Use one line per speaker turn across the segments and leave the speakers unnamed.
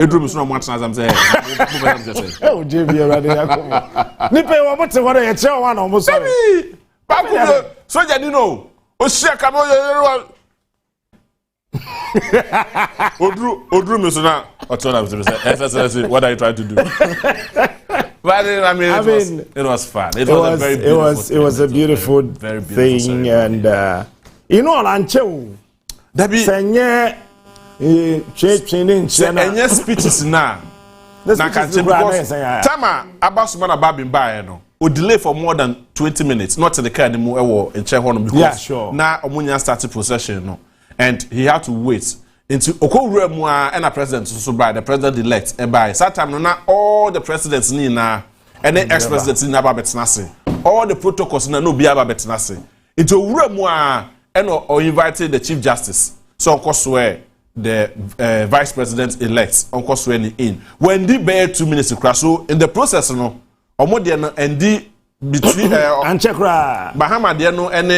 Edrum is not much as I'm saying.
Oh, JB, Nipe, what's the water? It's one almost.
So, you know, Oshia Odrum is not. What are you trying to do? But I mean, it was fun. It
was a beautiful thing, and you know, Lancho. Senye
Senye speeches now. Tama Abasumana Babin Baye no. We delay for more than 20 minutes. Not in the car anymore in Chehon because now Omunya started procession no. And he had to wait into Okoremwa and a president so by the president elect and by that time no all the presidents ni na and the ex-presidents ni aba betnase. All the protocols na no be aba betnase. Into Okoremwa and or invited the Chief Justice. So of course where the Vice President elect Uncle Sweni in. When they bear 2 minutes to crash, so in the process no Omodiano and the between
Anchekra
Bahama Diano and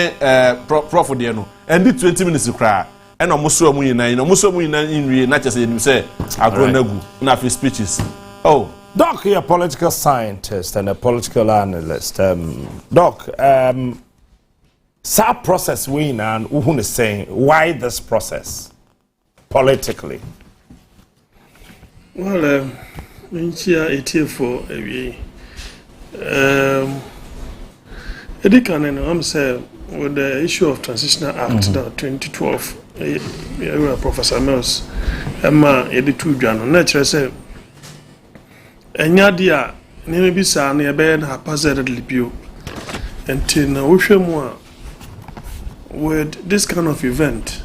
Prof Diano and the 20 minutes to cry and almost so in not just in say Agronagu na fi speeches. Oh
Doc, you're a political scientist and a political analyst. Doc, that process we and who is saying why this process politically?
Well, in here it here for a I'm saying with the issue of Transitional Act 2012, Professor Mills, Emma Editu Jano, naturally say, and Yadia, maybe San, a band haphazardly built until with this kind of event.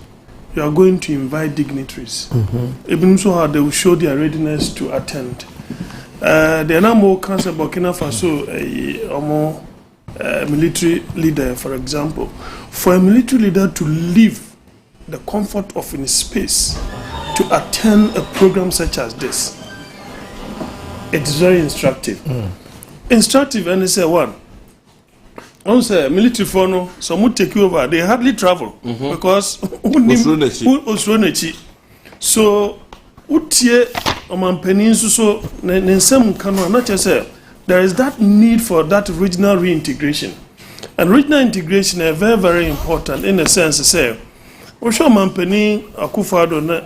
You are going to invite dignitaries. Even so, they will show their readiness to attend. The Anamo Council Burkina Faso, a more military leader, for example, for a military leader to leave the comfort of his space to attend a program such as this, it's very instructive. Instructive, and it's a one. Once military fono, some would take you over. They hardly travel because so utie omanpeninsu so nensem kanu not just say there is that need for that regional reintegration, and regional integration is very, very important in the sense say we show omanpenin Akufo-Addo na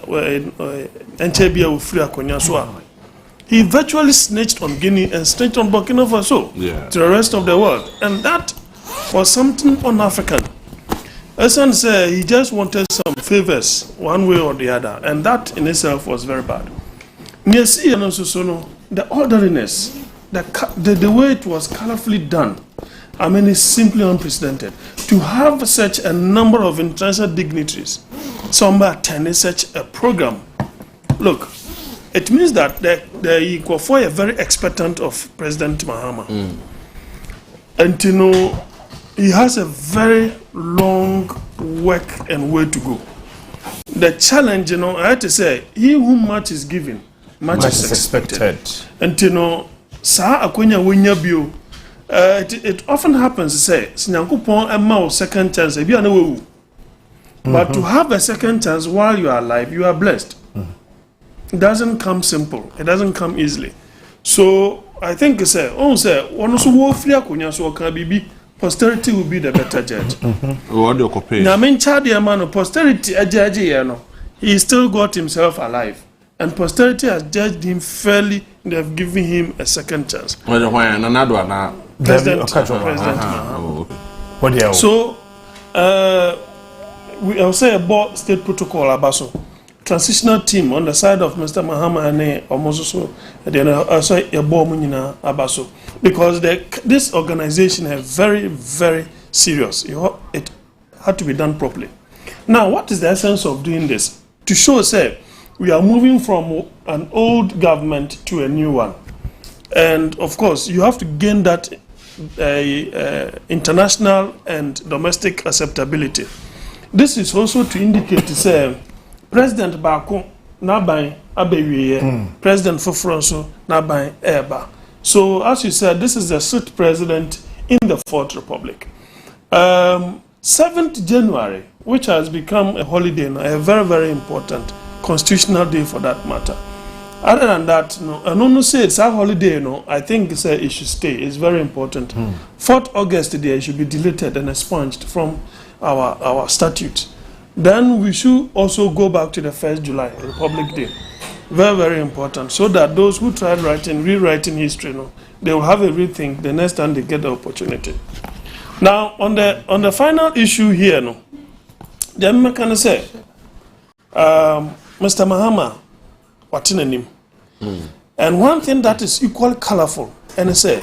enchebia ufri akonya so he virtually snitched on Guinea and snitched on Burkina Faso to the rest of the world, and that was something un-African. Esan said he just wanted some favors one way or the other, and that in itself was very bad. Niasi and also the orderliness, the way it was colorfully done, I mean, it's simply unprecedented. To have such a number of international dignitaries, some attending such a program, look, it means that the Ikofo are very expectant of President Mahama. And you know, he has a very long work and way to go. The challenge, you know, I have to say, he who much is given, much is expected. And you know, sa akonya wenya bio. It often happens to say, Sinyankopon emma second chance, but to have a second chance while you are alive, you are blessed. It doesn't come simple. It doesn't come easily. So I think posterity will be the better judge. Posterity he still got himself alive, and posterity has judged him fairly. They have given him a second chance. President So I'll say about state protocol Abaso. Transitional team on the side of Mr. Mahama and Omososo, Abaso, because this organization is very, very serious. It had to be done properly. Now, what is the essence of doing this? To show, say, we are moving from an old government to a new one. And of course, you have to gain that international and domestic acceptability. This is also to indicate, say, President Bako Nabai Abewiye, President Fofronso Nabai Eba. So, as you said, this is the 6th president in the 4th Republic. 7th January, which has become a holiday now, a very, very important constitutional day for that matter. Other than that, no, I don't say it's our holiday, no. I think it should stay. It's very important. 4th August today should be deleted and expunged from our statute. Then we should also go back to the 1st July, Republic Day. Very, very important. So that those who tried rewriting history, no, they will have a rethink the next time they get the opportunity. Now, on the final issue here, no, the can say, Mr. Mahama, what's in him? And one thing that is equally colorful, and I say,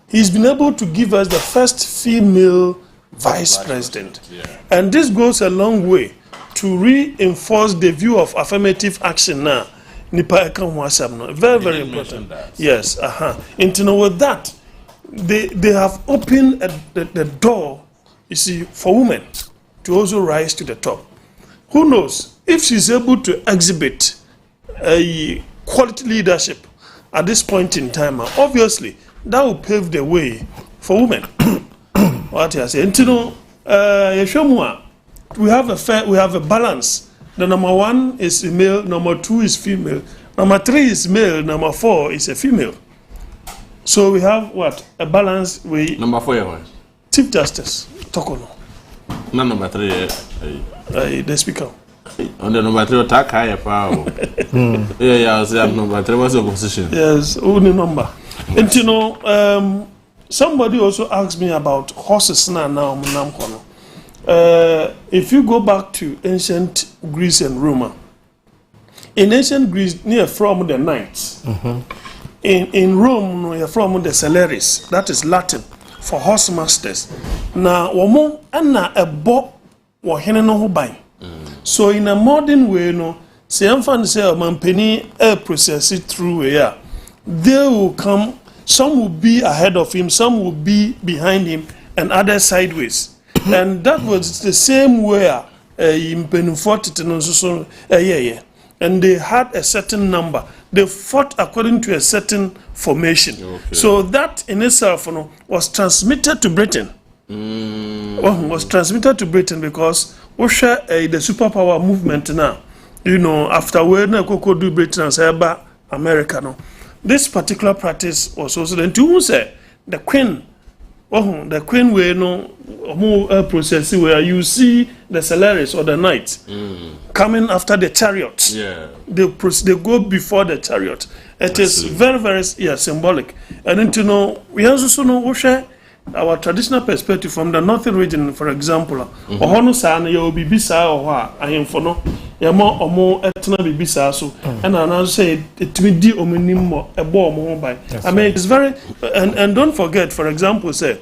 he's been able to give us the first female vice president. Yeah. And this goes a long way to reinforce the view of affirmative action now. Very, very important. Yes, And with that, they have opened the door, you see, for women to also rise to the top. Who knows if she's able to exhibit a quality leadership at this point in time? Obviously, that will pave the way for women. What I say, we have a balance. The number 1 is male, number 2 is female, number 3 is male, number 4 is a female. So we have what? A balance way.
Number 4 is
Chief Justice Tokono.
No, number 3
the speaker.
On the number 3 attack higher power. Yeah, I say number 3 was opposition.
Yes, only number. And somebody also asked me about horses now. If you go back to ancient Greece and Rome, in ancient Greece, near from the knights, in Rome, near from the celeres, that is Latin for horse masters. Now, woman and a bo or heneno buy. So, in a modern way, no, say, I'm fan say, man, penny process it through here. They will come, some will be ahead of him, some will be behind him, and others sideways. And that was the same way in Penufort, and they had a certain number. They fought according to a certain formation. Okay. So that in itself was transmitted to Britain. Was transmitted to Britain because we share the superpower movement now. After we do Britain and say America, no. This particular practice was also then to say the Queen. The Queen way process where you see the celeres or the knights coming after the chariot. Yeah. They go before the chariot. It is very, very symbolic. And then we also know our traditional perspective from the northern region, for example. I mean, it's very, and don't forget, for example, say,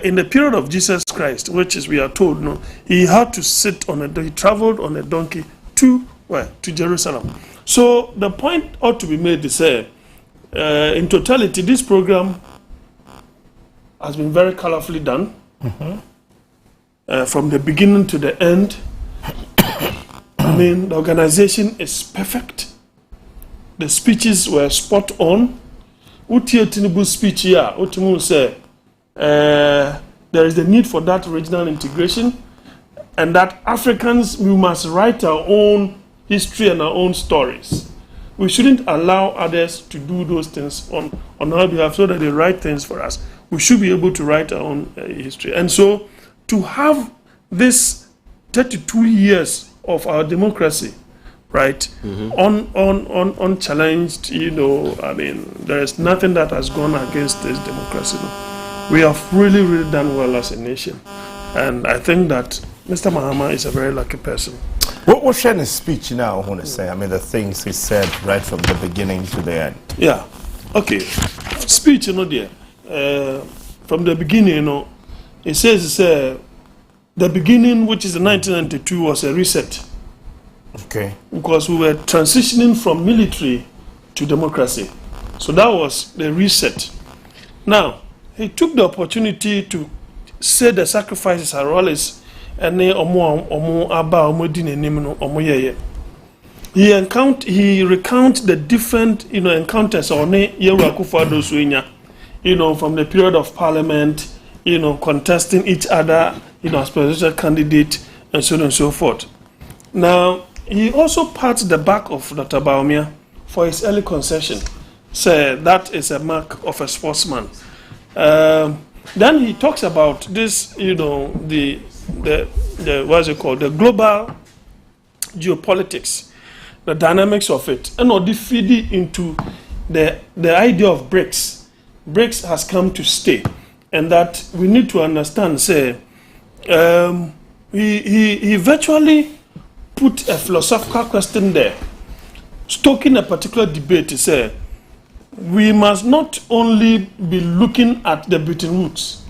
in the period of Jesus Christ, which is we are told, no, he had to sit on he traveled on a donkey to Jerusalem. So the point ought to be made to say, in totality, this program has been very colorfully done, from the beginning to the end. I mean, the organization is perfect. The speeches were spot on. Uti Tinubu's speech here, Utimu said, there is the need for that regional integration, and that Africans, we must write our own history and our own stories. We shouldn't allow others to do those things on our behalf so that they write things for us. We should be able to write our own history. And so to have this 32 years of our democracy, right, unchallenged, I mean, there is nothing that has gone against this democracy. We have really, really done well as a nation. And I think that Mr. Mahama is a very lucky person.
What sharing his speech now, I want to say? I mean, the things he said right from the beginning to the end.
Yeah. Okay. Speech, dear. From the beginning, it says the beginning, which is 1992, was a reset.
Okay.
Because we were transitioning from military to democracy. So that was the reset. Now, he took the opportunity to say the sacrifices are always and he recount the different encounters from the period of parliament, contesting each other, as presidential candidate, and so on and so forth. Now, he also pats the back of Dr. Bawumia for his early concession. Say that is a mark of a sportsman. Then he talks about this, the what's it called, the global geopolitics, the dynamics of it, and all feed into the idea of BRICS. BRICS has come to stay, and that we need to understand. Say, he virtually put a philosophical question there, stoking a particular debate. He said, we must not only be looking at the Bretton Woods,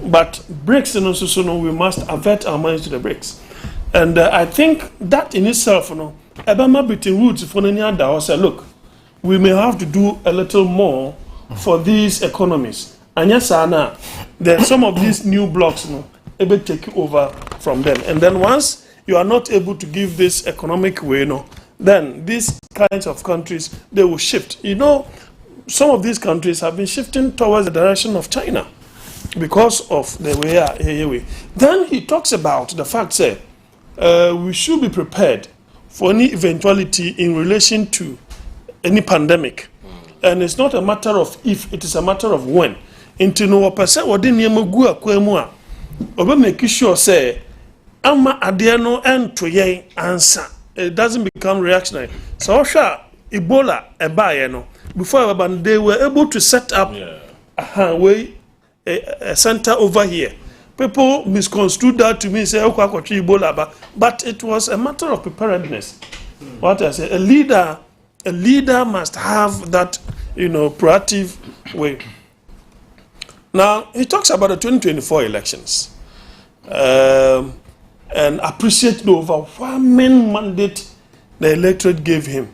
but BRICS, and also we must avert our minds to the BRICS. And I think that in itself, Obama Bretton Woods, for any other, say, look, we may have to do a little more for these economies. And yes, Anna, then some of these new blocks, able to take over from them. And then once you are not able to give this economic way, then these kinds of countries, they will shift. Some of these countries have been shifting towards the direction of China because of the way. Then he talks about the fact that we should be prepared for any eventuality in relation to any pandemic. And it's not a matter of if, it is a matter of when. Into no percent what didn't you make sure say ama adeno and to ye answer. It doesn't become reactionary. So Ebola before they were able to set up a center over here. People misconstrued that to me, say, Ebola, but it was a matter of preparedness. What I say, a leader must have that, proactive way. Now, he talks about the 2024 elections and appreciate the overwhelming mandate the electorate gave him.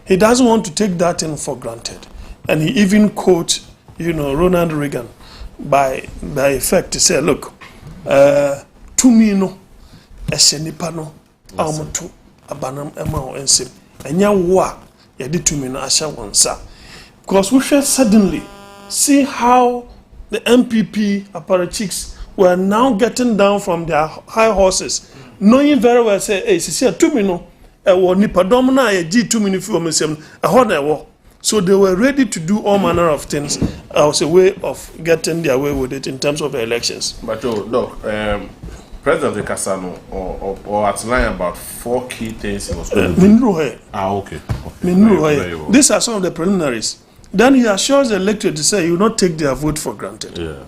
He doesn't want to take that in for granted. And he even quotes, Ronald Reagan by effect to say, look, to me, no, esenipano, amutu, abanam, emao, ensim, enya wa, yadi to me no asha wansa. Because we should suddenly see how the MPP apparatchiks were now getting down from their high horses, knowing very well, say, hey, see, to me no, nipadomna ye G 2 minutes for me, so they were ready to do all manner of things as a way of getting their way with it in terms of the elections.
But Doc, President Kasano or outline about 4 key things he was going to do.
Okay. These are some of the preliminaries. Then he assures the electorate to say you will not take their vote for granted.
Yeah.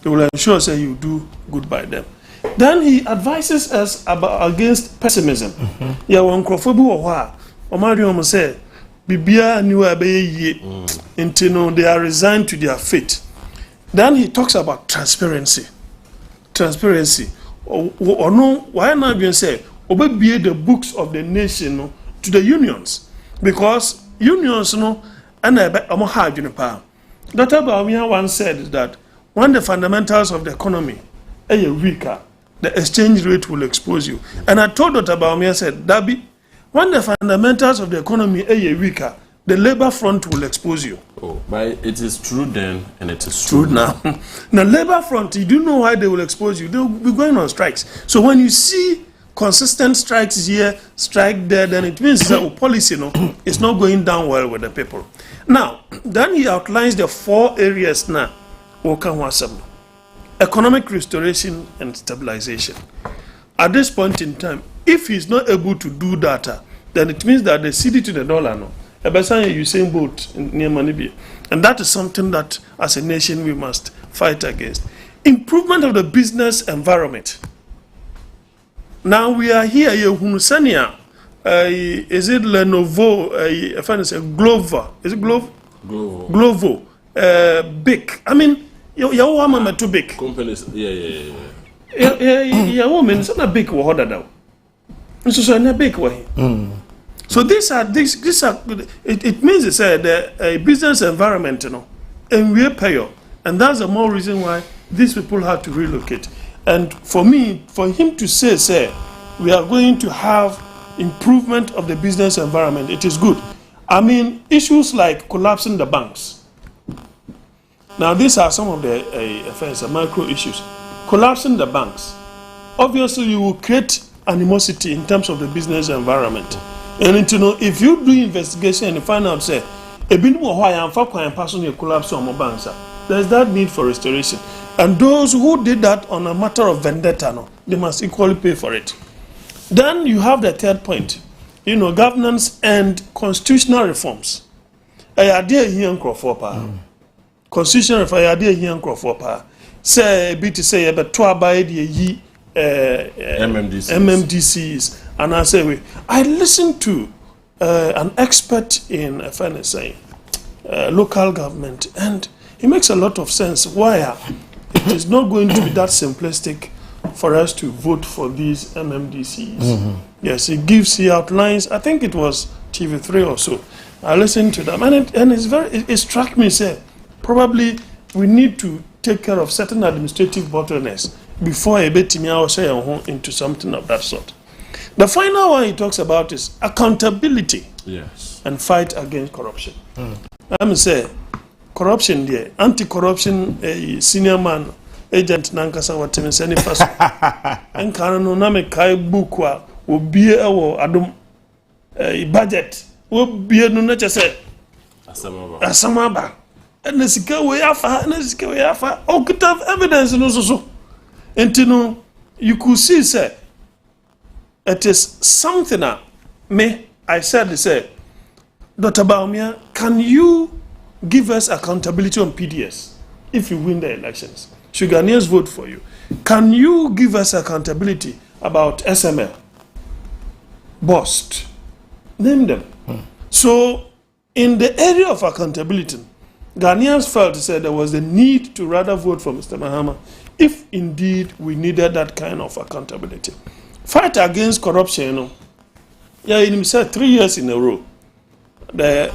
He will ensure say you do good by them. Then he advises us against pessimism. Yeah, one crofobia or Omarium say Bibia knew until they are resigned to their fate. Then he talks about transparency. Or no, why not being say obey the books of the nation to the unions, because unions and I'm hard Dr. Bawumia once said that when the fundamentals of the economy are weaker, the exchange rate will expose you. And I told Dr. Bawumia said, Dabi, when the fundamentals of the economy are weaker, the labor front will expose you.
Oh, but it is true then, and it is true
now. Now, labor front, you do know why they will expose you. They will be going on strikes. So when you see consistent strikes here, strike there, then it means that policy is not going down well with the people. Now, then he outlines the 4 areas now. Economic restoration and stabilization. At this point in time, if he's not able to do that, then it means that the cedi to the dollar, you saying both near Manibia. And that is something that as a nation we must fight against. Improvement of the business environment. Now we are here, Hunusania. Is it Lenovo? I find it's a Glovo. Is it Glovo? Glovo. Big. I mean, your woman are too big.
Companies, yeah.
Your woman is not a big one. It's just a big way. So these are. It means it's a business environment, and we pay, and that's the more reason why these people have to relocate. And for him to say, we are going to have improvement of the business environment, it is good. I mean, issues like collapsing the banks. Now, these are some of the micro issues. Collapsing the banks. Obviously, you will create animosity in terms of the business environment. And you know, if you do investigation and you find out, say, a bit more why I'm for person you collapse on my banks, there's that need for restoration. And those who did that on a matter of vendetta, no, they must equally pay for it. Then you have the third point, you know, governance and constitutional reforms. I idea here in Crawford, constitutional reform, I idea here in Crawford. Say a bit to say, but to abide the MMDCs. And I say, I listened to an expert in FNSA, local government, and it makes a lot of sense why it is not going to be that simplistic for us to vote for these MMDCs. Yes, he outlines, I think it was TV3 or so. I listened to them, and it struck me, say, probably we need to take care of certain administrative bottlenecks before a bit into something of that sort. The final one he talks about is accountability,
yes,
and fight against corruption. I'm say corruption there, anti-corruption senior man agent nankasa wateme sani faso. Enkana no na me kai book wa obie ewo adom budget obie no na chese asamaba and sika we afa okuta evidence no so entino you could see say it is something I said, Dr. Baumia, can you give us accountability on PDS if you win the elections? Should Ghanaians vote for you? Can you give us accountability about SML? BOST? Name them. So, in the area of accountability, Ghanaians felt there was the need to rather vote for Mr. Mahama if indeed we needed that kind of accountability. Fight against corruption, you know. Yeah, he said 3 years in a row. The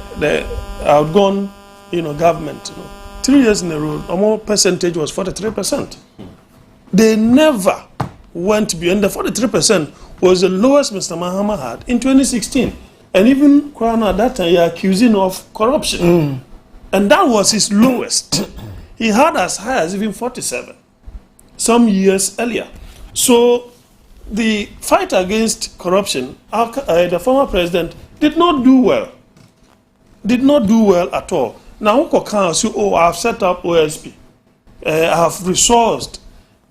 outgone, you know, government, you know, 3 years in a row, a more percentage was 43%. They never went beyond the 43% was the lowest Mr. Mahama had in 2016. And even Crown at that time, you're accusing of corruption. And that was his lowest. He had as high as even 47 some years earlier. So the fight against corruption, the former president did not do well. Did not do well at all. Now, I've set up OSP. I have resourced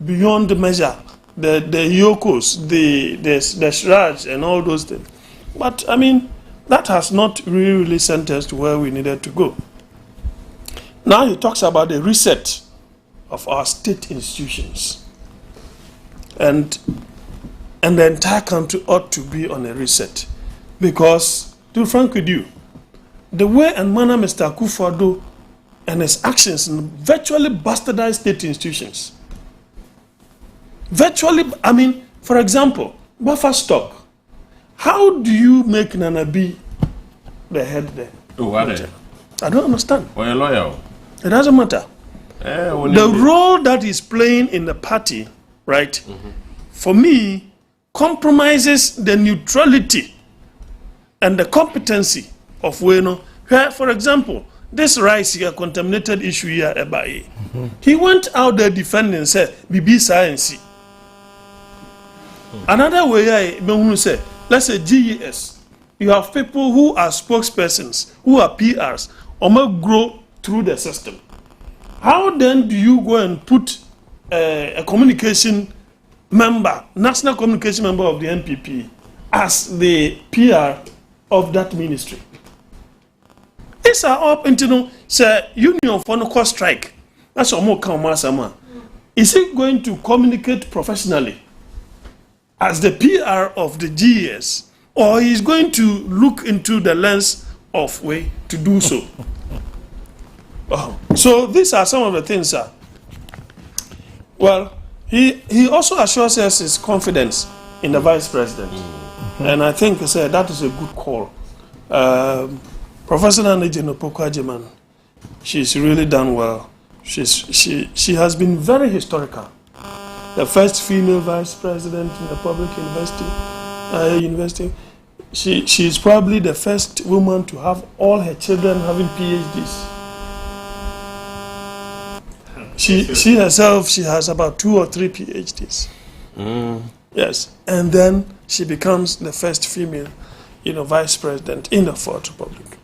beyond measure the Yokos, the Shraj, and all those things. But, I mean, that has not really sent us to where we needed to go. Now he talks about the reset of our state institutions. And the entire country ought to be on a reset. Because, to be frank with you, the way and manner Mr. Akufo-Addo and his actions virtually bastardized state institutions. Virtually, I mean, for example, buffer stock. How do you make Nana be the head there?
Oh, what?
I don't understand.
Or a lawyer?
It doesn't matter. The role that he's playing in the party, right, for me, compromises the neutrality and the competency of Weno. Where, for example, this rice here, contaminated issue here, he went out there defending and said, BB science. Another way, say, let's say GES, you have people who are spokespersons, who are PRs, or may grow through the system. How then do you go and put a communication member, national communication member of the NPP, as the PR of that ministry? These are up into say union for no cost strike. That's what more come. Is he going to communicate professionally as the PR of the GES, or he's going to look into the lens of way to do so? So these are some of the things, sir. Well, he also assures us his confidence in the vice president, and I think that is a good call. Professor Nanejino Pokwajiman, she's really done well. She has been very historical. The first female vice president in the public university. She's probably the first woman to have all her children having PhDs. She herself, she has about 2 or 3 PhDs. Yes, and then she becomes the first female, vice president in the Fourth Republic.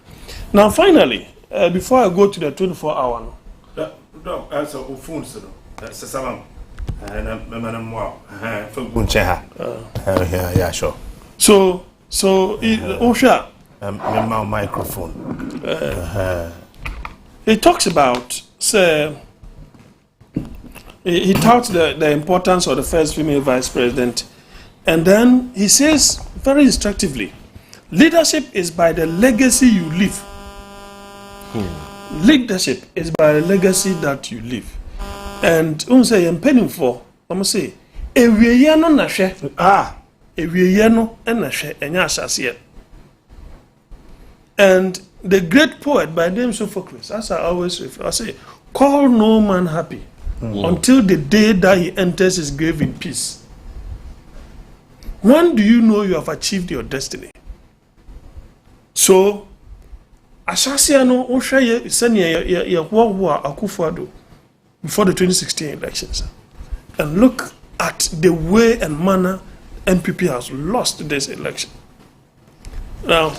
Now, finally, before I go to the 24-hour,
yeah, sure.
So, Osha,
my microphone.
He talks about, say, he touts the importance of the first female vice president, and then he says very instructively, leadership is by the legacy you leave. Leadership is by the legacy that you leave. And say I'm penning for, I'm say, no nashe. No nashe, and the great poet by name Sophocles, as I always refer, I say, call no man happy until the day that he enters his grave in peace. When do you know you have achieved your destiny? So, Ashasiano Osha Senya Akufo-Addo before the 2016 elections, and look at the way and manner NPP has lost this election. Now,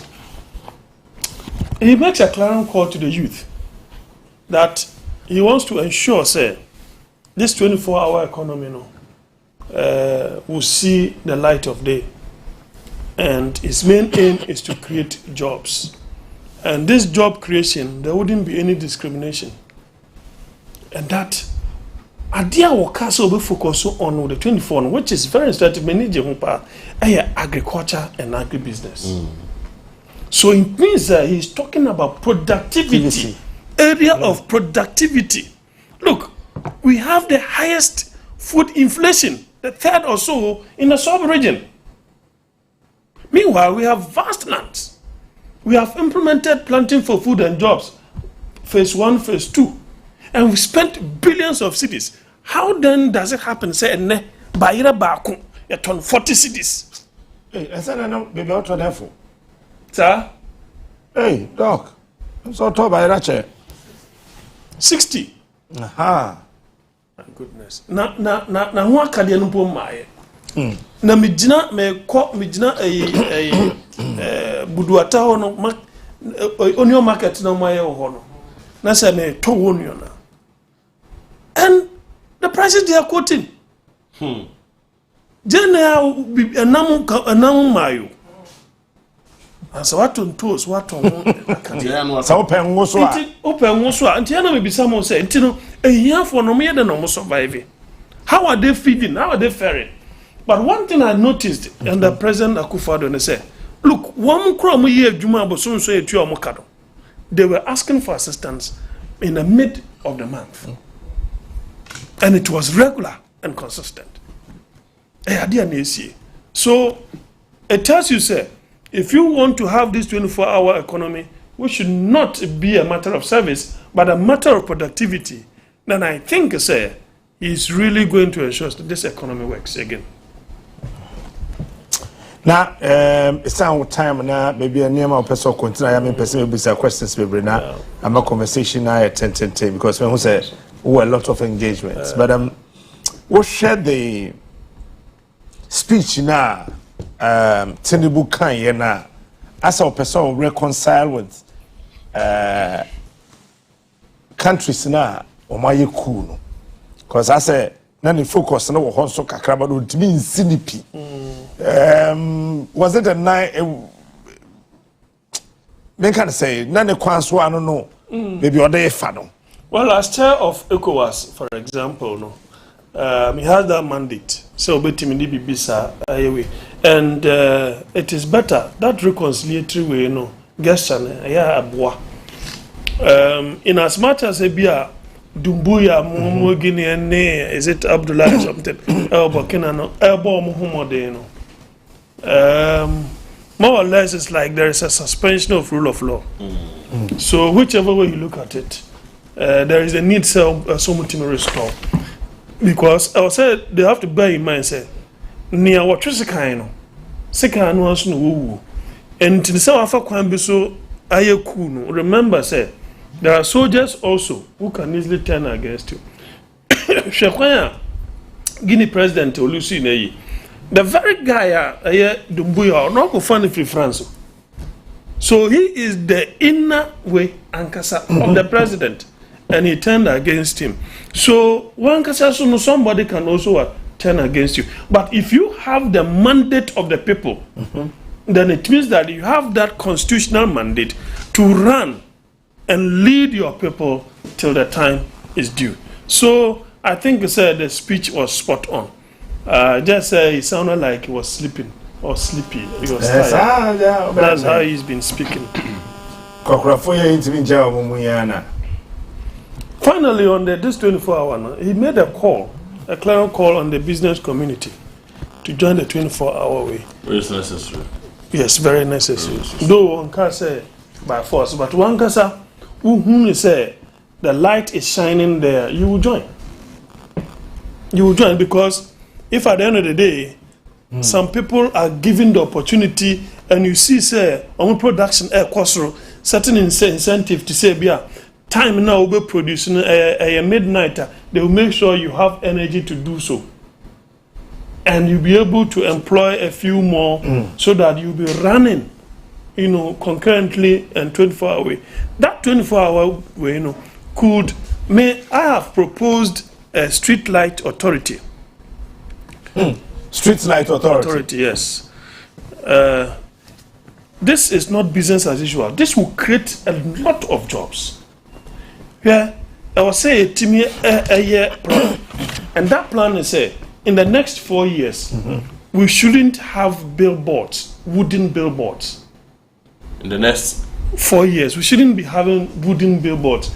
he makes a clarion call to the youth that he wants to ensure, say, this 24-hour economy will see the light of day. And his main aim is to create jobs. And this job creation, there wouldn't be any discrimination. And that idea will castle focus on the 24, which is very instructive, agriculture and agribusiness. So it means that he's talking about productivity, area of productivity. Look, we have the highest food inflation, the third or so in the sub-region. Meanwhile, we have vast lands. We have implemented planting for food and jobs, phase 1, phase 2, and we spent billions of cities. How then does it happen? Say, Bayira Baku, you turn 40 cities.
Hey, I said I know, baby, what are for?
Sir?
Hey, Doc. I'm so tall by Rache.
60.
Aha.
My goodness. Na who can you know my? Na mijina buduata hono onion market no my hono. Na say me to onion na. And the prices they are quoting. General enam mayo. Asa watu ntos watu
sa open wo so a
open wo so a ntia na me bisa mo say ntino ehia no me de no mo survive. How are they feeding? How are they faring? But one thing I noticed under President Akufo-Addo, they said, look, one crowd they were asking for assistance in the mid of the month. And it was regular and consistent. So it tells you, say, if you want to have this 24-hour economy, which should not be a matter of service, but a matter of productivity, then I think, say, he's really going to ensure that this economy works again.
Now, it's our time now. Maybe a name of person continue. I mean, person will be some questions. Maybe now, I'm a conversation now at 10 because when we say a lot of engagements, but what share the speech now? Tinubu can now as a person reconcile with countries now. Or my cool, because I say. Nani focus na wo honso kakra ba do ntimi nsinipi was it a night men can say nani kwanso anu no maybe other fa no.
Well, as chair of ECOWAS, for example, he has that mandate, so betimi ni bibisa ayewe, and it is better that reconciliatory way gesture ya aboa in as much as bia Dumbuya Guinea, is it Abdullah something? Burkina no, more or less, it's like there is a suspension of rule of law. So whichever way you look at it, there is a need to restore. Because I would say they have to bear in mind, say, near what is the kind of no, and to the South African so Ayakunu. Remember, say. There are soldiers also who can easily turn against you. Shekwanya, Guinea President Olusegun, the very guy Dumbuya, not go find free France. So he is the inner way ankasa of the president, and he turned against him. So wankasa so somebody can also turn against you. But if you have the mandate of the people, then it means that you have that constitutional mandate to run and lead your people till the time is due. So I think the speech was spot on. Just it sounded like he was sleeping or sleepy. He was tired. That's how he's been speaking. Finally, on this 24-hour, he made a clear call on the business community to join the 24-hour way.
It's necessary.
Yes, very necessary. Though one can say by force, but one can say, who say the light is shining there, you will join. You will join because if at the end of the day, some people are given the opportunity, and you see, say, on production air cost certain incentive to say, yeah, time now will be producing a midnight. They will make sure you have energy to do so, and you'll be able to employ a few more, so that you'll be running, concurrently and 24-hour way. That 24-hour way, I have proposed a street light authority.
Street light authority.
Yes. This is not business as usual. This will create a lot of jobs. Yeah, I will say a year plan, and that plan is in the next 4 years, we shouldn't have billboards, wooden billboards.
In the next
4 years, we shouldn't be having wooden billboards.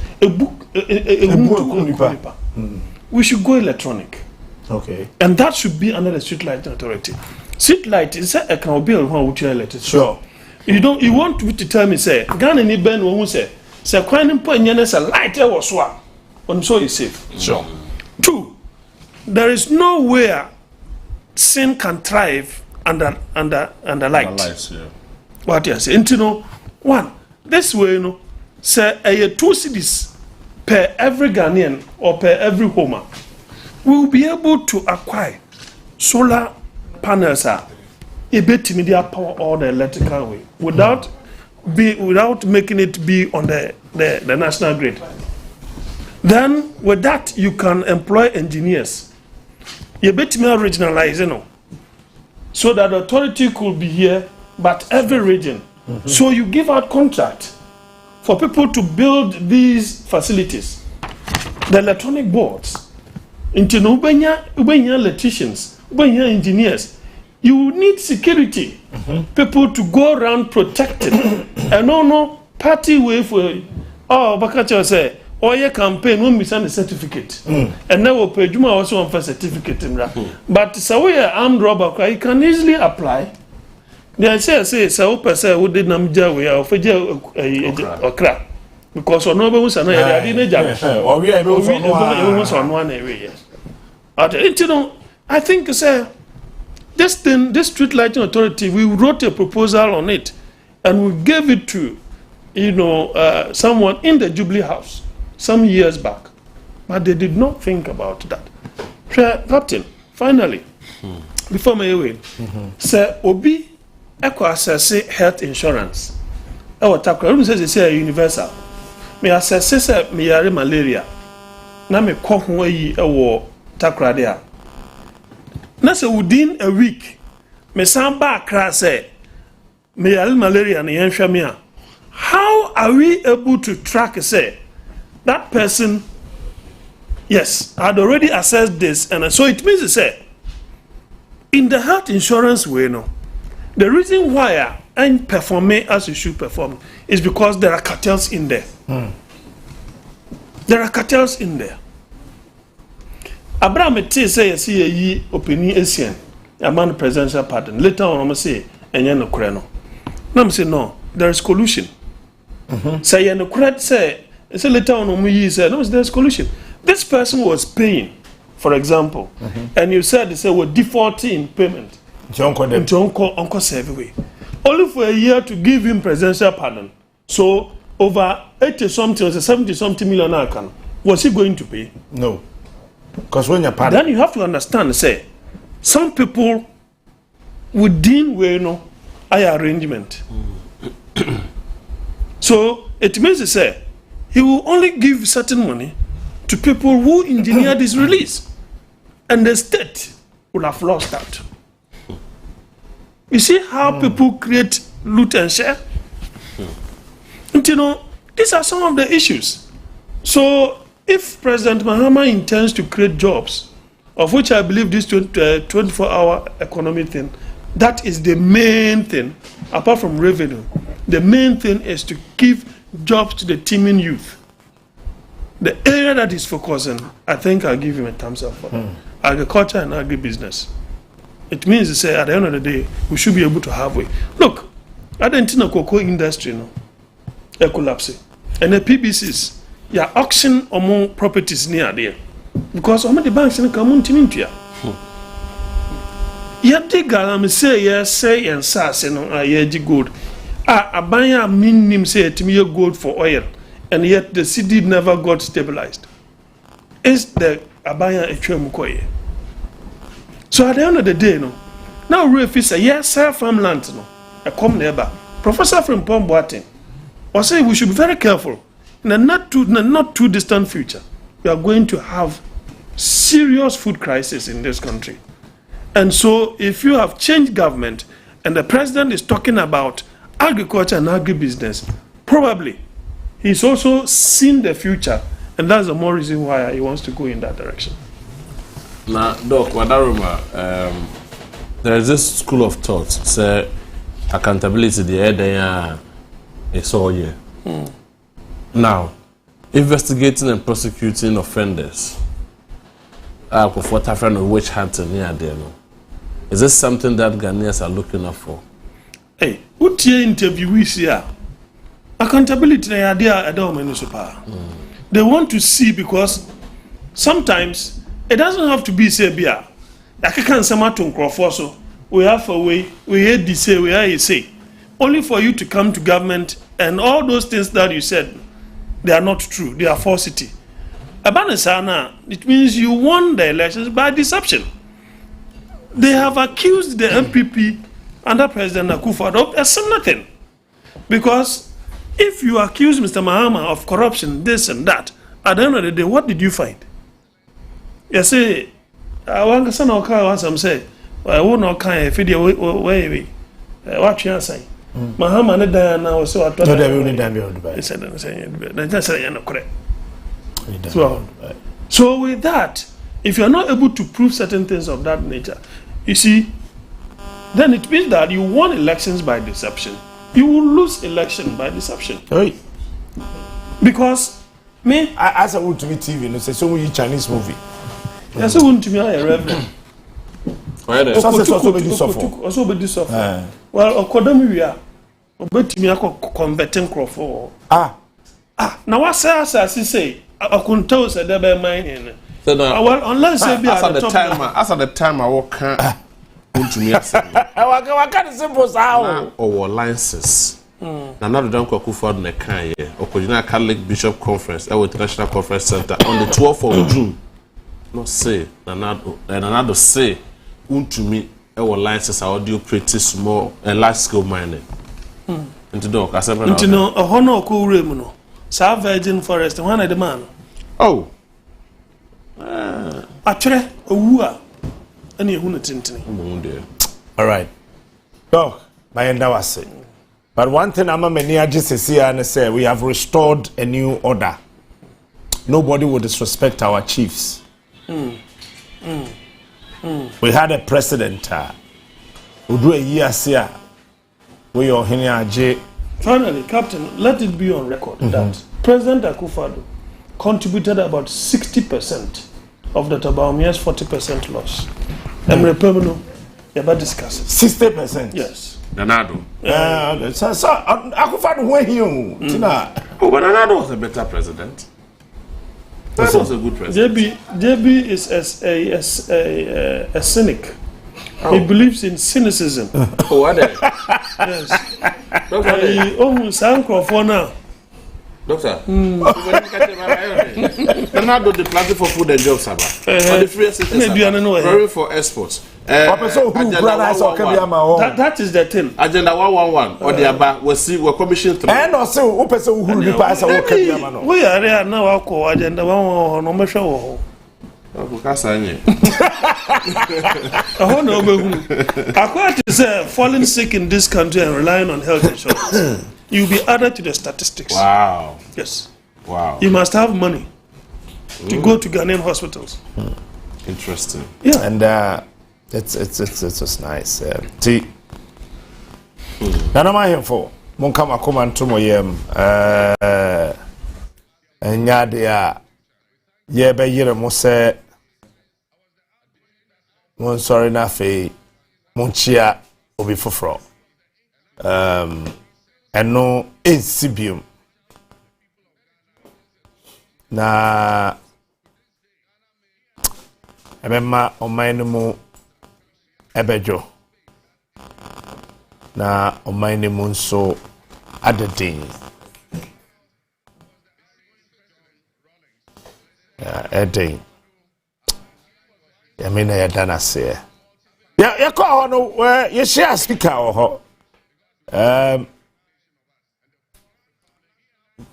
We should go electronic.
Okay.
And that should be under the street lighting authority. Street light is a can be one which elected.
Sure.
You want me to tell me Ghana ni ben who say kwan point nyane say light was so on so is safe.
Sure.
2, there is nowhere sin can thrive under light.
lights, yeah.
What you say? One, this way say 2 cities per every Ghanaian or per every homer. We will be able to acquire solar panels media power all the electrical way without making it be on the national grid. Then with that you can employ engineers. You bet me regionalize, so that the authority could be here, but every region. So you give out contract for people to build these facilities, the electronic boards. Into ubenya electricians, ubenya engineers. You need security, people to go around protected. And no party way for Bakacha say, your campaign won't be sent a certificate. And now pay Juma also want for certificate. But so we are armed robber, you can easily apply. They say so person who did namja we are for okra. Because on no was another
or we are
one area. I think this street lighting authority, we wrote a proposal on it and we gave it to someone in the Jubilee House some years back, but they did not think about that. Captain, finally, before my way, say Obi Echo assess health insurance. Our tackle says it's a universal. Me assess say me are malaria. Na me call yi ewo takra there. Na say within a week, me san back say me are malaria na yenhwe me a. How are we able to track say that person? Yes, I had already assessed this, and so it means to say in the health insurance way the reason why I ain't performing as you should perform is because there are cartels in there. There are cartels in there. Abraham T say you see ye opinion Asian a man presidential pardon. Later on I'm say enye no kure no. Now say no, there is collusion. Say no kure say later on say no, there's collusion. This person was paying, for example, and you said they were defaulting in payment. Uncle Savvy. Only for a year to give him presidential pardon. So over 80-something or 70-something million account, was he going to pay?
No. Because when you're pardon,
then you have to understand, say, some people within I arrangement. So it means to say he will only give certain money to people who engineered his release, and the state will have lost that. You see how people create loot and share? And you know, these are some of the issues. So if President Mahama intends to create jobs, of which I believe this 24-hour economy thing, that is the main thing, apart from revenue. The main thing is to give jobs to the teeming youth. The area that is focusing, I think I'll give him a thumbs up for that. Agriculture and agribusiness. It means to say, at the end of the day, we should be able to have way. Look, I don't think the cocoa industry, no, a collapse. And the PBCs, yeah, auction among properties near there. Because some of the banks in the community, yet the galam say, yes, say, and sass, and a gold. I buy a minimum say to me a gold for oil, and yet the city never got stabilized. Is the Abaya Echemukoye? So at the end of the day, no, now Refi say, yes, sir, farmland, no, a come neighbor. Professor from Pomboatin was saying we should be very careful. In a not too distant future, we are going to have serious food crisis in this country. And so if you have changed government and the president is talking about agriculture and agribusiness, probably he's also seen the future, and that's the more reason why he wants to go in that direction.
Now, Doc, Wadaruma, there is this school of thought, say accountability, the head is all year. Now, investigating and prosecuting offenders, what happened with witch hunting near there, is this something that Ghanaians are looking up for?
Hey, what your interview we see? Accountability, they are there. They want to see, because sometimes it doesn't have to be say beer. I can't say so we have a way, we hear this say, we hear say. Only for you to come to government and all those things that you said, they are not true, they are falsity. Abanasana, it means you won the elections by deception. They have accused the MPP under President Akufo-Addo of similar thing. Because if you accuse Mr. Mahama of corruption, this and that, at the end of the day, what did you find? You say, I want to say, I won't know kind of video way. What you say? Mahama ne da na was so atwa. No, they will damn you. They said, correct. So with that, if you are not able to prove certain things of that nature, you see, then it means that you won elections by deception. You will lose election by deception.
Hey.
Because me,
I said, to me TV, no say so we Chinese movie.
I said, to me, I a reverend. Also be this offer. Well, according we are, but me I converting crop. Now what say? I couldn't tell us that by mine. Well, unless I be at
the time I walk.
I can't simple sound.
Or licenses. Now, not the Akufo-Addo ne kan here. Okojina Catholic Bishop Conference, our International Conference Center, on the 12th of June. Not say, another say, untumi, our licenses are audio pretty small and large scale mining. Into dog, I said,
into no, a honor cool remuno. South Virgin Forest, one of the man.
Oh,
actually, a wooer. Any hunting.
All right. Dog, my end was say. But one thing I'm a just see and say we have restored a new order. Nobody will disrespect our chiefs. We had a president who do a year here. We are here.
Finally, Captain, let it be on record that President Akufo-Addo contributed about 60% of the Tabaumia's 40% loss. Emre Permino, you about discuss it.
60%?
Yes.
Nanado.
So Akufo-Addo went here.
Oh, but Nanado was a better president. That was a good president.
JB is a cynic. Oh. He believes in cynicism.
Oh, what?
Yes. Doctor, sound now.
Doctor, Nanado the planting for food and jobs, the free assistance, for exports.
That is the thing.
Agenda 111 or the aba we see we commission through.
And also who person who be pass or Kabiama no.
We are here now our agenda 111 no me show.
According
to say falling sick in this country and relying on health insurance, you'll be added to the statistics.
Wow.
Yes.
Wow.
You must have money to go to Ghanaian hospitals.
Interesting.
Yeah.
And it's just nice. See. Nana my here for. Mon come and to my and yadia. Yeah, be yere mo say mon sorry na fe mon chia obi foforo eno ensibium na emema oman mu ebejo na oman mu nso adedin Eddie. I mean, I done as here. Yeah, you call no where you share speaker or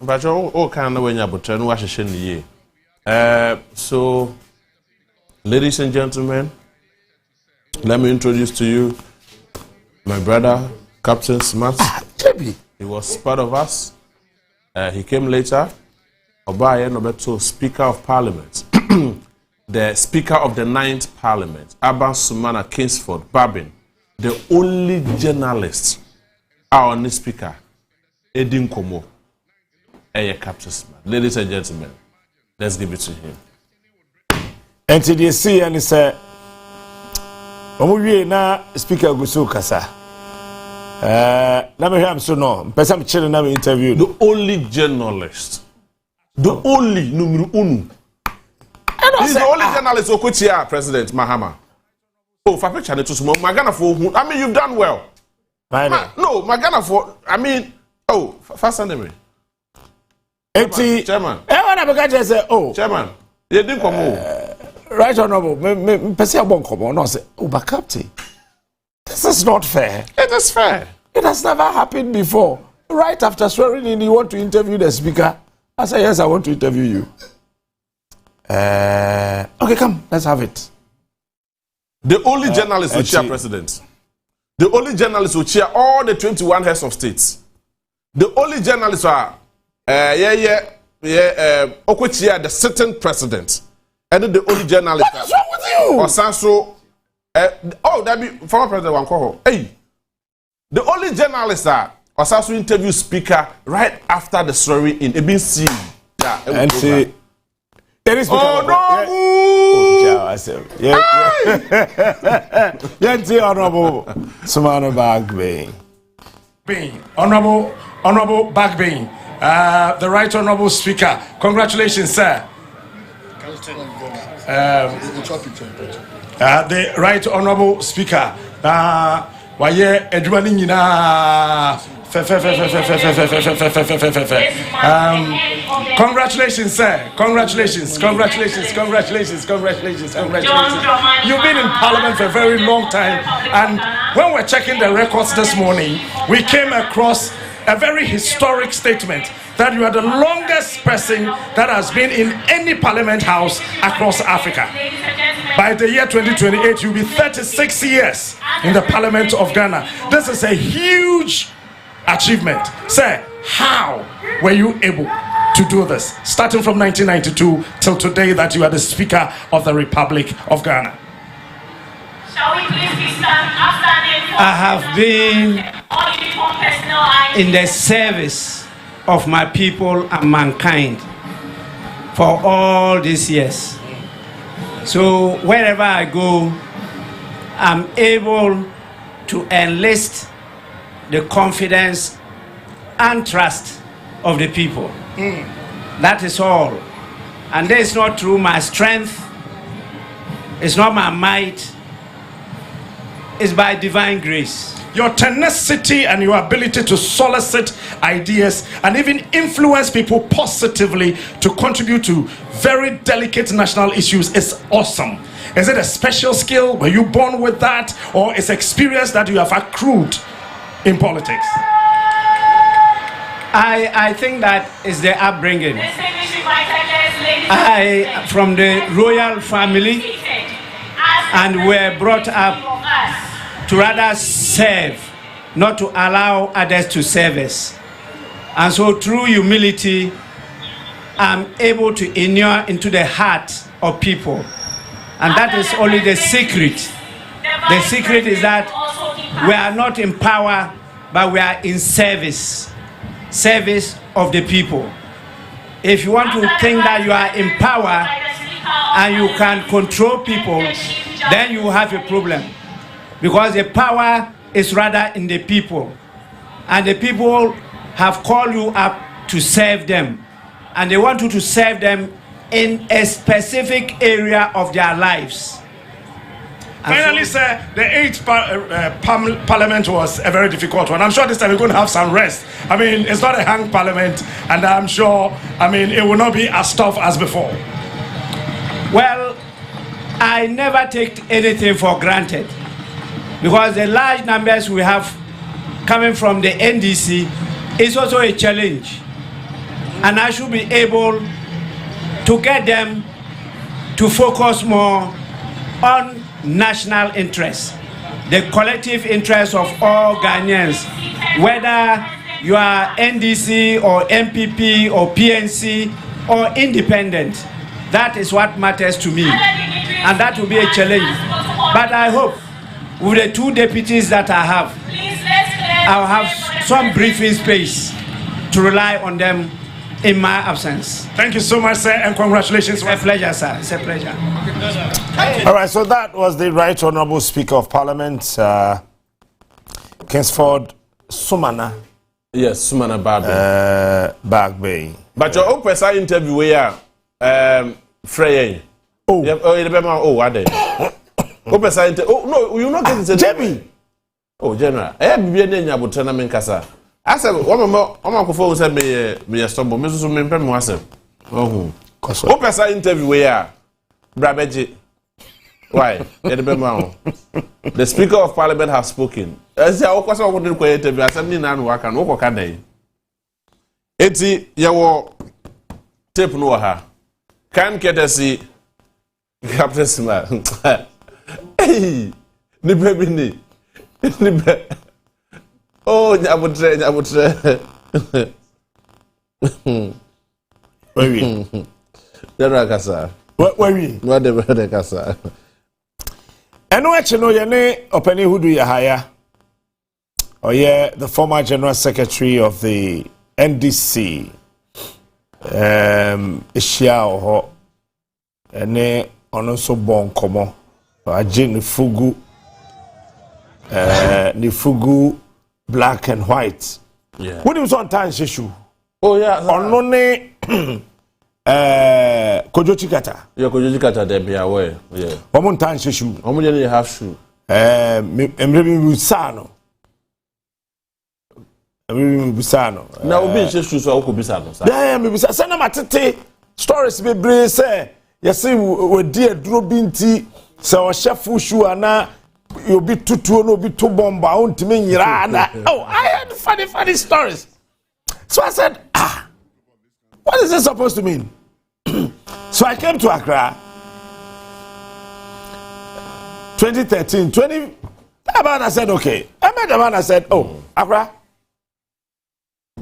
but all kind of when you're but no wash the so ladies and gentlemen, let me introduce to you my brother Captain Smart. He was part of us. He came later. Obaye Nobeto, Speaker of Parliament, the Speaker of the 9th Parliament, Aban Sumana Kingsford Babin, the only journalist, our new speaker, Edin Komo, Eye Captain Smart. Ladies and gentlemen, let's give it to him.
And today see and he said, Omuye na Speaker Gusu Kasa. Let me hear him so no. Person chilling na interview.
The only journalist. The only numero uno. He's the only journalist who could hear President Mahama. Oh, for picture to small, Magana for who? I mean, you've done well. No, Magana for. I mean, oh, fast anyway. Chairman.
I say, oh,
Chairman. You didn't come
right honorable. Me person won't come on. No, say, oh, but Captain, this is not fair.
It is fair.
It has never happened before. Right after swearing in, you want to interview the speaker. I said, yes, I want to interview you. Okay, come, let's have it.
The only journalist will cheer president. The only journalist will cheer all the 21 heads of states. The only journalists are, cheer the sitting president. And then the only journalist.
What is wrong with you?
Or Sanso. That be former president Wankoho. Hey, the only journalists are. Also interview speaker right after the story in ABC.
And see, there is
oh no!
Yeah, honorable Sumano Bagbane. Honorable Bagbane, the right honorable speaker. Congratulations, sir. The right honorable speaker. Waye edwani nyina congratulations, sir. Congratulations. You've been in Parliament for a very long time, and when we're checking the records this morning, we came across a very historic statement that you are the longest person that has been in any Parliament house across Africa. By the year 2028, you'll be 36 years in the Parliament of Ghana. This is a huge achievement. Sir, how were you able to do this? Starting from 1992 till today that you are the Speaker of the Republic of Ghana.
Shall we please be standing?
I have been in the service of my people and mankind for all these years. So wherever I go, I'm able to enlist the confidence and trust of the people. That is all. And that is not through my strength, it's not my might, it's by divine grace.
Your tenacity and your ability to solicit ideas and even influence people positively to contribute to very delicate national issues is awesome. Is it a special skill? Were you born with that? Or is experience that you have accrued in politics?
I think that is the upbringing. I from the royal family and were brought up to rather serve, not to allow others to serve us. And so through humility, I'm able to inure into the heart of people. And that is only the secret. The secret is that we are not in power, but we are in service of the people. If you want to think that you are in power and you can control people, then you have a problem. Because the power is rather in the people. And the people have called you up to serve them. And they want you to serve them in a specific area of their lives.
Finally, sir, the 8th parliament was a very difficult one. I'm sure this time we're going to have some rest. I mean, it's not a hung parliament, and I'm sure, it will not be as tough as before.
Well, I never take anything for granted, because the large numbers we have coming from the NDC is also a challenge. And I should be able to get them to focus more on national interests, the collective interests of all Ghanaians, whether you are NDC or MPP or PNC or independent. That is what matters to me, and that will be a challenge. But I hope with the 2 deputies that I have, I'll have some briefing space to rely on them in my absence.
Thank you so much, sir, and congratulations.
It's a pleasure, sir. It's a pleasure.
All right, so that was the Right Honourable Speaker of Parliament, Kingsford Sumana.
Yes, Sumana
Bagbe.
But your own person interview here, Frey. Oh, what day? Open side. Oh no, you not getting Jemmy. Oh, General. Be a name about tournament casa. I said, one more, phone said me a stumble, Mrs. Mimpem was it. Oh, open side interview here, Brabeji. Why? The Speaker of Parliament has spoken. As I was going to quiet interview, I said, Nina, work and walk can they? Eti, your tape no ha. Can get a see Captain Smart. Hey, the baby ni. Oh, I would say.
Where we?
There Kasa.
Where we?
What the Kasa.
And no actually no yene openi who do you hire? Oh yeah, the former General Secretary of the NDC. Ishia oho. Ene ononso bon komo. Aje Nifugu. Nifugu black and white.
Yeah.
What was on time issue?
Oh yeah.
Onone Kojo Chikata.
Yeah, Kojo Chikata they be aware. Yeah.
Omon time issue.
Omon you have shoe.
Emrebi Busano.
Na obi shoe so ko Busano sa.
Yeah, me Busano. Say na matete stories be bre say. Yesi we di aduro binti say o chef shoe ana you be tutu no be to bomba ontime nyira na. Oh, I had funny stories. So I said, what is this supposed to mean? So I came to Accra 2013, I said, okay. I met the man, I said, oh, Accra,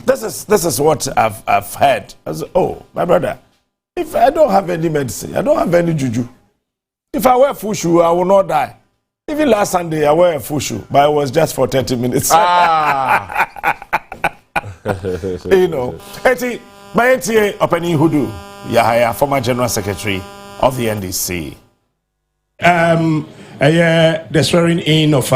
this is what I've heard. I said, oh, my brother, if I don't have any medicine, I don't have any juju. If I wear full shoe, I will not die. Even last Sunday, I wear a full shoe, but it was just for 30 minutes. You know, Eti, Bayeti Openi Hudu, Yahaya, former General Secretary of the NDC. The swearing in of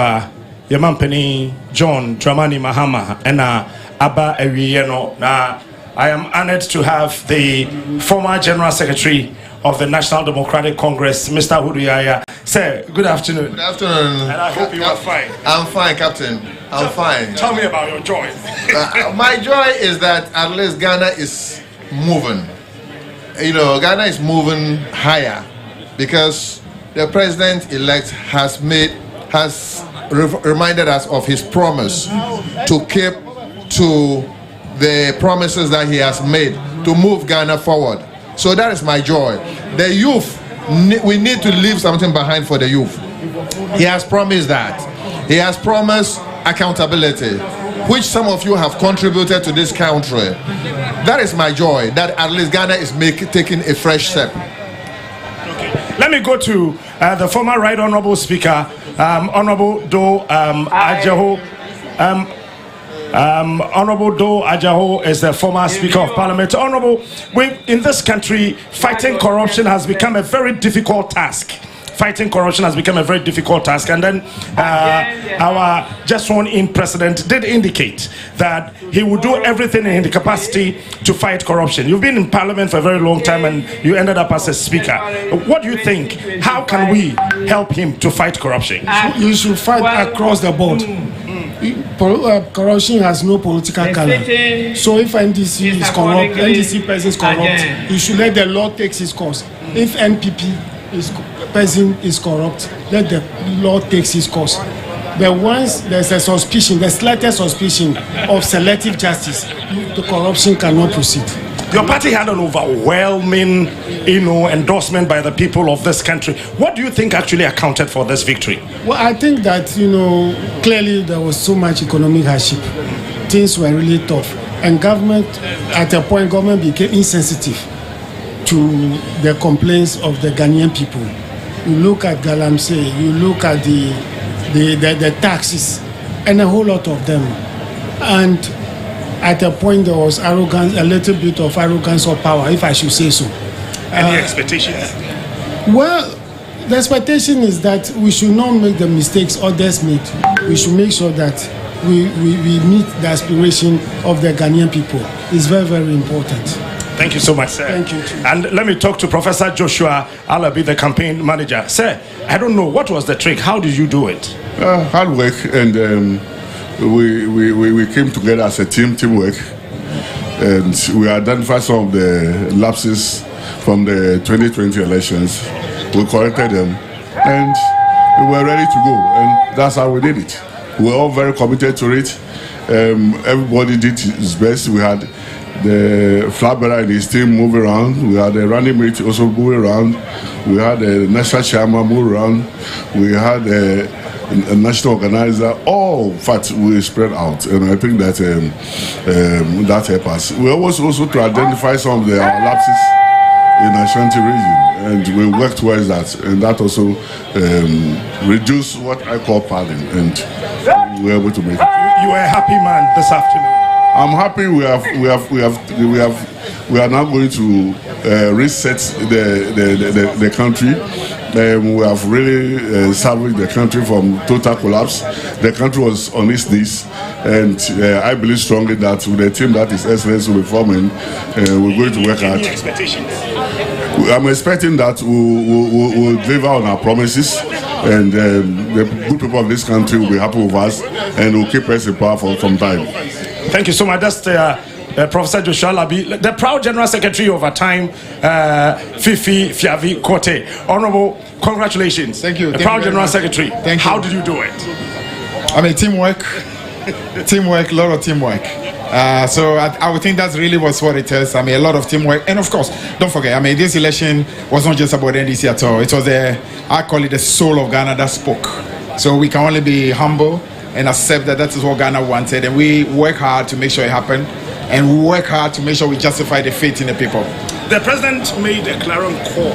your Penny John Dramani Mahama and Abba Ewiyeno. I am honored to have the former General Secretary of the National Democratic Congress, Mr. Hudu Yahaya. Sir, good afternoon.
Good afternoon.
And I hope you are fine.
I'm fine, Captain. I'm fine.
Tell me about your joy.
My joy is that at least Ghana is moving. You know, Ghana is moving higher because the president-elect has reminded us of his promise to keep to the promises that he has made to move Ghana forward. So that is my joy. The youth, we need to leave something behind for the youth. He has promised that. He has promised accountability, which some of you have contributed to this country. That is my joy, that at least Ghana is taking a fresh step.
Okay. Let me go to the former Right Honorable Speaker, Honorable Do Ajaho. Honorable Do Ajaho is the former Speaker of Parliament. Honorable, in this country, fighting corruption has become a very difficult task. Fighting corruption has become a very difficult task, and then our just sworn in president did indicate that he would do everything in the capacity to fight corruption. You've been in Parliament for a very long time, and you ended up as a speaker. What do you think? How can we help him to fight corruption?
You should fight across the board. Corruption has no political color. So if NDC is corrupt, NDC person is corrupt, you should let the law take its course. If NPP person is corrupt, let the law take its course. But once there's a suspicion, the slightest suspicion of selective justice, the corruption cannot proceed.
Your party had an overwhelming, endorsement by the people of this country. What do you think actually accounted for this victory?
Well, I think that, clearly there was so much economic hardship. Things were really tough. And government, at a point, government became insensitive to the complaints of the Ghanaian people. You look at Galamsey, you look at the taxes, and a whole lot of them. And at a point there was arrogance, a little bit of arrogance or power, if I should say so.
Any expectations?
Well, the expectation is that we should not make the mistakes others made. We should make sure that we meet the aspiration of the Ghanaian people. It's very, very important.
Thank you so much, sir.
Thank you too.
And let me talk to Professor Joshua Alabi, the campaign manager. Sir, I don't know, what was the trick? How did you do it?
Hard work, and we came together as a teamwork, and we identified some of the lapses from the 2020 elections. We corrected them, and we were ready to go, and that's how we did it. We were all very committed to it. Everybody did his best. We had the flag bearer and his team move around. We had the running mate also move around. We had the national chairman move around. We had a national organizer. All facts we spread out, and I think that that helped us. We also to identify some of our lapses in the Ashanti region, and we worked towards that, and that also reduced what I call pardon, and we were able to make it.
You were a happy man this afternoon.
I'm happy we are now going to reset the country. We have really salvaged the country from total collapse. The country was on its knees, and I believe strongly that with the team that is excellence will be forming, we're going to work hard.
Any expectations?
I'm expecting that we'll deliver on our promises, and the good people of this country will be happy with us, and will keep us in power for some time.
Thank you so much. That's Professor Joshua Alabi, the proud General Secretary over time, Fifi Fiavi Kote. Honorable, congratulations.
Thank you.
The proud General Secretary.
Thank you.
How did you do it?
I mean, teamwork, a lot of teamwork. So I would think that's really was what it is. I mean, a lot of teamwork. And of course, don't forget, I mean, this election was not just about NDC at all. It was I call it the soul of Ghana that spoke. So we can only be humble and accept that is what Ghana wanted. And we work hard to make sure it happened. And we work hard to make sure we justify the faith in the people.
The president made a clarion call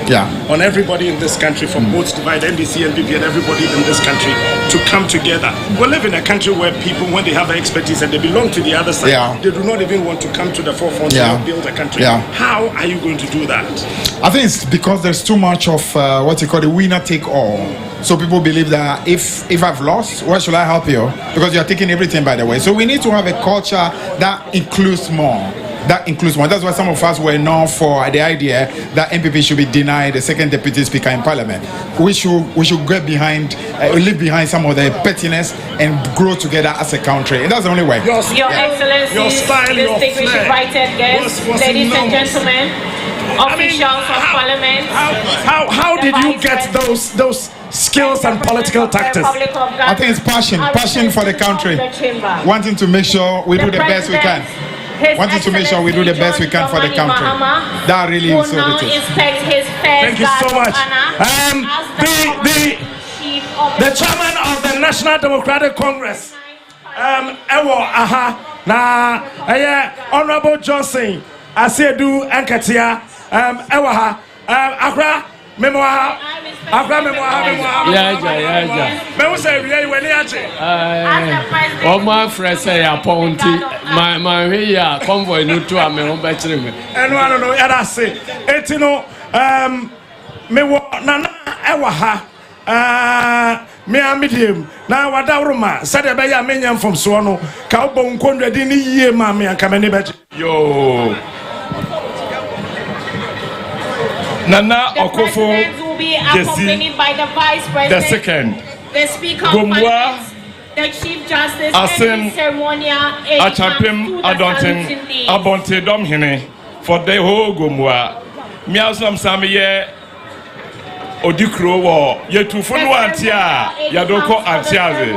on everybody in this country, from both divide, NDC, NPP, and everybody in this country to come together. We live in a country where people, when they have expertise and they belong to the other side, they do not even want to come to the forefront and build a country. How are you going to do that?
I think it's because there's too much of what you call the winner take all. So people believe that if I've lost, why should I help you? Because you're taking everything, by the way. So we need to have a culture that includes more. That's why some of us were known for the idea that MPP should be denied the second deputy speaker in parliament. We should get behind, leave behind some of the pettiness and grow together as a country. And that's the only way.
Your Excellency, distinguished invited guests, ladies and gentlemen, officials of parliament.
How did you get those skills and political tactics?
I think it's passion for the country, wanting to make sure we do the best we can. Wanting to make sure we do the best we can for the country. That really is so it is.
Thank you so much. The chairman of the National Democratic Congress, Honorable Johnson, Asedu Enketia, Accra, Memoir.
My friend say appointee. My here convoy no to me home betray me.
And I don't know. I say, etino me nana ewa me amidim na wada roma said be ya menyam from so no ka obo nkondwa di ni yie ma me anka me ne beje yo Nana Okofo
accompanied by the Vice President,
the second,
the Speaker of Parliament, the Chief Justice, and the ceremonial
Achapim Adontin Abonte Domhine for the whole Gomwa. Miasam Samiye Odikro war Yetu Funu Antia Yadoko Antiaze.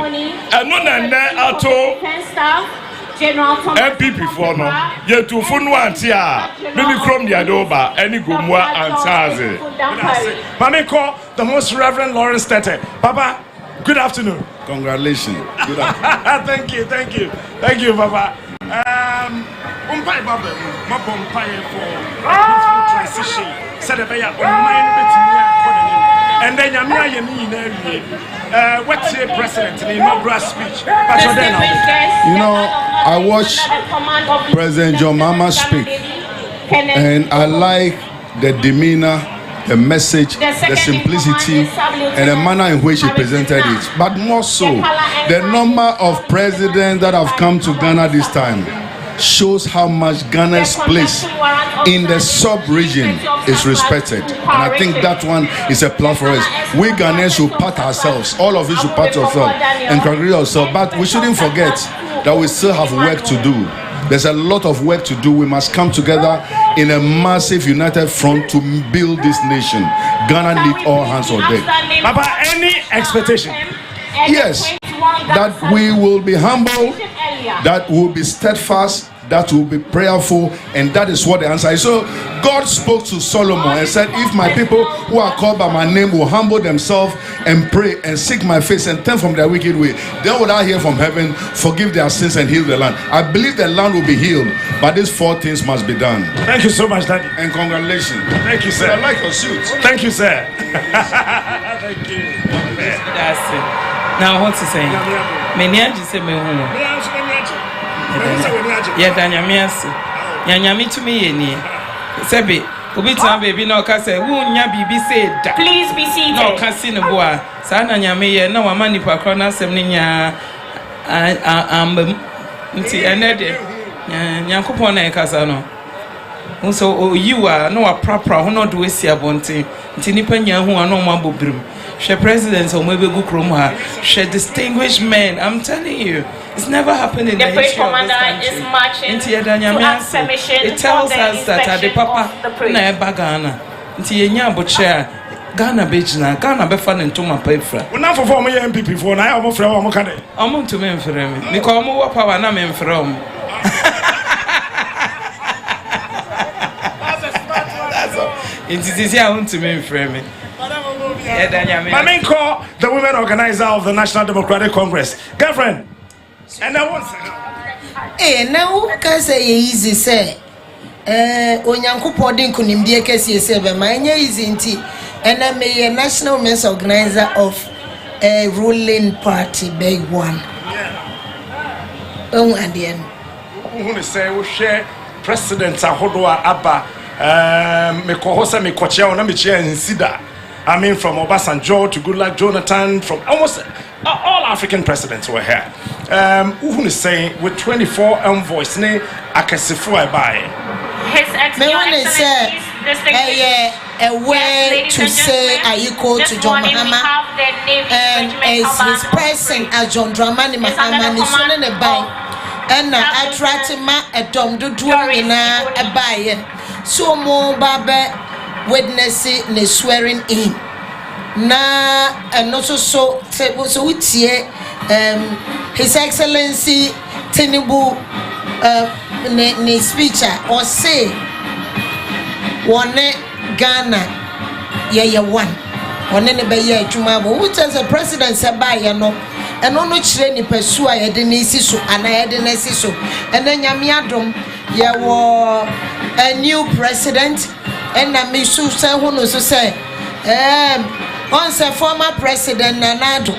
And no nane ato MPP for no Yetu Funu Antia Mimi Krom Yadoba any Gomwa Antiaze. Mamiko, the most Reverend Lawrence Tete. Papa, good afternoon.
Congratulations. Good afternoon.
Thank you, Papa. Umpai Baba, my umpire for transition. Said a bear, and then Yamia Yemi, what's your president in the inaugural speech?
You know, I watched President John Mahama speak, and I like the demeanor, the message, the simplicity, and the manner in which he presented it. But more so, the number of presidents that have come to Ghana this time shows how much Ghana's place in the sub-region is respected. And I think that one is a plus for us. We Ghanaians should pat ourselves, all of us should pat ourselves and congratulate ourselves. But we shouldn't forget that we still have work to do. There's a lot of work to do. We must come together in a massive united front to build this nation. Ghana needs all hands on deck.
About any expectation?
Yes, that we will be humble, that we will be steadfast, that will be prayerful, and that is what the answer is. So God spoke to Solomon and said, if my people who are called by my name will humble themselves and pray and seek my face and turn from their wicked way, then will I hear from heaven, forgive their sins and heal the land. I believe the land will be healed, but these four things must be done.
Thank you so much, Daddy.
And congratulations.
Thank you, sir.
I like your suit.
Thank you, sir. Thank you.
That's it. Now what to say? Many just say me Yanyamias, Yanyami to me, Sebi, Ubita baby, no cassa, won't ya be said.
Please be seated.
No casino boy, Sana Yami, no money per corner, Semnia, and Yankupone Casano. So you are no a proper, who not do see a bonte, Tinipania who are no more brim. She presidents or maybe Gukroma, she distinguished men. I'm telling you, it's never happened in the history of this country. It tells us that at the Papa na Bagana, Ntienya Bochea, Ghana Bejna, Ghana Befan and Toma Pefra.
Well, now for former MPP for now, I'm from Omokade.
I'm on to men for him. Because more power na men from. That's all. It is here on to men for me.
My main call, the women organizer of the National Democratic Congress. Girlfriend, and I want
to now, because easy say, Onyanko Podin Kunimdia Kessie Sebe, my easy and I'm a national women's organizer of a ruling party, big one. Oh, and the end.
Who say, we share President Ahodoa Abba, Mekohosa Mekocha, and I'm a chair in Sida. I mean, from Obasanjo to Goodluck Jonathan, from almost all African presidents were here. Who is saying with 24 envoys, ne akasifu by.
His Excellency,
a way to say Ayiko to John Mahama, and as his person as John Dramani Mahama is on the bank. and attract ma a dom do drawing a buyer. So more babe witnessing the swearing in. Na and also so it's here His Excellency Tinubu ne speaker or say one Ghana ye one ne be ye adwuma bo which as a president say ba ye no and no kire ni pursue a ye de ne si so ana ye de ne si so and nyame adom ye wo a new president and na me so say hono so say once a former president Nanado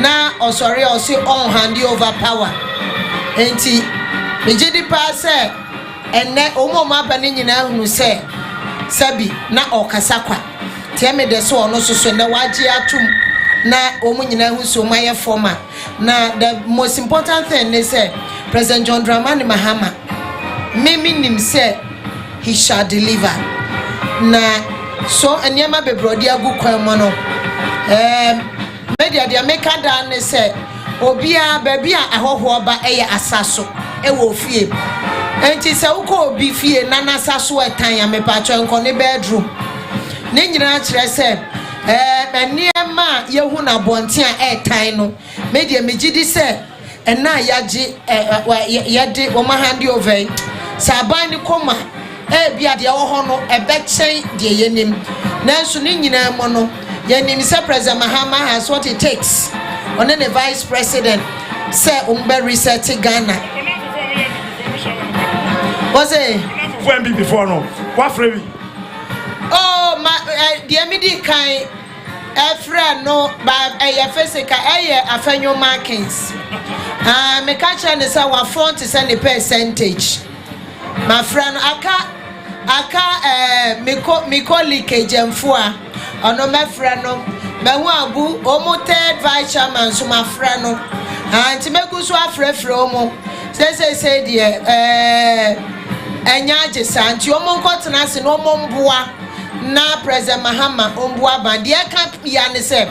na osori o say on hand over power enti me jidi pa say enne omo ma ba ne nyina hunu say sabi na okasakwa tiame de so ono so na waji atum na omo nyina hu so maye former na the most important thing is say President John Dramani Mahama me nim say he shall deliver na so enyama bebrodi agu kwan mo no media dia make down ne say obia baby a ahoho ba eye asaso e wo fie enti se uko obi fie na nasaso etan ya mepacho enko ne bedroom ne nyina kire se eniema yehu na bonte a etan no media megidi se ena yaji yade wo ma hand over saban ni koma bia de wo ho no ebechen de yenim nanso ne nyina mo no yenim se President Mahama has what it takes on the vice president say reset Ghana was it
when be before no what free
oh my the midi kai friend no ba physical afenyo markings me catch and say wa front is any percentage my friend aka me colleague Jemfo ono me friend no me hu abu omo third vice chairman so my friend no anti me go so afrefre omo say de enya agesa anti omo nkotena se no omo mboa na President Mahama omboa band e kan ya ne say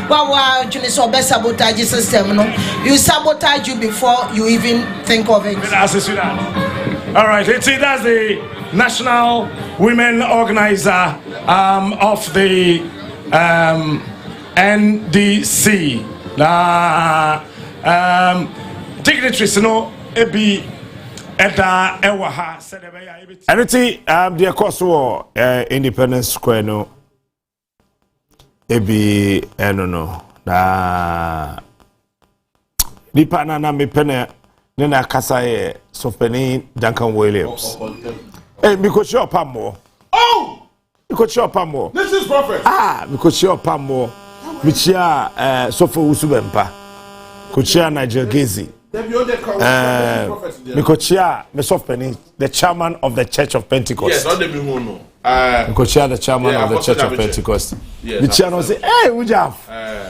wa juni so be sabotage system no you sabotage you before you even think of it.
All right, let's see, that's the National Women Organizer of the NDC. Dignitaries, no, ebi eda ewaha sedebeya ebi.
Anything the course war Independence Square no ebi no na nipa na me pene na kasa ye Sofpeni Duncan Williams. Hey, because you're Pamo.
Oh!
Because you're Pamo.
This is prophet.
Because you're Pamo. Michia Sofo Usubempa. Kochia Nigel Gezi. Mikochia Mesofpeni, the chairman of the Church of Pentecost.
Yes, on the Mihono.
Mikochia, the chairman of the Church of Pentecost. Michia no say, hey, Ujaf.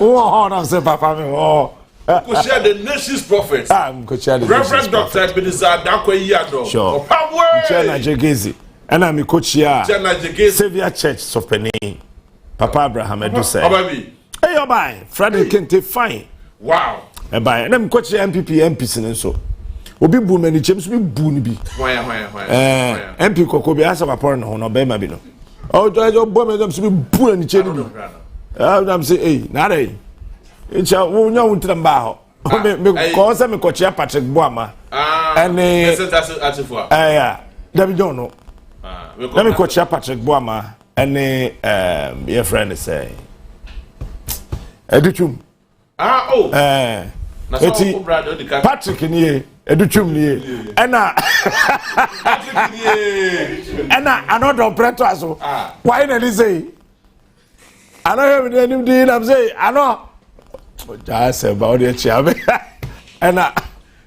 Oh, I'm saying, Papa, oh.
Kochia the nation's prophet. Reverend Dr. Ebenezer Dakweyado.
Sure. Kochia Nigel Gezi. And I'm Kochia Savior Church of Penny. Papa Abraham Eduse. Hey, you're by Friday Kente fine.
Wow.
And by and I'm Kochia MPs and so. Obi bu many James be boon be.
Why?
MP Kokobi as a porn on a bema bino. Oh, do I don't bomb them to be poor and chenny. I'm saying, hey, not a. It's a woman to the bow. Because I'm a Kochia Patrick Boama. And yeah, that we don't know. Let me Kochia Patrick Boama and your friend is saying. Educhum. Patrick in here, Educhum here. And another operator as well. Why did he say? I don't have any deal. I'm saying, I know. Just about the chair. And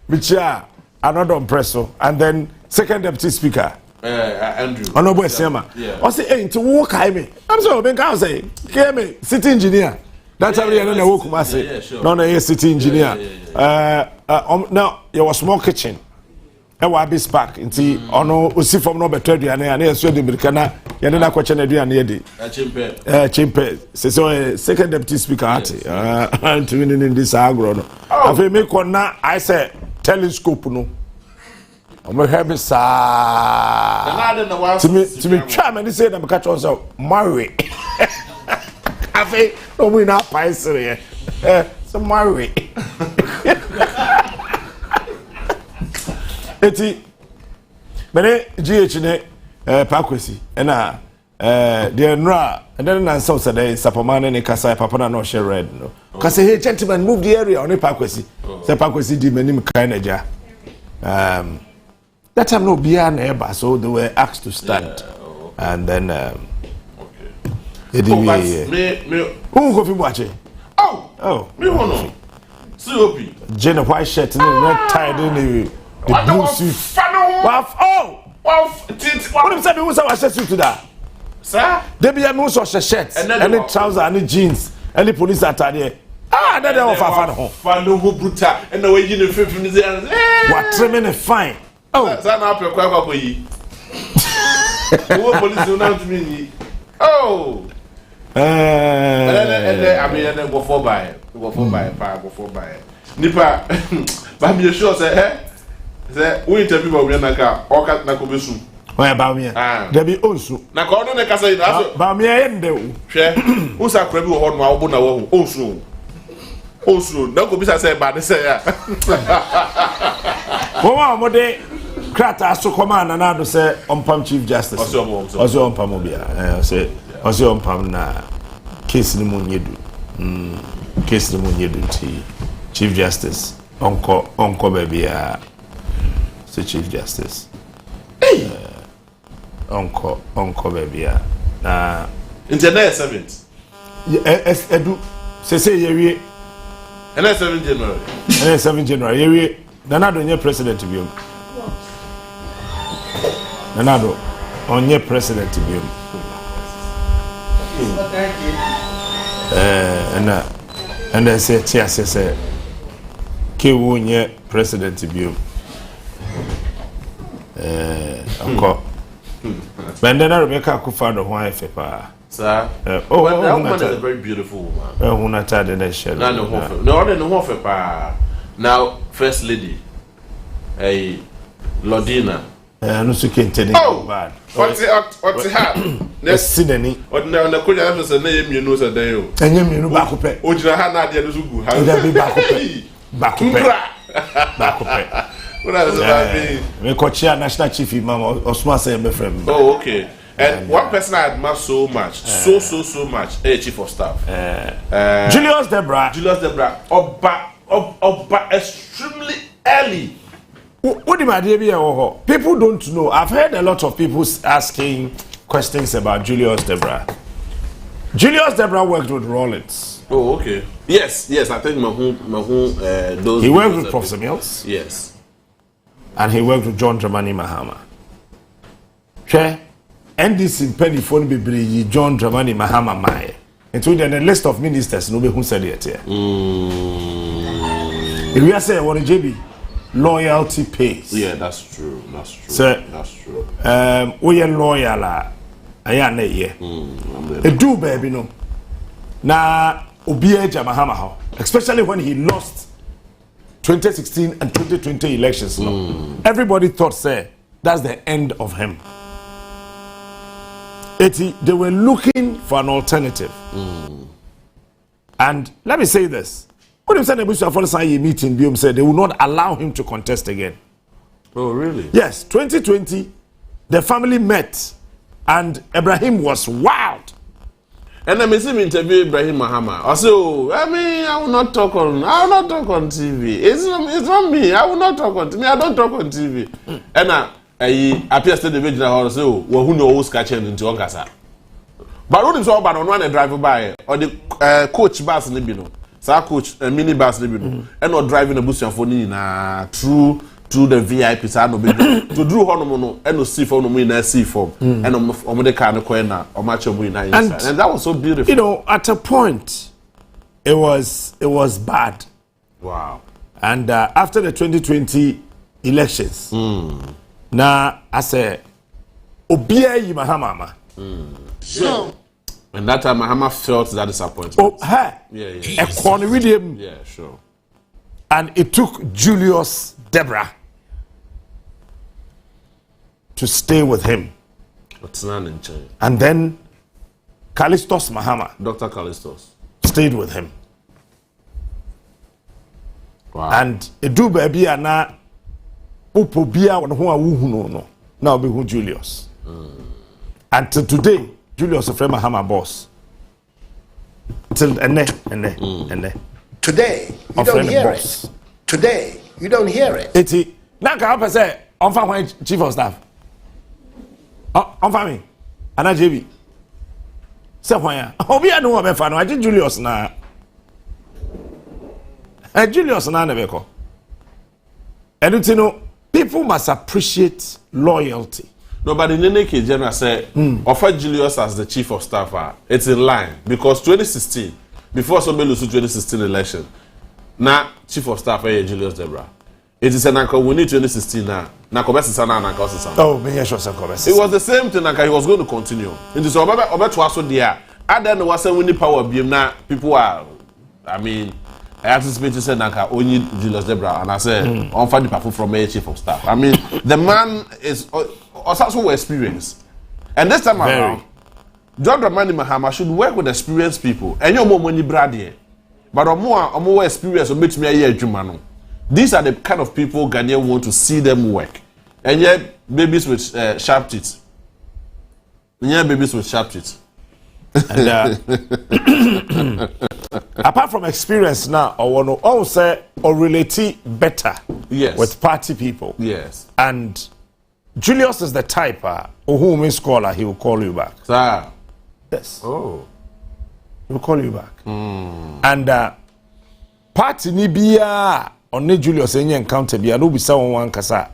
Michia, another impressor, and then second deputy speaker.
Andrew.
Honorable Sema. I say, hey, to walk I me. I'm so Ben can say, came me, city engineer. That's how we are not walk my say. No, city engineer. Now you was small kitchen. I was be spark. Inti ono usi from no better do and I so the Americana. You na question do and yedi. Chimpe. So second deputy speaker ati. And in this agro no. Afi me kona I say telescope no. I'm happy, sir. To me, try me. They say I'm catch also marry. I think no we not pies here. So marry. Eti, mene GH ne pakwesi na the nra and then answer say sapomane ne kasa papa na no share red no. Cause hey gentlemen move the area on pakwesi. Say pakwesi di menim kan eja. That time no bia na eba so they were asked to stand. And then me who go fi watch. Oh, me wono. COP. Jenna white shirt and red tie in the blue suit. What do say me say suit to that? Sir? They be me so shirt, any trouser, any jeans, any police attire. That they offer fan who brutal and the way you know 50 minutes. What trimming fine. Oh, that's not your quack for you. Who police do not mean? Oh. I mean, go for buy. Go for buy. Nipa, but me sure say, we interview about Naka, or cat Nakobisu. Where about me? There be also. Nakono Nakasa, about me, and do. Share. Who's a crabby or my own also. Also, no go be said by the say. What day? Crata so command and I do say on Pam Chief Justice. Also on Pamobia. Say, also on Pam na case ni munyedu. Case ni munyedu ti Chief Justice. Onko baby say Chief Justice. Onko baby na internet 7th. Edu say ye and 7 January. And 7 January. Ye Nana do nye president bi. Nanado, on your president to be. And I say, yes, I say, K1 year president to be. Uncle. But then I make a coffin of wife, sir. That woman is a very beautiful woman. Who not had the nation? No, now, First Lady, a Lodina. No sukin tell you bad. What's it happen? Let's see any. What now? The could have a name you know a day. And you know back up. Ojina had the Zugu. How would be back up? What else about me? Me coach national chief imam Osman say my friend. Oh, okay. And one person I admire so much, so much, chief of staff. Julius Debra. Oba extremely early. What do my dear people don't know? I've heard a lot of people asking questions about Julius Debra. Julius Debra worked with Rollins. Oh, okay. Yes. I think those. He worked with Professor Mills. Yes. And he worked with John Dramani Mahama. Okay. And this in penny phone be John Dramani Mahama Mae. And so then a list of ministers no be who said it here. If we are saying what JB. Loyalty pays. Yeah, that's true. So, that's true. We are loyal. I am here. Do baby no. Na Obieja Mahama, especially when he lost 2016 and 2020 elections. No, everybody thought say that's the end of him. They were looking for an alternative. And let me say this. When they said the meeting, said they will not allow him to contest again. Oh, really? Yes, 2020, the family met, and Ibrahim was wild. And I made him interview Ibrahim Mahama. I said, I will not talk on TV. It's not me. I will not talk on TV. I don't talk on TV. And I appear to the original hall. So, who knows catching into Onkasa? But what is all about on one driver by or the coach bus in the Sir coach a mini bus and not driving a bus for na through the VIP side of to do honomono and no see for no in sea form and on the kind of corner or match of and that was so beautiful. You know, at a point it was bad. Wow. And after the 2020 elections, now I say Obia Mahama. Sure. And that time, Mahama felt that disappointment. Oh, her. Yeah. A corner with him. Yeah, sure. And it took Julius Debra to stay with him. And then Callistus Mahama,
Dr. Callistus,
stayed with him.
Wow.
And edu baby ana upo bia won ho awuhu no na obi hu Julius. Until today, Julius of Mahama boss. Till ene.
Today, you don't hear it. Today, you don't hear it.
Eti na ka pa say on fa hwan chief of staff. On fa me. Ana JB. Say hwan ya. Obi anu o be fa no agi Julius na. Julius na nebeko. And you know, people must appreciate loyalty.
No, but in any case, General said, offer Julius as the chief of staff. It's in line because 2016, before somebody lose 2016 election, now chief of staff Julius Debra. It is an uncle we need 2016 now. Now, oh, it was the same thing. He was going to continue. It is about to also there. I don't know what's when the power of now. People are, I mean. I anticipate you said Nanka only Julius Debra and I said on find the people from a chief of staff. I mean the man is also experienced. And this time around, John Dramani Mahama should work with experienced people. And you're more money brady. But more experience makes me a year Jumano. These are the kind of people Ghanaians want to see them work. And yet babies with sharp teeth. And
apart from experience now, I want to also relate better with party people.
Yes.
And Julius is the type who may scholar, he will call you back.
Sir.
Yes.
Oh.
He will call you back. And party ni biya on Julius any encounter biya no be someone kasa.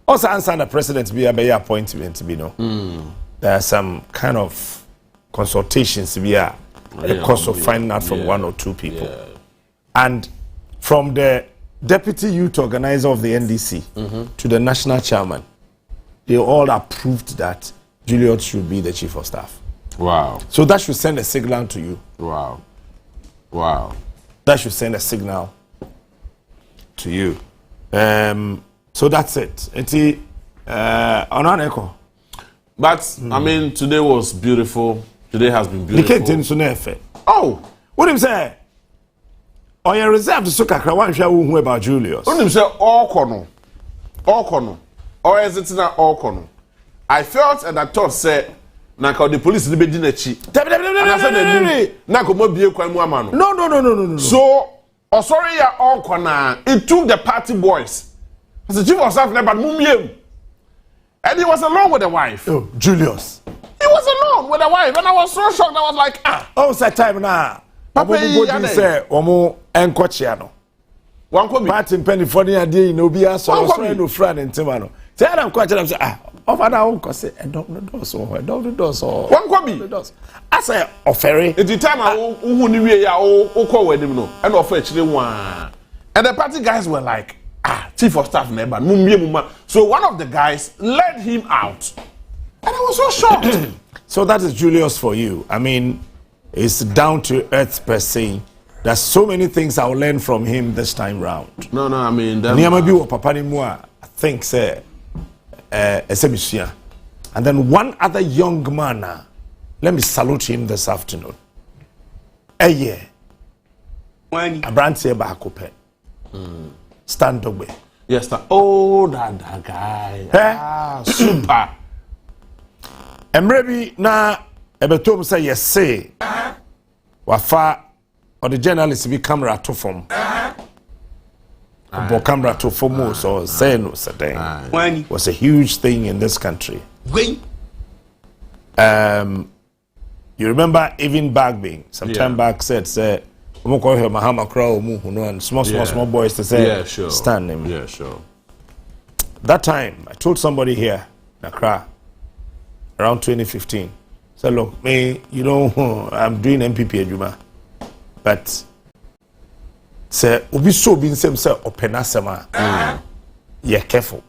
Also answer the president biya by appointment be no. There are some kind of consultations biya. The cost of finding out from one or two people. And from the deputy youth organizer of the NDC to the national chairman, they all approved that Julius should be the chief of staff.
Wow.
So that should send a signal to you.
Wow. Wow.
That should send a signal to you. So that's it. But,
I mean, today was beautiful. Today has been beautiful.
Oh, what him say? Oh, you reserved to kakra one shall who about Julius.
What him say? All corner, or is it not all corner? I felt and I thought say, "Naka the police be dinner cheap."
No.
So, oh sorry, ya all corner. It took the party boys. As the chief of staff, but mumiem, and he was alone with the wife.
Oh, Julius.
He was alone with the wife, and I was so shocked. I was like,
Oh, it's that time now. Papa, you say, Omo and Cochiano. One could be Martin Penny for the idea, no be a so no friend in Timano. Tell them, quite of an uncle say, and don't the doors or don't the doors or
one could be.
I say, ferry.
At the time, I who knew we call with him, and of actually one. And the party guys were like, chief of staff neighbor, so one of the guys led him out. And I was so shocked.
So that is Julius for you. I mean, it's down to earth per se. There's so many things I'll learn from him this time round.
No, I mean,
I think, say, and then one other young man, let me salute him this afternoon. Yeah. A brand say Bahakope. Stand away.
Yes, oh, that guy. Super.
Emrebi na ebetom say yes say wafa or the journalist be camera to form bo camera to form so say no certain was a huge thing in this country. You remember even back being some time back said say Mahama crow and small boys to say stand him.
Yeah, sure.
That time I told somebody here Accra around 2015. So look, me, you know, I'm doing MPP Ejuma, but say obi so bin sem say openasema. Yeah, careful.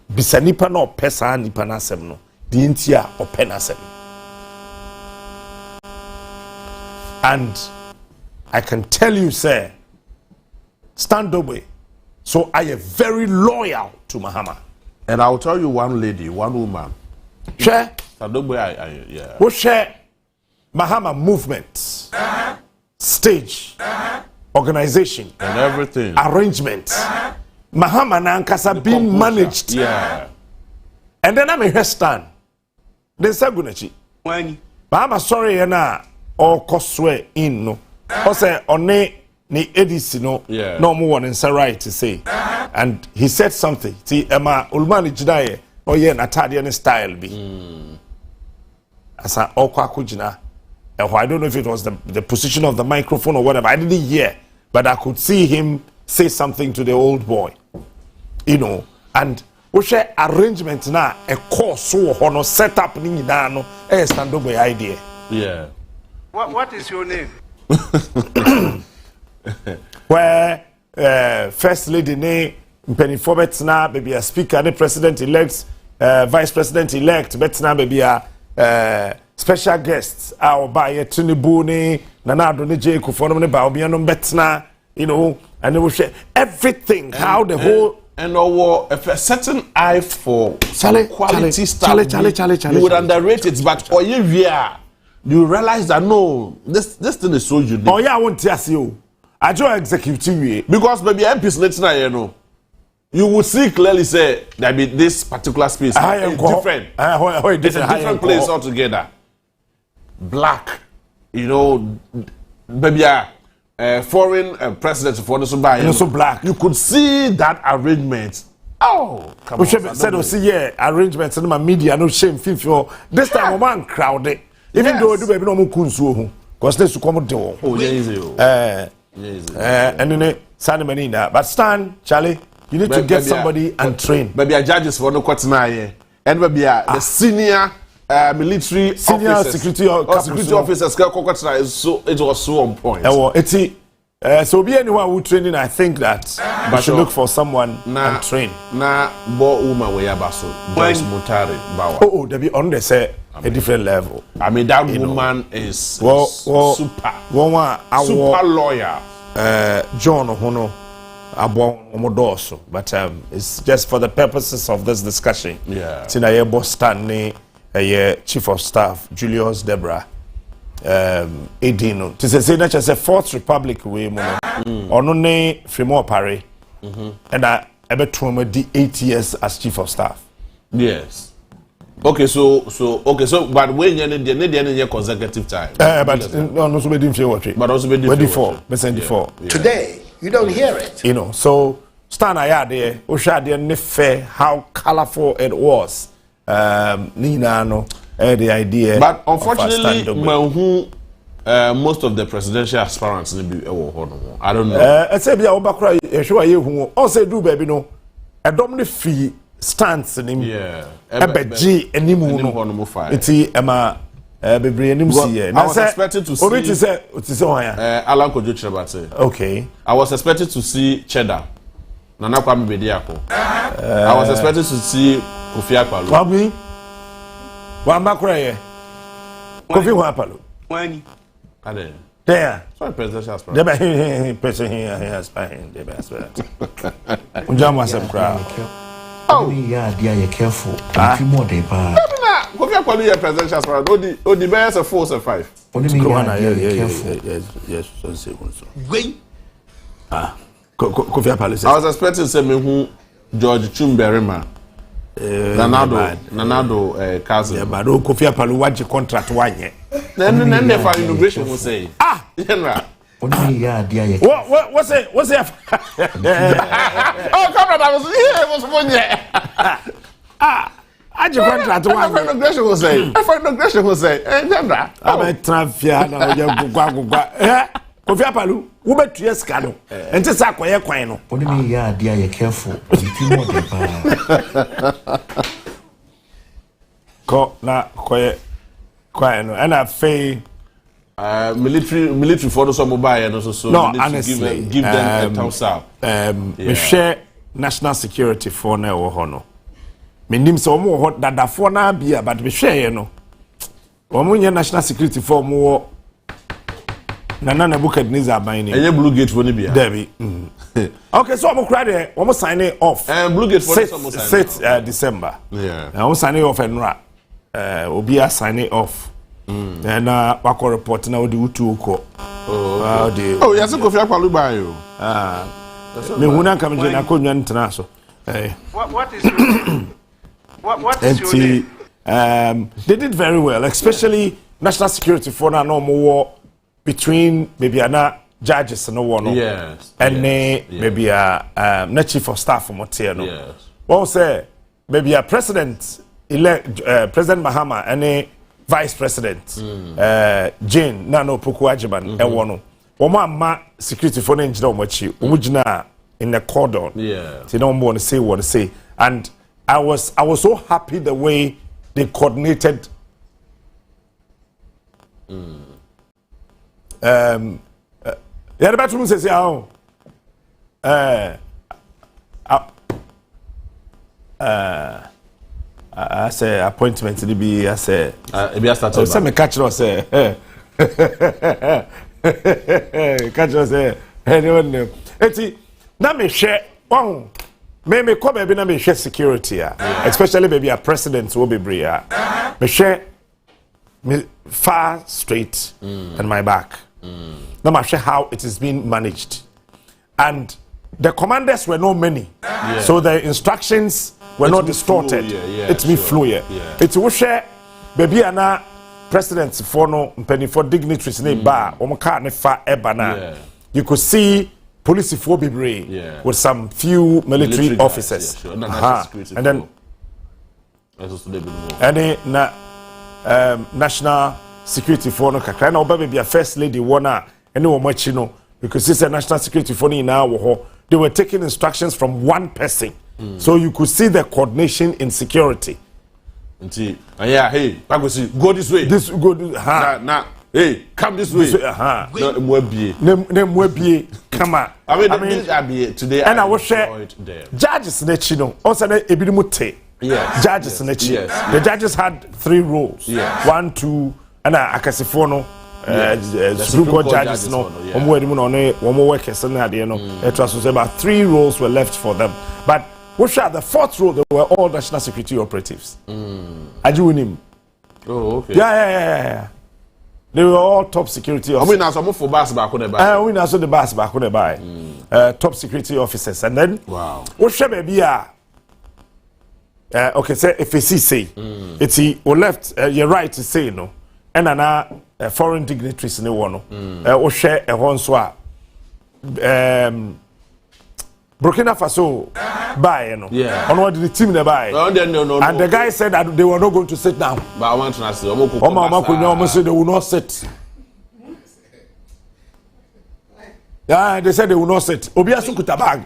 Bisa nipa na opesa nipa na asem no. Di ntia openasem. And I can tell you, sir, stand away. So I am very loyal to Mahama.
And I'll tell you one lady, one woman.
Share.
Yeah.
Who share Mahama movement, stage, organization,
and everything,
arrangement. Mahama Nankasa being managed.
Yeah.
And then I'm a hairstand. Then Sagunachi. Mahama sorry na or coswe in no. Or say on ni edisi no. No more in right to say. And he said something. See Emma Ulmani Jidaye. Oh yeah, Natadian style be. As an Okwakujina. I don't know if it was the position of the microphone or whatever. I didn't hear, but I could see him say something to the old boy. You know, and we share arrangement now, a course so hono set up ni no a stand up idea.
Yeah.
What is your name?
Where first lady ne Penifo Betna, maybe a speaker, the president elect, vice president elect, Betna, maybe a special guests, our buyer Tinubu ne Nanado ne J Kufono ne Baobiano Betna, you know, and they will share everything, how the whole.
And a certain eye for quality stuff. You would underrate it, but you realize that no, this thing is so unique.
Oh yeah, I want to ask you. I do executive
because maybe MPs later, you know, you would see clearly say that be this particular space is different. It's a different place altogether. Black, you know, maybe foreign presidents for the
black.
You could see that arrangement. Oh, come on.
Said, see, yeah, arrangements in my media, no shame, feel this time, man crowded. Even though I do baby no more kunsu, because there's to come to.
Oh,
and then San Manina. But Stan, Charlie, you need to get somebody and train.
Maybe a judges for no quarter and maybe the senior military
security
officers it was so on point.
So be anyone who training, I think that we should look for someone and train.
Na bo woman we abaso Joyce Mutare Bawa.
Oh, they be on the say a different level.
I mean that woman is super lawyer.
John Hono Abo Omodoso, but it's just for the purposes of this discussion.
Yeah.
Tina boss Stanley, Chief of Staff Julius Debra. Edino. To say that as a Fourth Republic way, or no name Fremont Parry, and I ever trauma the 8 years as Chief of Staff.
Yes. Okay, so, but when you're in your consecutive time.
But no, so we didn't feel what it.
But also before.
Today, you don't hear it.
You know, so stand I there, Oshadi and Nefe, how colorful it was. Nina no. The idea,
but unfortunately, most of the presidential aspirants I don't know.
I say, "Be sure you also do, baby. No, a dominant fee stance in him.
Yeah,
G and Nimu. It's Emma, baby, and
I was expected to see. Alan Kojo.
Okay,
I was expected to see Cheddar. Nana Kwame Bediako. I was expected to see Kofi Akpaloo. One back right Kofi Wapalo.
When?
There.
Sorry, presidential aspirant.
The person here has behind the best. Jam was a crowd.
Oh, yeah, dear, careful. A few more day, but
Kofi Akpaloo, presidential aspirant. Odi bears a 4 or 5.
Yes, so. Wait. Kofi Akpaloo.
I was expecting to say me who George Chumberima. Nanado cousin.
Yeah, but Kofi Akpaloo watch contract one year.
Then for inauguration will say.
General. What's it? What's it?
Oh, come on! I was here. It was 1 year.
I just contract one.
For inauguration will say. For inauguration will say. General.
I'm a traffic now. You go. Kofi Akpaloo, who bet 2 years ago, and just a quiet coin.
Only yeah, dear, careful.
Go na quiet, and I say
military for the mobile and also so.
No, honestly,
give them a thumbs up.
We share national security for now or hono. Me nim so mo hot that for na bia, but we share you know. Omo national security for more. Nana Nebuchadnezzar by name.
And blue gate for Nibia.
Debbie. Okay, so I'm crying. I'm signing off.
Blue Gate for
6th December.
Yeah.
I'm signing off and Obia signing off. And Wako report now the Utu.
Oh, yes, I'm going to go by you.
Me huna kama jina kunywa international.
What is your name? What is your name?
They did very well, especially national security for now no more between maybe judges and no one.
Yes.
And maybe not chief of staff from Otieno.
Yes.
Well say maybe a president elect President Mahama and vice president Jane Nano Pukuajiban Ewono. Oma security for engineer omachi omujina in the cordon.
Yeah.
They don't want to say what to say. And I was so happy the way they coordinated yeah, the bathroom says I say appointment to be I say
started.
So me catch us say catch us say anyone eti na me share one me come be na me share security especially maybe a president will be bria me share me far straight and my back no matter how it is being managed and the commanders were not many so the instructions were not distorted it's me fluid it's we share baby ana president for no penny for dignitaries ne ba o ka ne fa eba na you could see police for bibre with some few military officers and then na national security for no kakra na oba be a first lady wona ene wo machi no because this is national security for now they were taking instructions from one person so you could see the coordination in security.
Yeah, hey, go this way.
This go
nah, hey, come this way.
Come on.
I mean, today
and I will share judges nechino. Also, ebidimutte.
Yes.
Judges nechi. Yes. The judges had 3 roles.
Yes.
1, 2, and akasifono. Supreme Court judges no. One more workers and that it was about 3 roles were left for them, but. What shall the 4th role? They were all national security operatives. Are you winning?
Oh, okay.
Yeah. They were all top security officers.
I mean, some for bus back on the buy.
We also the bus back on the buy. Top security officers, and then
wow.
What shall be okay, say if you say it's he or left, you're right to say no, and an foreign dignitaries in the one. What share a one swap. Burkina Faso buy,
Yeah.
On what did the team they buy?
No.
And the guy said that they were not going to sit down.
But I want to ask you,
said they will not sit. Yeah, they said they will not sit. Obiasu kutabag.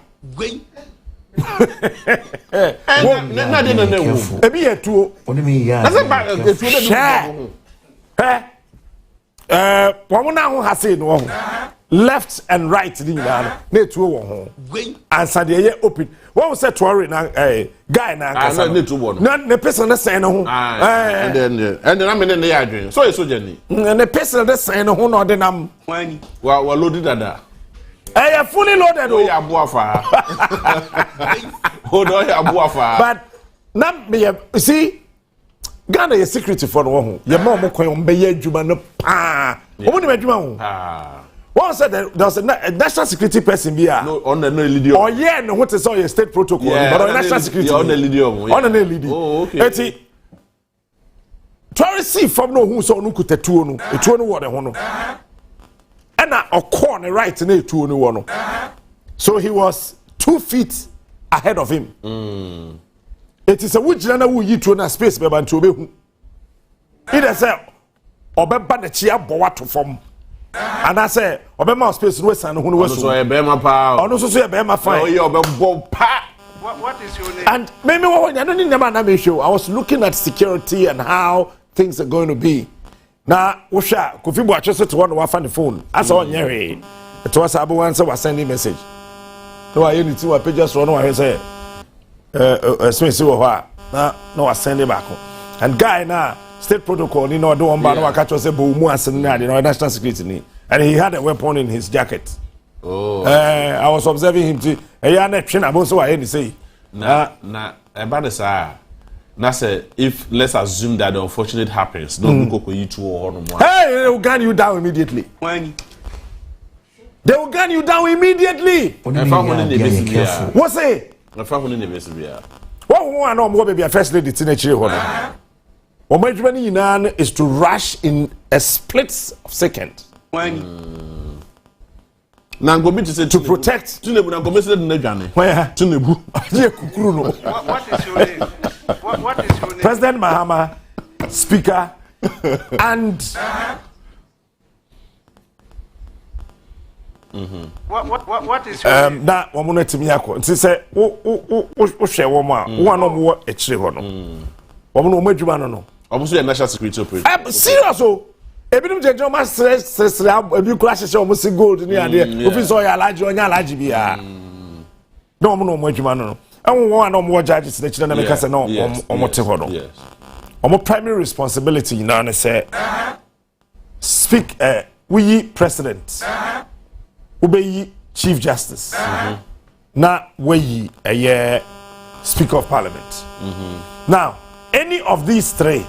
Left and right and Sadia open. What was that worry now? Guy now. The person that's saying
and then I'm in the yard. So it's so Jenny.
And the person that's saying who not the name.
Well, loaded that.
I am fully loaded. But not me. See, Ghana is security for the one. Your mom can be a Juman. One said there was a national security person here.
No, on the no leader.
Oh yeah, no, what is all your state protocol? But on national security.
On the leader.
On the leader.
Oh, okay.
Eti. Try to see from no who so no kuta tuo no. Etuo no wo de ho no. And a corner right na etuo no wo no. So he was 2 feet ahead of him. It is a wujina na wo yi tuo na space be ban to obehu. It say obeba na chia bo wato fom. And I say, Obama space no san who was so
Obama pa.
Ono so Obama fine.
Oh, you Obama pa.
What is your name?
And maybe I don't need the show. I was looking at security and how things are going to be. Now, Usha, Kofi Boa just to one find the phone. I saw Nyeri. It was Abu answer was sending message. No, I need to just run away say Smith no I send it back. And guy now state protocol, you know, don't catch us a boom and national security. And he had a weapon in his jacket. Oh. I was observing him.
Now say if let's assume that the unfortunate happens, don't go you two or one.
Hey, they will gun you down immediately. When they will gun you down immediately. What's it?
My family name is Bia.
What more baby a first lady teenager honor. What my is to rush in a split second. When
now go to say
to protect.
What is your name?
What is your name?
President Mahama, Speaker, and
what is your name?
Na woman to me ako. Nti say wo share wo ma. Wo no mo e kire ho no. Wo no mo adwuma no.
Omuso your national security operator.
Serious o. Ebinim jeje ma stress ebi kura hye wo si gold ni ade. Ofi so ya alaji onya alaji bia. Na wo no mo adwuma no. And one no more judges the children make us no yes. Primary responsibility you know say speak we president we chief justice na we speaker of parliament now any of these three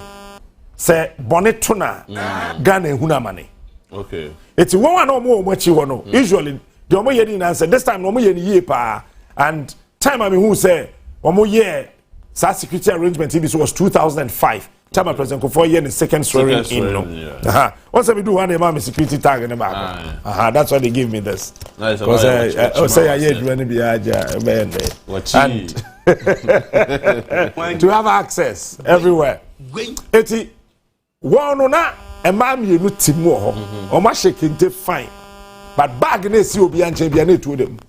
say bonetuna Ghana huna money
okay
it's one no more no usually the omo yedi na say this time no mo yedi pa and time I mean who say one more year security arrangement this was 2005 time President Kufuor year in the second swearing in no once we do one man security tag in the back that's why they give me this because say I hear when be and to have access everywhere eti one na e ma me no timu ho o ma shaking fine but bag na si obi anche bia na etu dem.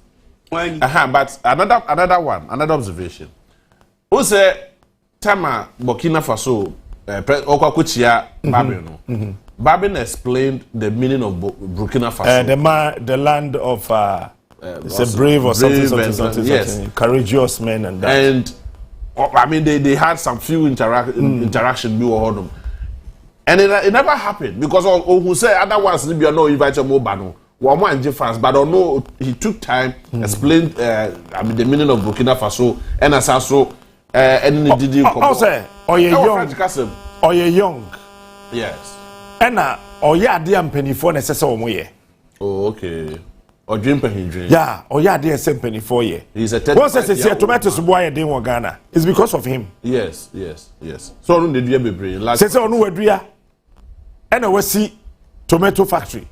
But another observation. Who say Tama Burkina Faso Okwakuchia Babin? Babin explained the meaning of Burkina Faso.
The land of it's a brave or something. Yes, courageous men and that.
And I mean they had some few interaction and it never happened because who say other ones you know invite more bano. One fans, but I don't know he took time, explained I mean the meaning of Burkina Faso and as also and did you
or you're young.
Yes.
And or ya dear penny for necessary.
Oh, okay. Or dream penny dream.
Yeah, or ya dear same penny for ye.
He's a
once I say tomatoes boy a day in Ghana. It's because of him.
Yes. So did you be like
say on no and I was see tomato factory.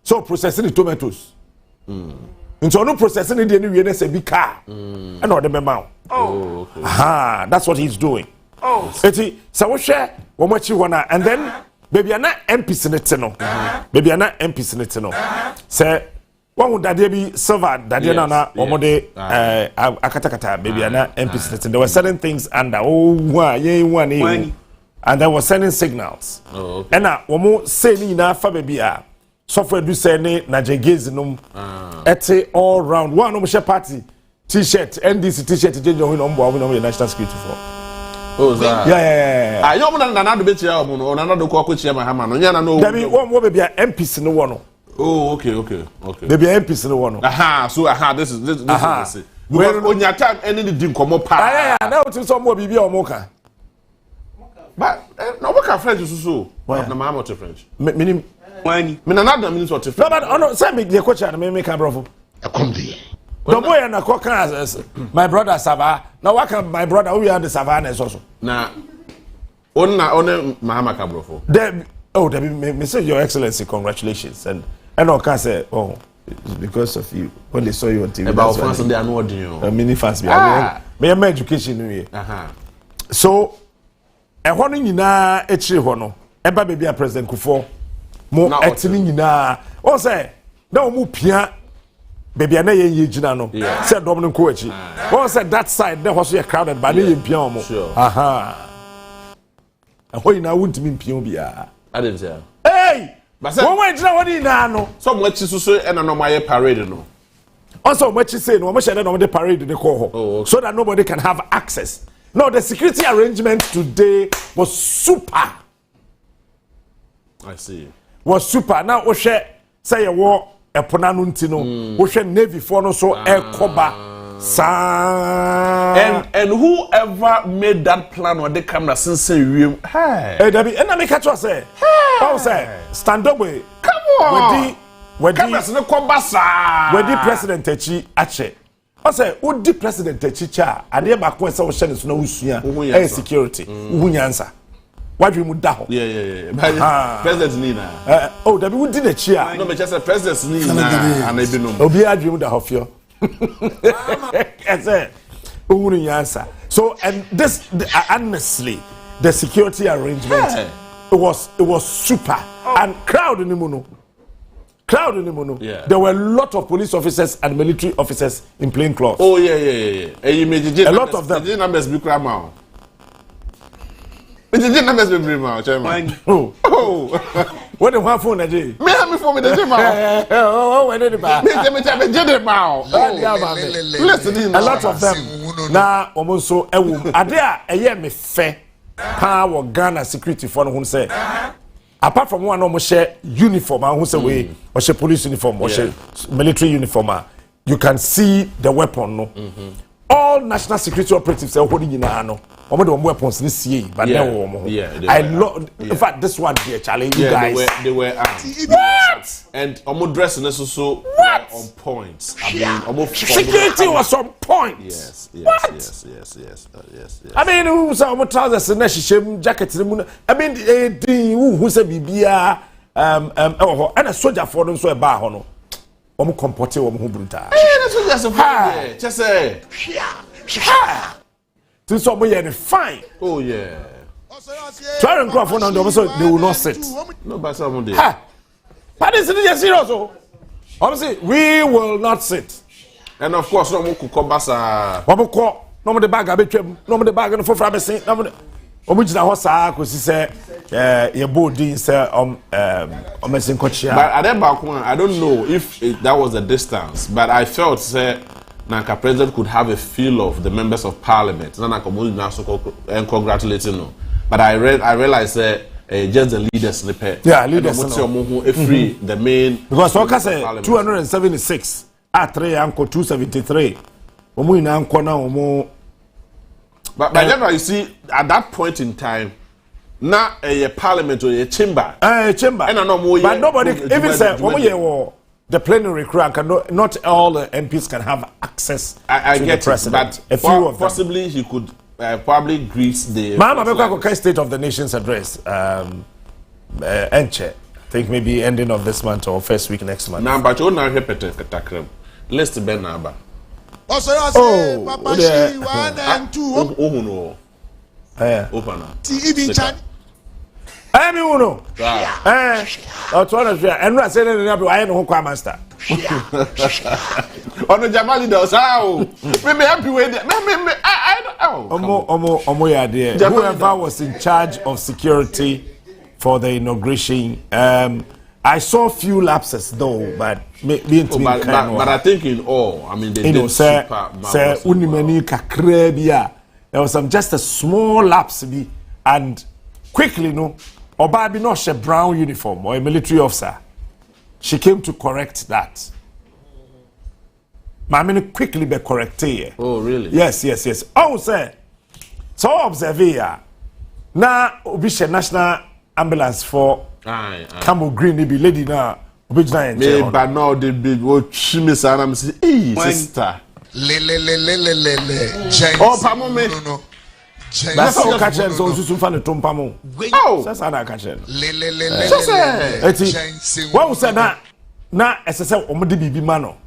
So processing the tomatoes. And so no processing it anyway, they say big car. And all the memo.
Oh, okay.
That's what he's doing.
Oh,
so we share what much you wanna, and then baby, I'm not MPs in it, no. Baby, I'm not MPs in it, no. Say, what would that be silver? That you know, omode akatakata. Baby, I'm not MPs in it. There were certain things under and there were sending signals.
Oh, okay.
And now, one say ni na fa baby software do say ne na jegezi num ete all round one no share party t-shirt NDC t-shirt je jo no mbo no national security for
oh that
yeah
ayo mo na do betia o mo no na do ko akochia mahama no nya na no
Dabi one mo baby MPs no one.
Oh okay
baby MPs no one.
This is because on your time any di komo pa
na o tin so mo bibi o mo ka
but no we can French so na mahama to French
minim
me na nada means what if
no but no say me the coach na me can bravo
come there
the boy na ko kan my brother Sava now what can my brother we are the Savannah also
na on mahama ka bravo
me say your excellency congratulations and all can say it's because of you when they saw you on TV
about fans they are no ordinary
many fans be me education we so e hono nyina e chire hono e ba baby a president Kufuor mo etini nyina o say na mo pia baby na ye gina no say dom no ko achi o say that side there was so crowded but na ye pia o mo e ho nyina wuntimi pia bia
I didn't say
hey won wa gina woni na no
so mo achi so e na no ma ye parade no
also mo achi say no mo share no the parade de ko ho so that nobody can have access. No, the security arrangement today was super.
I see.
Was super. Now, Oshe say a war epona no ntino wo hwe navy for no so ekoba sa
and whoever made that plan or the camera since you
hey Debbie and me catch you say how say stand up way
come on
we
cameras no komba sa
we di president echi ache I say wo di president echi cha ade ba ko say wo hye ne so na usua security uhunyansa wadwe mu da ho
president ni na
oh Debbie wo di na chi a
no me say president ni na ana bi no
obi adwe mu da ho fio so and this honestly the security arrangement it was super and crowd in the mono there were a lot of police officers and military officers in plain clothes
a
lot of them
numbers be crama numbers be chairman
what the one phone day
me have me phone me the ma
when the ba
me the ma
listen a lot of them na omonso ewu ade a eye me fe pa wo Ghana security for no hu say apart from one no share uniform hu say we or share police uniform or share military uniform you can see the weapon no all national security operatives are holding in ano omo the weapons ni see but then I love in fact this one be a challenge you guys
they were
what
and omo dress and so on point I mean omo
security was on point
yes
I mean who say omo trousers na hihiem jacket ni mu I mean who say bibia and a soldier for no so e ba ho no omo comporte omo ho brunta
that's what just a just say
since omo ye fine
oh yeah
try and go for now they will not sit
no but some dey
but is it serious oh obviously we will not sit
and of course no mo ko basa
omo ko no mo the bag abetwam no mo the bag no for frabesin no mo omo gina ho saa ko si say ye body say omesin kochia
but at back one I don't know if that was the distance but I felt say Nanka president could have a feel of the members of parliament. Nanka and congratulating no. But I realized just the leaders
leaders
free the main
because Oka say 276 at 3 anko 273. Omo ina anko na omo
but then you see at that point in time na a parliament or a chamber
chamber
and no
but nobody even say omo ye the plenary crowd not all the MPs can have access
I
to
get
the president.
But
a few of them.
Possibly he could probably greet the
State of the Nation's address. Enche. I think maybe ending of this month or first week next month.
Now, but you now repeat it. Let's be number.
Oh,
Papa, she 1 and 2.
Oh no. Open up.
TV channel.
I mean, uno. Oh, to honest, and I said, I know who master.
On the Jamali does how? Maybe happy with it. I don't know.
Omo ya dear. Whoever was in charge of security for the inauguration, I saw few lapses though, but
but I think in all, I mean, they did super
marvelous. There was just a small lapse, and quickly, no. Obabi no she brown uniform or a military officer. She came to correct that. Mamini quickly be corrected.
Oh, really?
Yes. Oh, sir. So observe here. Now, Obisha National Ambulance for Camel Green, they be lady now. Obijna
me but now they be what chimisa and I'm saying, hey, sister. Oh, pamo me.
No.
That's how catch them so you find the tompamo.
Oh,
that's how I catch them. What was that? Na SSL omodi bibi mano.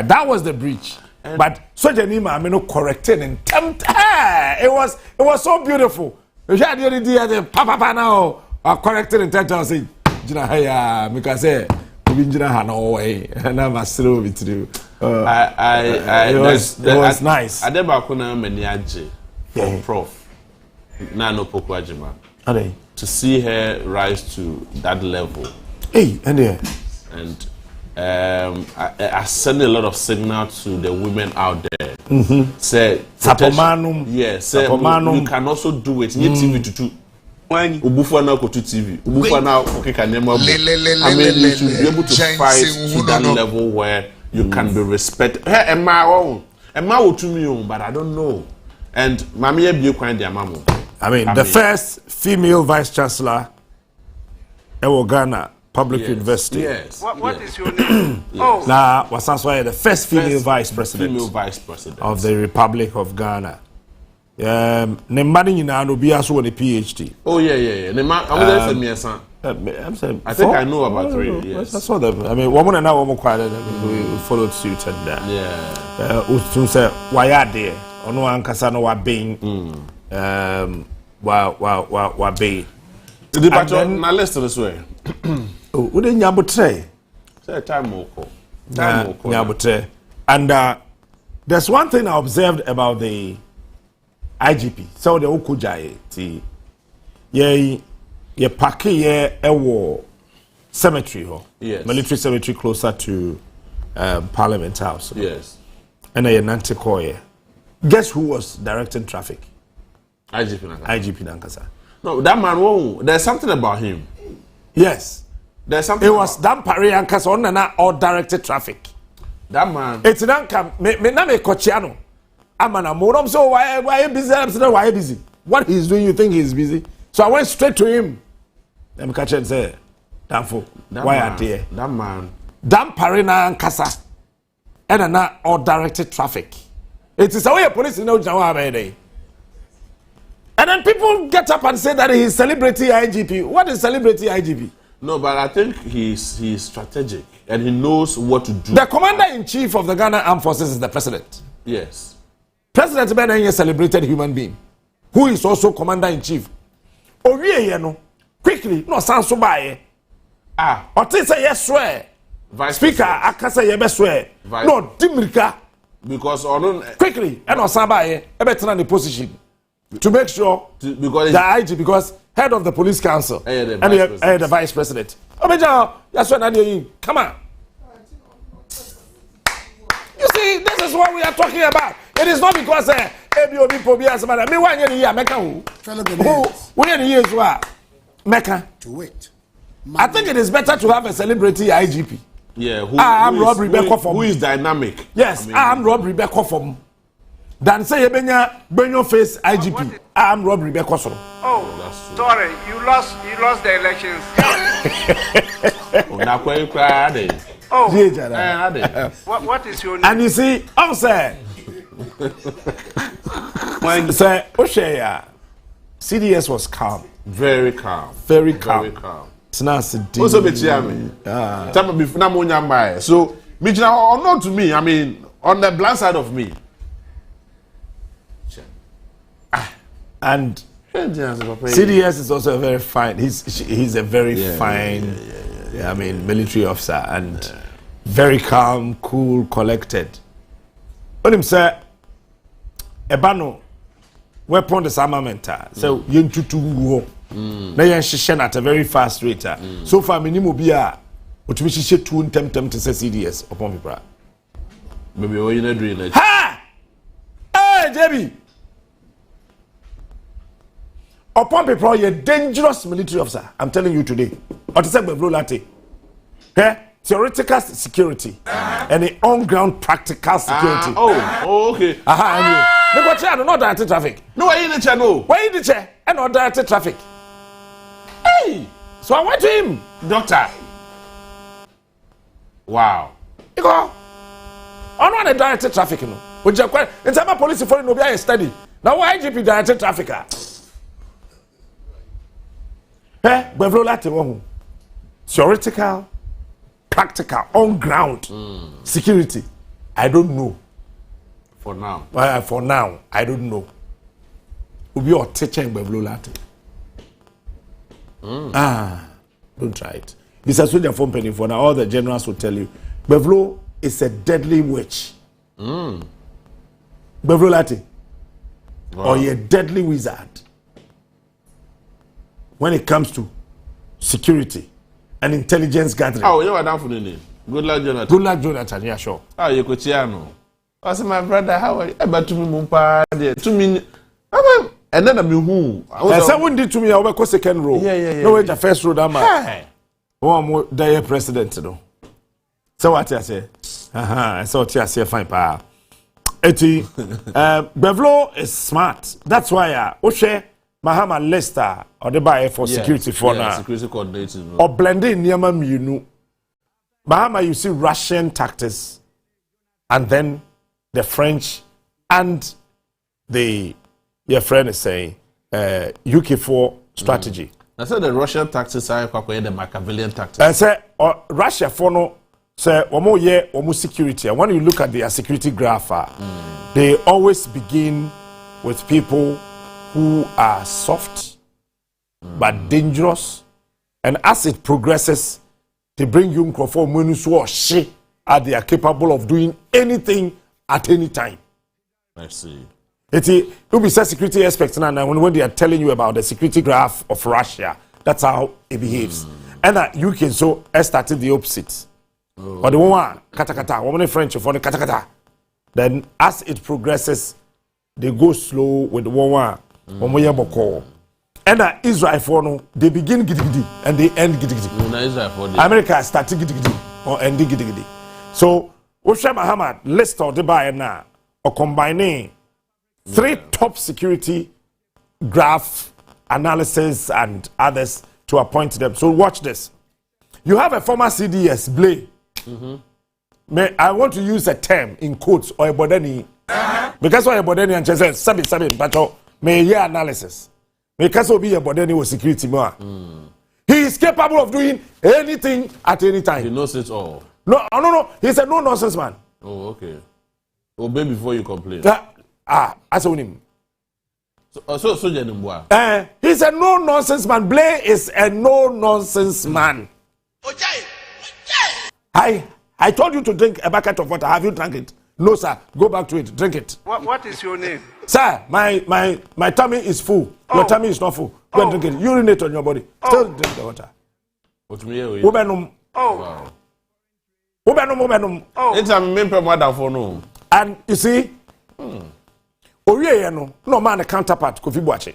That was the breach. But Soja Nima, I mean, no corrected and it was so beautiful. You had the idea papa now corrected and tell us, Jina Haya, because it was nice.
I never could meniaje from Prof. Nano Pokwajima.
To
see her rise to that level.
Hey, and
I send a lot of signal to the women out there. Say,
Sapomanum.
Yes, say, you can also do it. You TV to do. Ubufa now go to TV. Ubufa now okay can never. I mean, you should be able to fight to that level where you can be respected. Hey, Emma will to me, but I don't know. And Mami be quite their mamu.
I mean, the first female vice chancellor in Ghana Public University.
Yes.
What is your name? Oh,
now was the first female vice president.
Female vice president
of the Republic of Ghana. Nembani na no be also on a PhD.
Oh yeah. I think I know about 3 years.
I saw them. I mean, woman and now woman quiet. We followed suit and that.
Yeah.
Say why are there? Onua ankasa no wa being wa be.
The patron na list this way.
Oh, we didn't nyabotre.
Say time moko.
Nyabotre. And there's one thing I observed about the IGP. So the Okujaye ti ye paki ye ewo cemetery ho.
Yes.
Military cemetery closer to Parliament House.
Yes.
And a Nantikoye. Guess who was directing traffic?
IGP
Nankasa.
No, that man won't. There's something about him.
Yes.
There's something.
It was Dan Pari Ankasa on and all directed traffic.
That man.
It's Nanka me Kochiano. Amana Moram, so why are you busy? I'm saying, why are you busy? What he's doing, you think he's busy? So I went straight to him. Let me catch and say, Danfo, why are they?
That man.
Dan Parina and Kasa. And not all directed traffic. It is a way police know Jawa. And then people get up and say that he's celebrity IGP. What is celebrity IGP?
No, but I think he's strategic and he knows what to do.
The commander-in-chief of the Ghana Armed Forces is the president.
Yes.
President Biden is a celebrated human being who is also commander-in-chief. Quickly, no sound so by. Or say yes, swear. Speaker, I can say yes, swear. No, Dimrika.
Because
quickly, and no sound by a better than the position to make sure
because
the IG, because head of the police council and the vice president. That's what come on. You see, this is what we are talking about. It is not because ABOB Pobia Samara. Me one year Mecca who 1 years Mecca.
To wait.
I think it is better to have a celebrity IGP.
Yeah,
who
is dynamic.
Yes, I'm Rob Rebecca from. Than say Benyo face IGP. I'm Rob Rebecca from.
Oh, sorry, you lost the elections. What is your name?
And you see, I'm saying, when say Oshaya, CDS was calm,
very calm,
very calm.
Very calm.
Also,
so, or not to me, I mean, on the blind side of me.
And CDS is also a very fine. He's a very fine. I mean, military officer and very calm, cool, collected. When him say, "Ebano, weapon disarmament." So you tutu wo. Na yan shishen at a very fast rate. So far, minimum be a otumi shishe 2 temp to say CDS upon people.
Maybe we not doing it.
Ha! Hey, JB. Upon people, you're a dangerous military officer. I'm telling you today. Or to say, theoretical security and the on-ground practical security.
Okay.
Anyway. Look what not directed traffic.
No, why in the channel?
Why in the chair and not directed traffic? Hey! So I went to him, doctor.
Wow.
You go. I don't want to directed traffic, you know. Which is quite. In terms of police, for no be a study. Now why IGP directed traffic? Theoretical, practical, on ground security. I don't know.
For now.
For now, I don't know. Ubi or teacher in Bevlolate. Don't try it. This is what phone penny for now. All the generals will tell you. Bevlo is a deadly witch. Bevlolate. Or a deadly wizard. When it comes to security and intelligence gathering.
Oh, you are down for the name. Good luck, Jonathan.
Good luck, Jonathan. Yeah, sure.
Ah, you could no. I said, my brother, how are you? About to me, Mumpa. 2 minutes. And then I'm who?
Someone did to me, I was second row.
Yeah.
No, it's the first row, that man. One more day president, no. So what I say? I saw I say fine, pa. Bevlo is smart. That's why Oshe Mahama Lester or the buyer for security for now.
Security coordinator.
Or blending Niamam, you know. Mahama, you see Russian tactics, and then the French and your friend is saying UK4 strategy.
I said the Russian tactics are the Machiavellian tactics.
I said Russia for no. So, one security. And when you look at their security graph, they always begin with people who are soft but dangerous. And as it progresses, they bring you for menus who are they are capable of doing anything at any time.
I see.
It will be security aspects now. When they are telling you about the security graph of Russia, that's how it behaves. And that you can so started the opposite. Or the one katakata, woman French for the katakata. Then as it progresses, they go slow with the one boko. And Israel for no, they begin gidi and they end gidi. America starting gidi or ending gidi. So Osha Muhammad list of the buyer now or combining 3 top security graph analysis and others to appoint them. So watch this. You have a former CDS, Blay. I want to use a term in quotes or a bodeni because what a bodeni and just says sabi but may hear analysis because will be a bodeni with security more. He is capable of doing anything at any time.
He knows it all.
No. He's a no nonsense man.
Oh, okay. Obey before you complain.
I saw him.
So
he's a no nonsense man. Blay is a no nonsense man. I told you to drink a bucket of water. Have you drank it? No, sir. Go back to it. Drink it.
What is your name?
Sir, my tummy is full. Your tummy is not full. Go and drink it. Urinate on your body. Still drink the water. And you see, no man a counterpart Kofi Boache.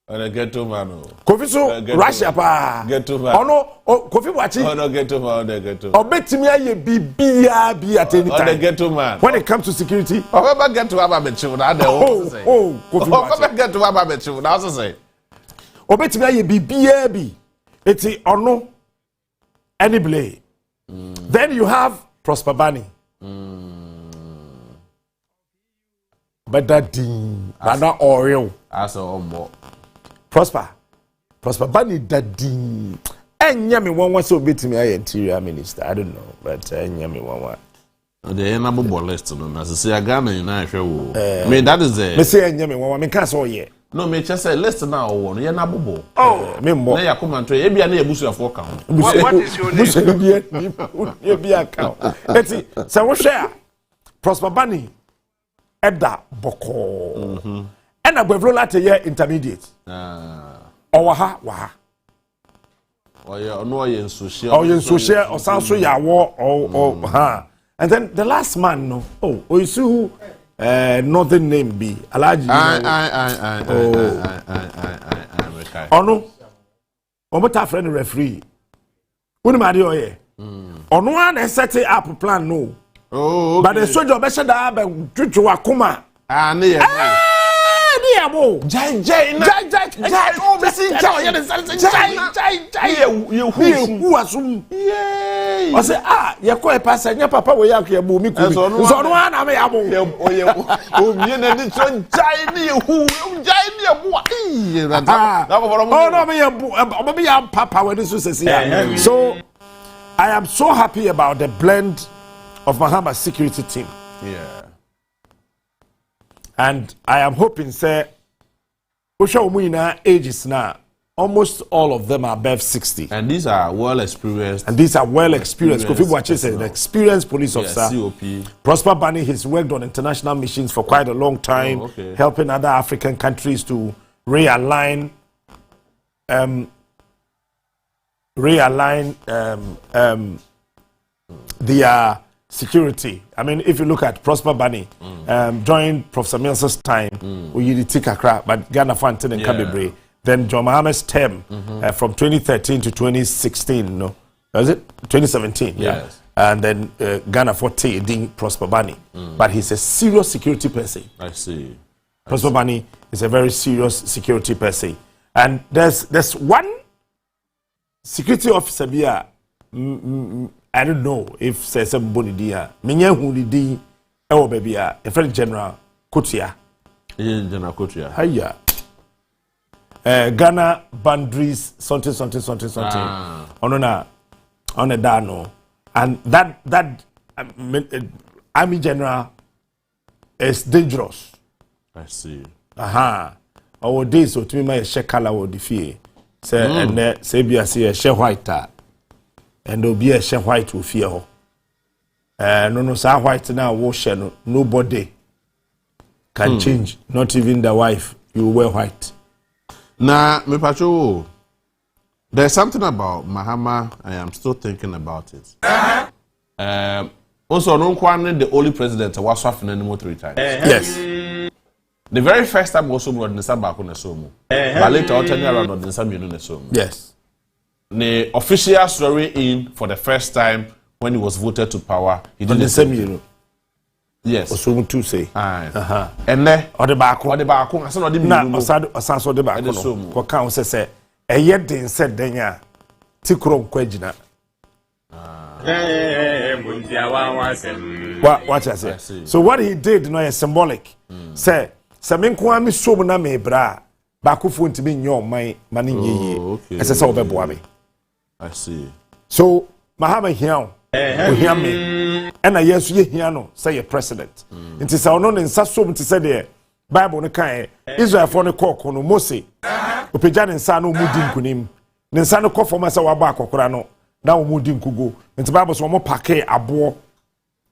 Ghetto man.
Kofi so Russia pa.
Ghetto man.
Oh no, Kofi Boache.
Oh no, ghetto man, ghetto.
Oh, betimi aye be at any time.
Ghetto man.
When it comes to security,
never get to Ababechu.
Kofi Boache.
Never get to Ababechu. That's what say.
Oh, betimi aye be. It's ono any Blay. Then you have Prosper Bani. But that ding, but not Oreo.
As a ombo.
Prosper Bani that ding. And yummy one was so bit to me, interior minister. I don't know, but yummy one.
The enable list, as I say, a Ghana United. I mean, that is the.
Me say yummy one, me can't saw ye.
No, me just say list now one. You're not bobo.
Oh,
me more. Now you come and try. Ebi ane ebusu afọ account.
What is your name?
Ebi account. Let's see. So we share. Prosper Bani. Edda boko. And a Bevlola to year intermediate. Waha.
Or you know in social.
Or in social or sound so ya war or ha. And then the last man no. Oh, you see northern name be Alaji. Oh no. Omota friend referee. Uni madi oye. Onua set up plan no.
Oh,
but the soldier be da be twitwa akoma. Jai. Oh, be see jai. You who assume. Yay. I say you call pass nya papa we yak ya bu mi ku. So no na me ya bu.
Oh, me na di so jai ni who jai ni abu.
Oh no me ya bu. Me ya papa we so say. So I am so happy about the blend of Mahama's security team.
Yeah.
And I am hoping, sir, ages now, almost all of them are above 60.
And these are well experienced.
Kofi Boache is an experienced police officer.
COP.
Prosper Bani has worked on international missions for quite a long time, helping other African countries to realign realign their security. I mean, if you look at Prosper Bani, during Professor Mills's time, we used to take but Ghana Fantin and Kabibre. Then John Mohammed's term from 2013 to 2016, no? Was it? 2017,
yes.
And then Ghana 40 didn't Prosper Bani. But he's a serious security person.
I see.
Prosper Bani is a very serious security person. And there's one security officer here, I don't know if says some boni dia. Minya hu di baby a friend General Kotia.
General Kotia.
Hiya. Ghana boundaries something. On a dano. And that army general is dangerous.
I see.
Our days so to me my share color will defeat. Say and say be a share white and there'll be a share white will fear. No sa white now wash nobody can change, not even the wife. You wear white.
Nah, me pacho. There's something about Mahama. I am still thinking about it. Also, no one the only president who was swapping anymore 3 times.
Yes.
The very first time also brought the Sabako Nesomu. But later on, turning around on the Samuel Nesomu.
Yes.
The official story in for the first time when he was voted to power, he did the same year. Yes.
Osumu to say.
And then
or the back.
I said,
Osado the back. What count say? A yet din said Denya Tikro Quegina. What I say? So what he did no is symbolic. Say, Samenkwa mi so na me bra. Bakufu ntimi nyo my mani ye. Ese say obeboa.
I see.
So Mahama hiao. O hiam me. And yes ye hiano say a president. Nti say ono ne nsa so mti say de Bible no kan Israel for no kok no Mose. Opeja ne nsa no mudi nkunim. Ne nsa no kofo say waba akokora no. Na mudi nkugo. Nti Bible so mo pake abo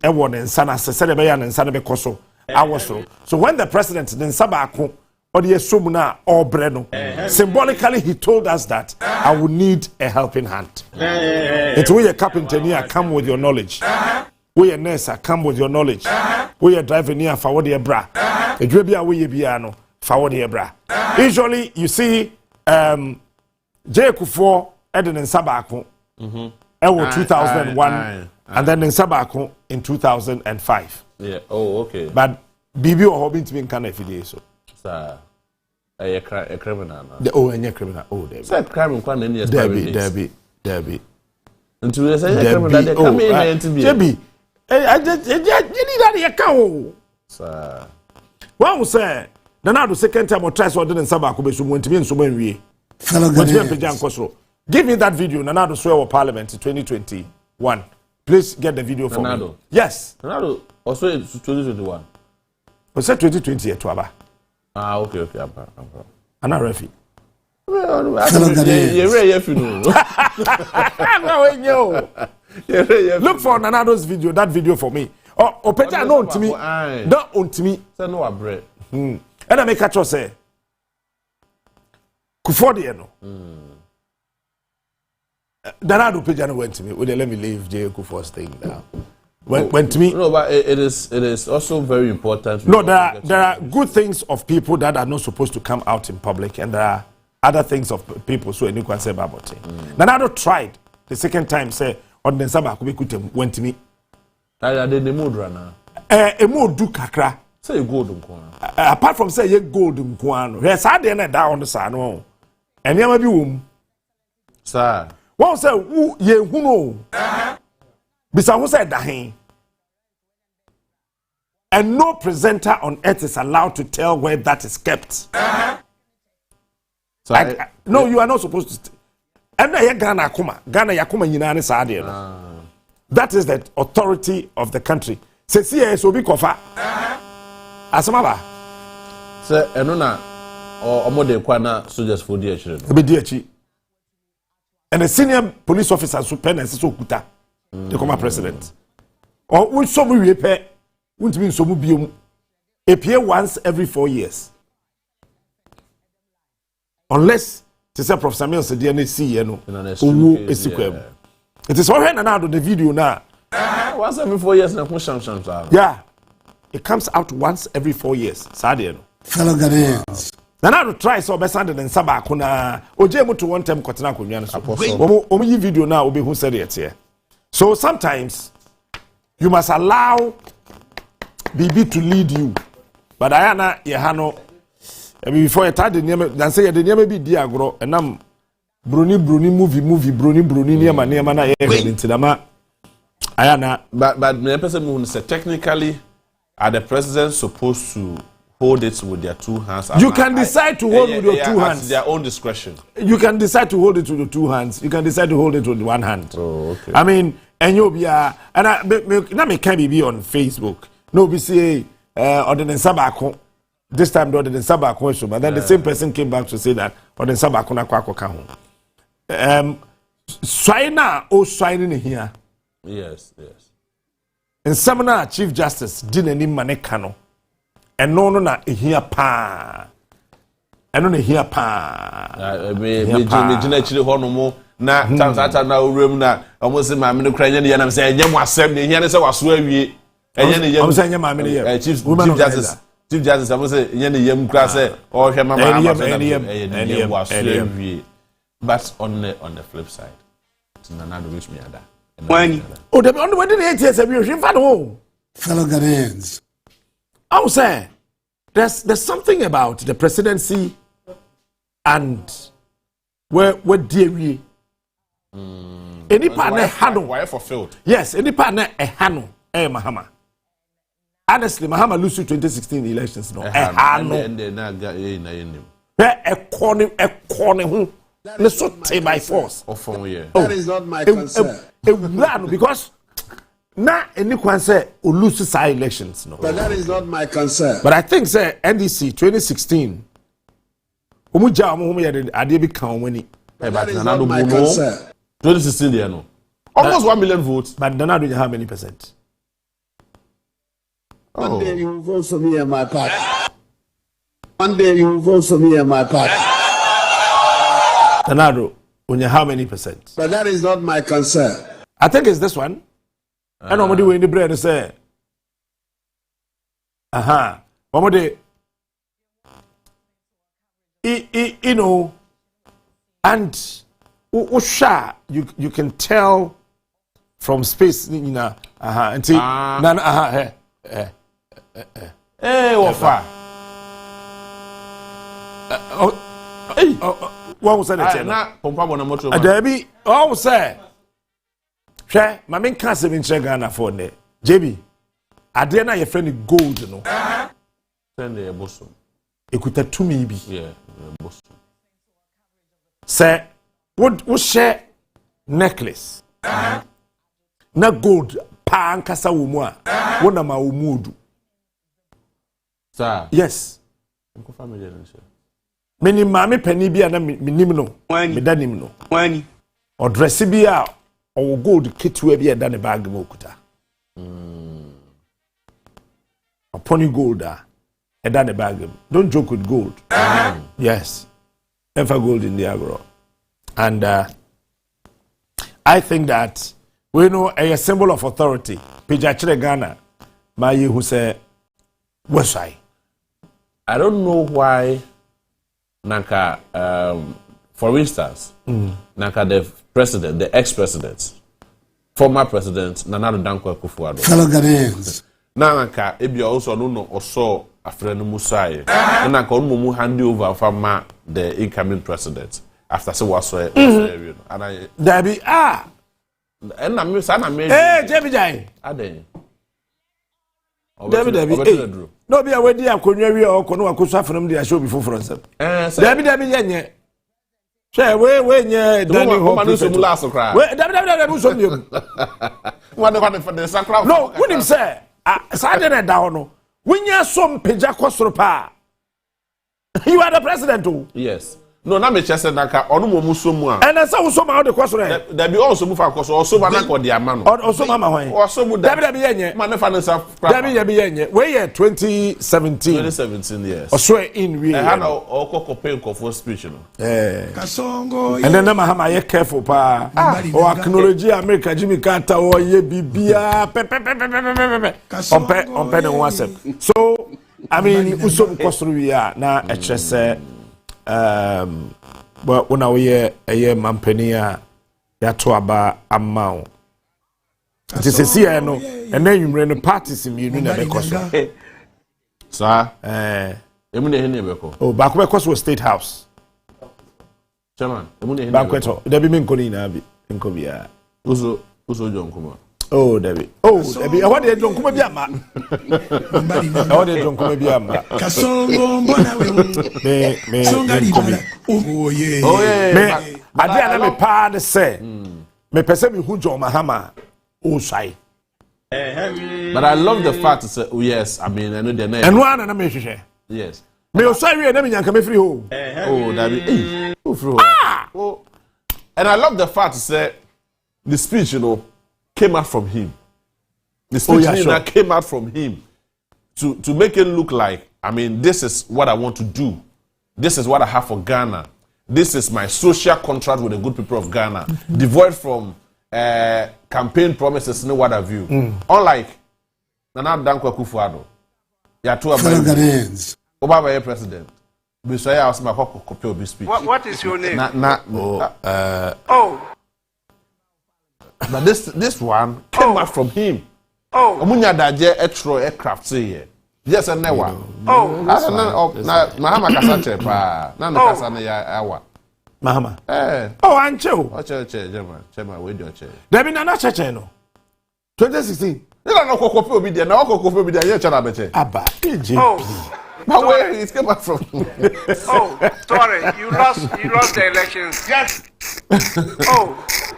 e wo ne nsa na say de be ya ne nsa no be koso. So when the president then Sabako or the Sumuna or Breno, symbolically he told us that I will need a helping hand. It's we a carpenter near come with your knowledge. We a nurse come with your knowledge. We a driver near forward your bra. A drabia we piano forward your bra. Usually you see J Kufo Eden and Sabako 2001 and then in Sabako in 2005.
Yeah. Oh, okay.
But Bibi or Hobbit being can affiliate so.
Sir, a criminal.
Any criminal. Oh, there.
Said crime can any
Derby.
Until they say criminal, they come in and to be.
Debbie, I just you need that account.
Sir.
One will say, now the second time or try so didn't Sabako be someone to be in so many. Give me that video, Nanado swear of Parliament in 2021. Please get the video for me. Yes.
Nanado. Also, it's 2021.
Was that 2020 at Waba?
Okay.
I'm not refi. Look for Nanado's video, that video for me. Oh, Peter, no, to me. Don't own to me.
Say no, bread.
And I make a choice. Kufodiano. Nanado Pejano went to me. Would they let me leave J. Kufuor's thing now? Went to me.
No, but it is also very important.
No, there are good things of people that are not supposed to come out in public, and there are other things of people so any can say about it. Nanado tried the second time, say on the Sabah went to me.
I did the mood runner.
A mood do kakra.
Say gold.
Apart from say ye gold mkwano. Yes, I didn't down on the sano. And you may be womb.
Sir.
One say who ye who know. Bisa who said that and no presenter on earth is allowed to tell where that is kept. So no, you are not supposed to. And Ghana Yakuma Yinani Sadia. That is the authority of the country. Say CSOB Kofa. Asamaba.
Sir, Enuna or Omode Kwana soldiers for
DHI. And a senior police officer superintendent Sokuta. The former president. Or when some repair, wouldn't mean some be appear once every 4 years. Unless to say Prof Samuel said the NC no owu esikwem it is already now the video now
once every 4 years na
yeah it comes out once every 4 years sadie no
fellow Ghanaians
na to try so be sand den saba ko na oje mu to one time kwatena akonwa no so omo yi video na obi hu said it here so sometimes you must allow BB to lead you but ayana ye ha no before you start the name dan say the name be di agro enam broni movie broni name na ye ntidama ayana
but me person who say technically are the president supposed to hold it with their two hands?
You can decide to hold with your two hands.
At their own discretion.
You can decide to hold it with your two hands. You can decide to hold it with one hand.
Oh, okay.
I mean, and you'll be and I can be on Facebook. No, we say ordinance sabako. This time the ordinance sabako issue, but then the same person came back to say that ordinance sabako na kwako kaho. Swaina o swaina here.
Yes.
In seminar, Chief Justice didn't any manekano. And no na ehia pa. Eno na ehia pa.
Me gina chire ho no mo na tamsata na owrem na omo se ma me no kra nya ne na say enya mo asem ne ehia ne se waso awie. Enya ne yem.
Omo se enya ma me ne yem.
Chief Justice omo se enya ne yem kra se o hwe ma ma enya waso awie. But on the flip side, Nana do reach me ada.
When oh the on the wedding 8 years we hwe no.
Fellow Ghanaians.
I would say there's something about the presidency and where dear we any partner hano
why fulfilled.
Yes, any partner a hano Mahama. Honestly, Mahama lose 2016 elections no hano a corner who let's so take by force.
That is not my concern.
Because na any kwan say o lose side elections no.
But that is not my concern.
But I think say NDC 2016 omu ja omu homo ye ade bi kan wani.
That is not my concern.
2016 there no. Almost 1 million votes.
But Nana do how many percent?
One day you will vote for me and my party. One day you will vote for me and my party.
Nana do how many percent?
But that is not my concern.
I think it's this one. And nobody will in the bread and say, nobody, you know, and you can tell from space, you know, until
Wafa.
What was that? Debbie, oh, say. Hwɛ ma men ka se nkyɛ Ghana for ne JB ade na ye friend gold no
send the bosom
ekuta tumi bi
bosom
say wo share necklace na gold pa ankasa wo mu a wo na ma wo mudu
sir
yes
nko family no share
meni maame pani bi na menim no me danim no
wani
o dress bi a or gold kitwe be done a bag mokuta. Upon you gold a done a bag. Don't joke with gold. Yes. Never gold in the agro. And I think that we know a symbol of authority. Pijachire Ghana, my who say what's I
don't know why Naka for instance, Naka the president, the ex-president, former president, Nana Dankwa Akufo-Addo.
Fellow Ghanaians.
Naka ebi also no also afrenu Musaye. Naka onumu hand over from the incoming president after say waso area. And I
Dabi
and I'm sana me.
Hey, Jebi Jai.
Aden.
Dabi. No be awedi akonwa wi o kono akoso afenum de show before for us. Dabi yenye. Say we nye Danny Hope. We Dabi so me.
One for the sacra.
No, when him say Saturday na da no. We nya some peja kosoro pa. You are the president too.
Yes. No, na me chese naka onu mo muso mu a.
And so so ma o de kwaso re.
There be also mu fa kwaso also ba na ko de ama no.
Also mama hwan.
Also mu
da bi yenye.
Ma ne fa ne sa.
Da bi yenye. We year 2017.
2017 yes.
Also in we.
Ha na okoko pay for speech no.
Kasongo. And then Mahama ye careful pa. O acknowledge America Jimmy Carter o ye bibia. Ompe ne wasem. So I mean uso kwaso we are na echese but when we a mampenia ya to aba amount. It is a see no and then you run parties in you na because
sir emu na hene beko
oh back because was State House
chairman emu na hene
beko there be me nkoni na bi nko bia
uso John Kuma
oh Debbie what they don't come bia ma what they don't come bia ma
kasongo mbona we
me
songa libala oh yeah
me ade ana me pa de say me pese me hu John Mahama oh sai
but I love the fact to say oh yes I mean I know the name
and one na me hwehwe
yes
me o sai we na me nyanka me free ho
oh that be oh free ho and I love the fact to say the speech came out from him. The speech that came out from him to make it look like, I mean, this is what I want to do. This is what I have for Ghana. This is my social contract with the good people of Ghana. Devoid from campaign promises, no what have you. Unlike Nana Dankwa Kufuado. Yatua Ghanaians. Obama president.
What is your name?
But this one came out from him. Omunya daje etro aircraft here. Yes and never. Na Mahama kasa pa. Na no kasa na ya awa.
Mahama. Anche o.
Oche Chema we do che.
Debi na cheche no. 2016.
You no kokope obi there. Na kokope obi there. You chana beche.
Aba.
But where it came out from?
Sorry, you lost the elections. Yes.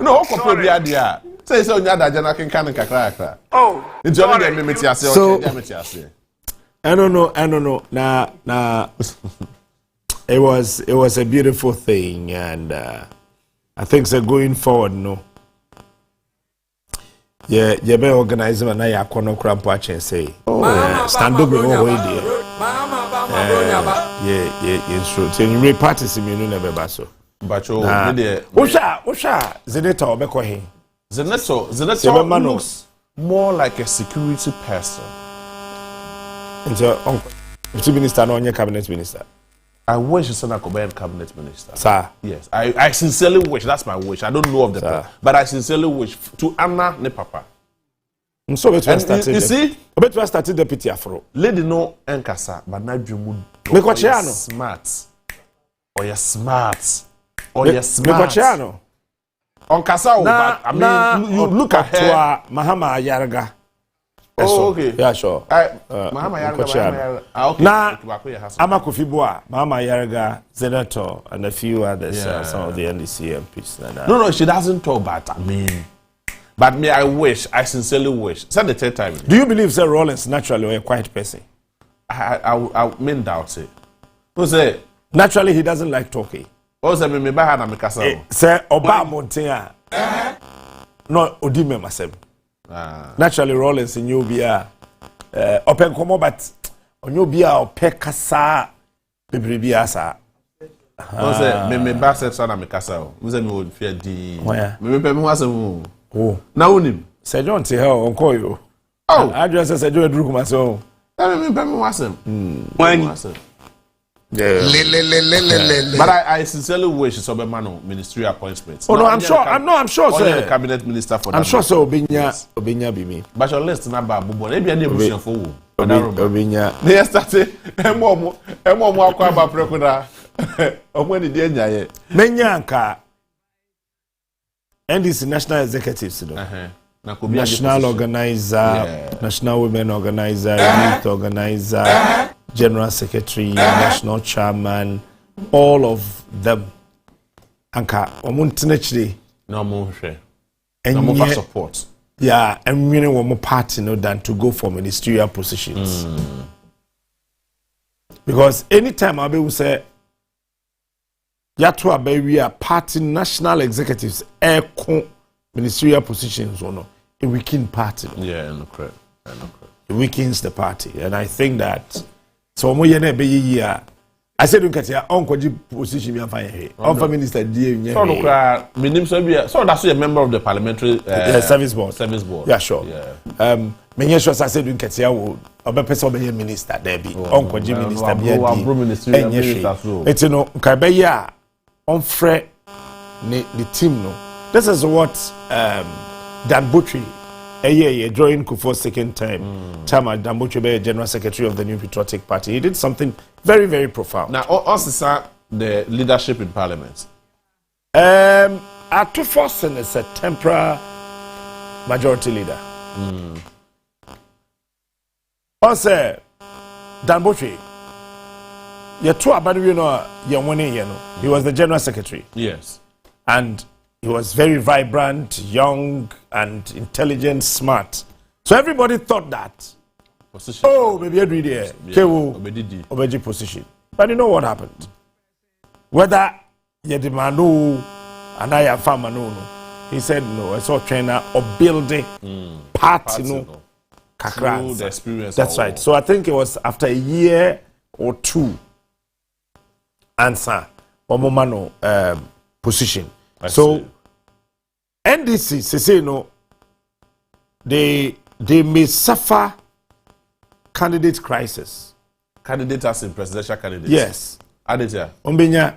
No, kokope obi there. Say so nya da jana ken kan kakra. It's only the mimiti ase o che ase.
I don't know. Nah. It was a beautiful thing, and I think so going forward, no. Yeah, be organizing na ya kono krampo ache say. Stand up go way there. Yeah, sure. So you make parties me no never baso.
Bacho, me there.
Osha, Zeneta obeko he.
Zeneta looks more like a security person.
Deputy Minister, no, your cabinet minister.
I wish Sana could be a cabinet minister.
Sir.
Yes, I sincerely wish. That's my wish. I don't know of the plan, but I sincerely wish to Anna ne Papa.
So we started.
You see,
we started deputy Afro.
Lady no enkasa, but na jumu.
Me kwachiano.
Smart. Or you're smart. Me
kwachiano.
On kasa, but I mean, you look at her.
Mahama Yarga.
Oh, okay.
Yeah, sure.
Mahama Yarga. Okay.
Now, Amakufiboa, Mahama Yarga, Senator, and a few others, some of the NDC MPs.
No, she doesn't talk about. I mean, but me, I sincerely wish. It's the third time.
Do you believe Sir Rollins naturally a quiet person?
I mean doubt it. Who say
naturally he doesn't like talking?
Oh, say me ba na me kasa.
Say Oba Montea. No, Odime Masem. Naturally, Rollins in Ubia open como, but on Ubia or Pekasa Bibribiasa.
Say me ba set sana me kasa. Who say me would fear di. Me pe me was oh. Na unim.
Say don't say how on call you. Oh, I just said you drew myself.
Me pe me was when yeah. But I sincerely wish Sobemano ministerial appointments.
Oh no, I'm sure, sir.
Cabinet minister for
I'm sure, sir. Obinya be me.
But your list na ba bubo. Ebi any ebusia for wo.
Obinya.
They started. Emo akwa ba prekoda. Omo ni de nyaye.
Menyanka. NDC national executives no. National organizer, national women organizer, youth organizer, general secretary, national chairman, all of them. Anka omuntinechri.
No more share. No more support.
Yeah, and really one more party no than to go for ministerial positions. Because anytime I will say yato abawia party national executives ministerial positions or no, it weakens party.
Yeah, no correct.
It weakens the party, and I think that so mo yene be year. I said you get your uncle position me fine here. Uncle minister die.
So no cry. Minim so be so that's a member of the parliamentary
service board.
Service board.
Yeah, sure.
Yeah.
Me sure I said you get your obe person be minister there be. Uncle minister be there. It's no kai be ya on fre the team no. This is what Dan Butri a year joined Kufuor's second time. Chama Dan Butri be general secretary of the New Patriotic Party. He did something very, very profound.
Now, also the leadership in parliament.
At Forson is a temporary majority leader. Also, Dan Butri, you two about you know he was the general secretary.
Yes,
and he was very vibrant, young, and intelligent, smart. So everybody thought that.
Position.
Oh, maybe I'd read there. Obeji position. But you know what happened? Whether you demand and I have farmer no, he said no. I saw trainer or building party no.
Through the experience.
That's right. So I think it was after a year or two. Answer Omomano position. So NDC say no. They may suffer candidate crisis.
Candidate as in presidential candidate.
Yes.
Aditya.
Ombenya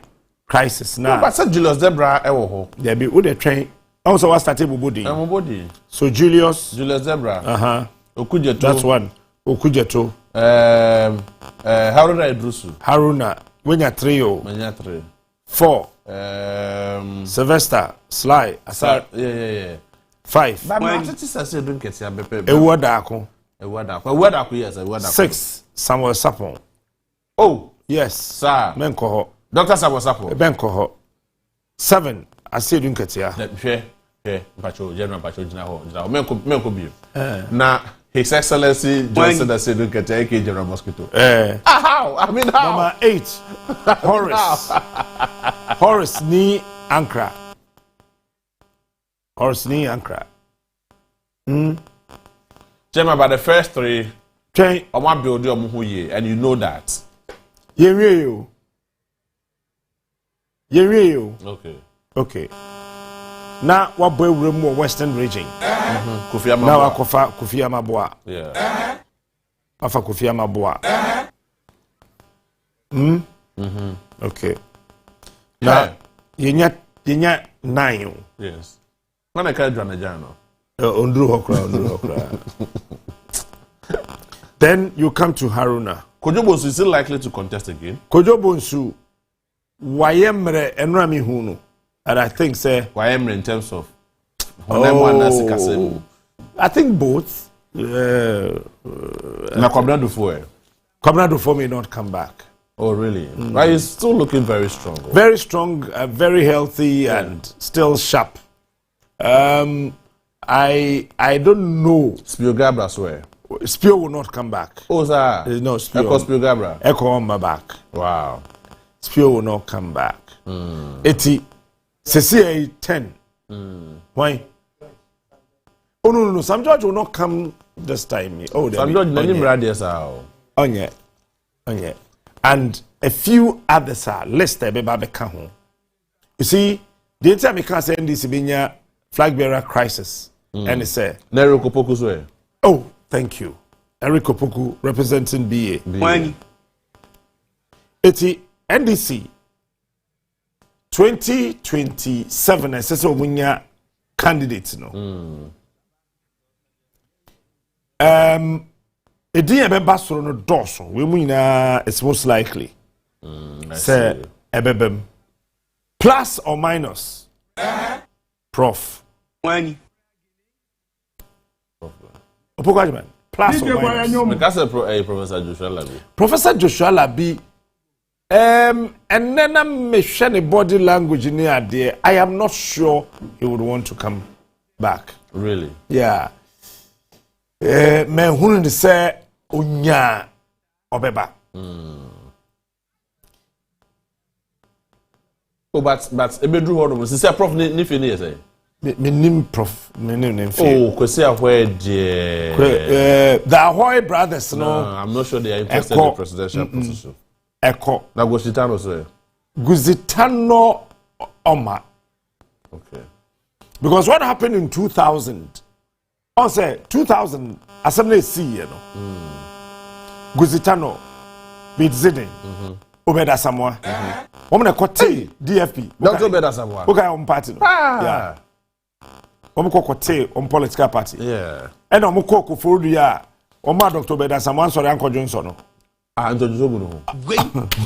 crisis now.
No, but said Julius Debra ewo ho.
There be who they train. Also what started Bobodi.
Bobodi.
So Julius
Debra. Okujeto.
That's one. Okujeto.
Haruna Idrusu.
Haruna. Wenya 3. 4. Sylvester Sly. Asar.
Yeah.
5.
But I just say don't get here bepe.
Ewadako.
Yes.
6. Samuel Sapon.
Oh,
yes.
Sir.
Menkoho.
Dr. Samuel Sapon.
Benkoho. 7. I say don't get here.
Pacho General Pacho Jinaho. Menko bi. Na His Excellency Johnson that said don't get here General Mosquito. How? I mean how?
Number 8. Horace. Horace ni Ankara. Horace ni Ankara.
Gemma, by the first 3,
I
want to build your muhuye, and you know that.
You. Okay. Now, what boy room or Western region? Now, Kofi Amaboa.
Yeah.
Afa Kofi Amaboa. Okay. Now, you 9.
Yes. When I can't join a journal.
Then you come to Haruna.
Kojo Bonsu is still likely to contest again.
Kojo Bonsu, Wayemre Enrami Hunu. And I think, say,
Wayemre in terms of.
I think both.
Kwabena
Dufo may not come back.
Oh, really? But he's still looking very strong.
Very strong, very healthy, and still sharp. I don't know.
Spio Gabra swear.
Spio will not come back.
Oh, sir.
No, Spio.
Echo Spio Gabra.
Echo on my back.
Wow.
Spio will not come back. 80. CCA 10. Why? Oh, no. Sam George will not come this time. Oh,
Sam George, oh,
yeah. And a few others are listed. You see, the entire because NDC flag bearer crisis. And it's a
Nero Kopoku.
Oh, thank you. Eric Kopoku representing BA. It's NDC 2027 as a candidates. No. A dear Basro no Dawson. We mean it's most likely. Say Ebebem. Plus or minus. Prof. Plus or minus.
Professor Joshua Labi.
Professor Joshua Labi. And then I'm a body language in there. I am not sure he would want to come back.
Really?
Yeah. Men who say unya obeba.
Oh, but ebedru ho no say prof ni fe ni say.
Me nim prof, me nim fe.
Oh, kwesi ahwe de.
The Ahoy brothers no.
I'm not sure they are interested in the presidential position.
Eko.
Na Guzitano say.
Guzitano Oma.
Okay.
Because what happened in 2000? I say 2000 assembly C, you know. Guzitano beat Zidane. Obeda Samoa. Woman kote DFP.
Dr. Obeda Samoa.
Okay, on party. Yeah. Woman kote on political party.
Yeah.
And on moko for ya. Oma Dr. Obeda Samoa sorry Uncle Johnson.
Uncle Johnson.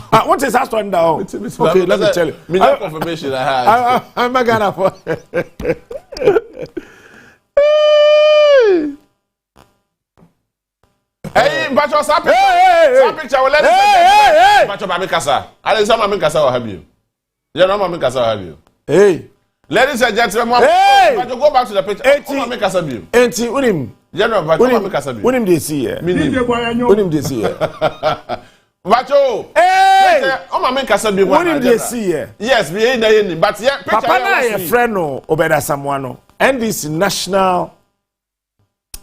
What is that one down? Okay, let me tell you.
Me no confirmation I had.
I'm gonna for.
Hey, Bacho, stop picture. Well, let us Bacho, Mami Kasa. I didn't say Mami Kasa or have you. You know Mami Kasa or have you.
Hey.
Ladies and gentlemen, Bacho, go back to the picture. Mami Kasa view.
Enti, unim.
General, Bacho, Mami Kasa view.
Unim they see here. Unim they see here.
Bacho.
Hey.
Mami Kasa view.
Unim they see here.
Yes, we ain't there, but yeah,
Papa na your friend no, Obeda Samoano. NDC National.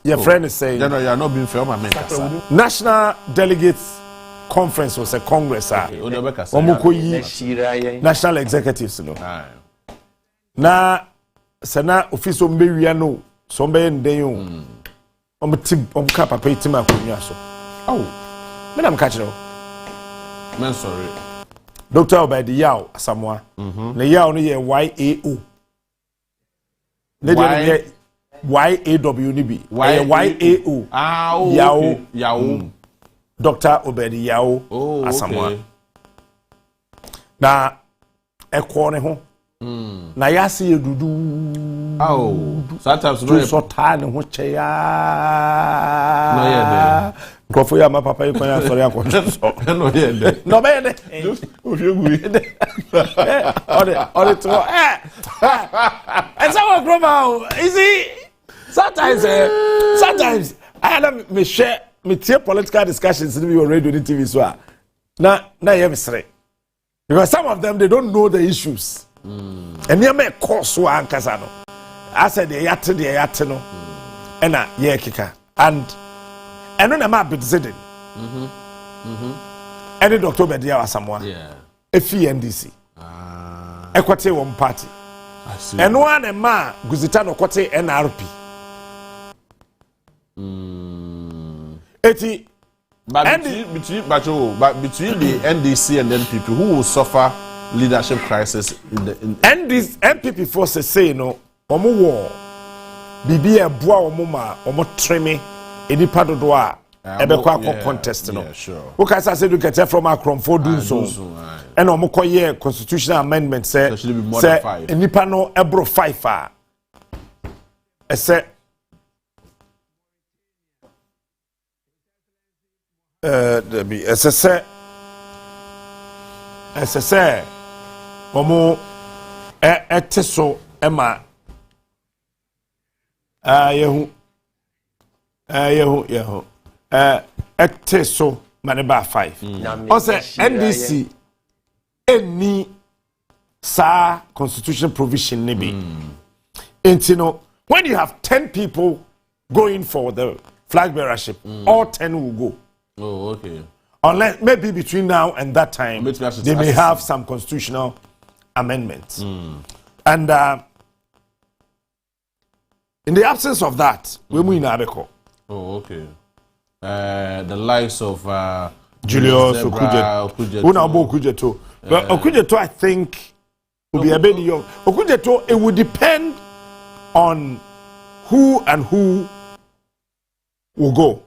Your friend is saying.
You are not being fair, Mami Kasa.
National Delegates Conference was a Congress. National Executives, no. Na sana office omberia no so mbe nden yo ka papa itima akonwa so me na me ka kire
men sorry
Dr. Obedi Yao Asamoah na Yao no ye YAO ne YAW ni bi YAO
Yao
Dr. Obedi Yao Asamoah na ekwo ne ho na yasi edudu
sometimes no
so tane ho cheya no ye de grofo ya ma papa ikon ya sori akon so
no ye de
no be de
ofiegu
ore to and so groma easy sometimes I had me share me tie political discussions in your radio and TV so na ye misre because some of them they don't know the issues. And you make course to Ankasano. I said the yatino, and a year kicker. And on a map it's Zidane. Any Dr. Bedia or someone.
Yeah.
A fee NDC. Equate one party.
I see.
And one a ma Guzitano Quate NRP. Eti.
But between the NDC and NPP, who will suffer leadership crisis
and this MPP forces say no omo wo bibi e boa omo ma omo treme enipa dodo a ebekwa akọ contest no who can say do get from Akron for doing so and omo koye constitutional amendment say enipa no ebro 5 a ese esse omo eteso ema yehu eteso maneba 5 o say NDC any sa constitution provision nibi intino when you have 10 people going for the flag bearership all 10 will go.
Oh, okay.
Unless maybe between now and that time they may have some constitutional amendments. And in the absence of that, we move in Abeko.
Oh, okay. The likes of
Julius Okujeto. But Okujeto, I think, will be a bit young. Okujeto, it would depend on who will go.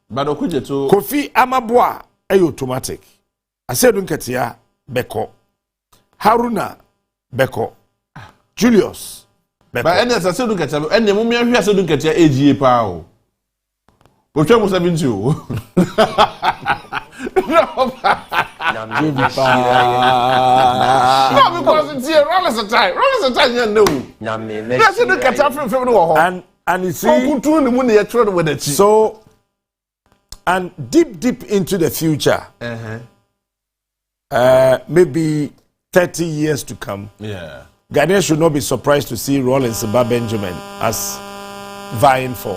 But Okujeto,
Kofi Amabwa. Automatic. I said Unketia Beko. Haruna Beko. Julius Beko.
But any as I said Unketia, and the moment I said Unketia AGA Pao. Which one was having you? No, because it's here. Roll us a time, you know. That's the Unketia from February.
And you see, so. And deep into the future, maybe 30 years to come.
Yeah.
Ghanaians should not be surprised to see Rawlings Ba Benjamin as vying for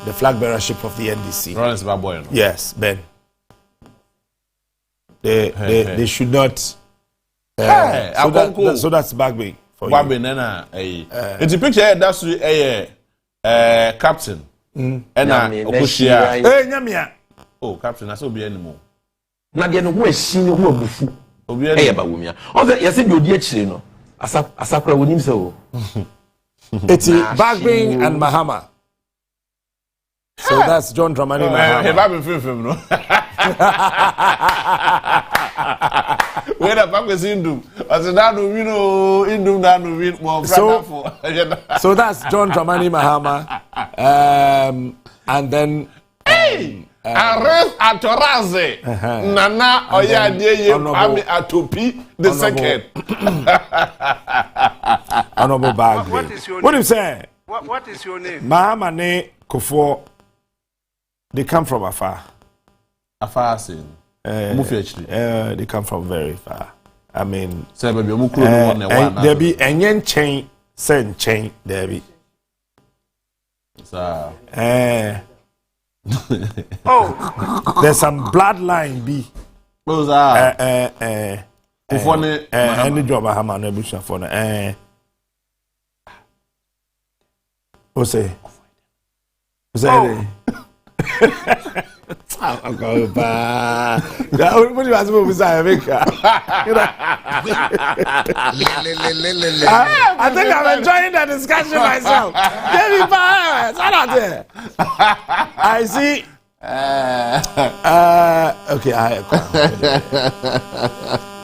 the flag bearership of the NDC.
Rawlings Ba boy.
Yes, Ben. They should not. So that's Bagby for you.
Bagby nena. It's a picture that's captain. And Okushia.
Hey, Nyamia.
Oh, captain, that's not be anymore.
Nadia no was seen who are bufu. Hey, about women. Although, yes, you did chino. Asakra with him so.
It's Bagby and Mahama. So that's John Dramani Mahama.
Have I been film, no? Where the fuck is Indum? I said, I don't know, Indum, I don't know, more.
So that's John Dramani Mahama. And then.
Hey! Arrest Atoraze. Nana Oyadeye Ami Atopi the second.
Honorable Bagby. What do you say?
What is your name?
Mahama ne Kofo. They come from afar.
Afar, sin.
They come from very far. I mean,
there be
enyen chain, send chain, there be. There's some bloodline be.
Those are
any job I have my nebuchadnezzar for say I'm going back. What do you ask me beside America? I think I'm enjoying the discussion myself. Give me five. I see. Okay,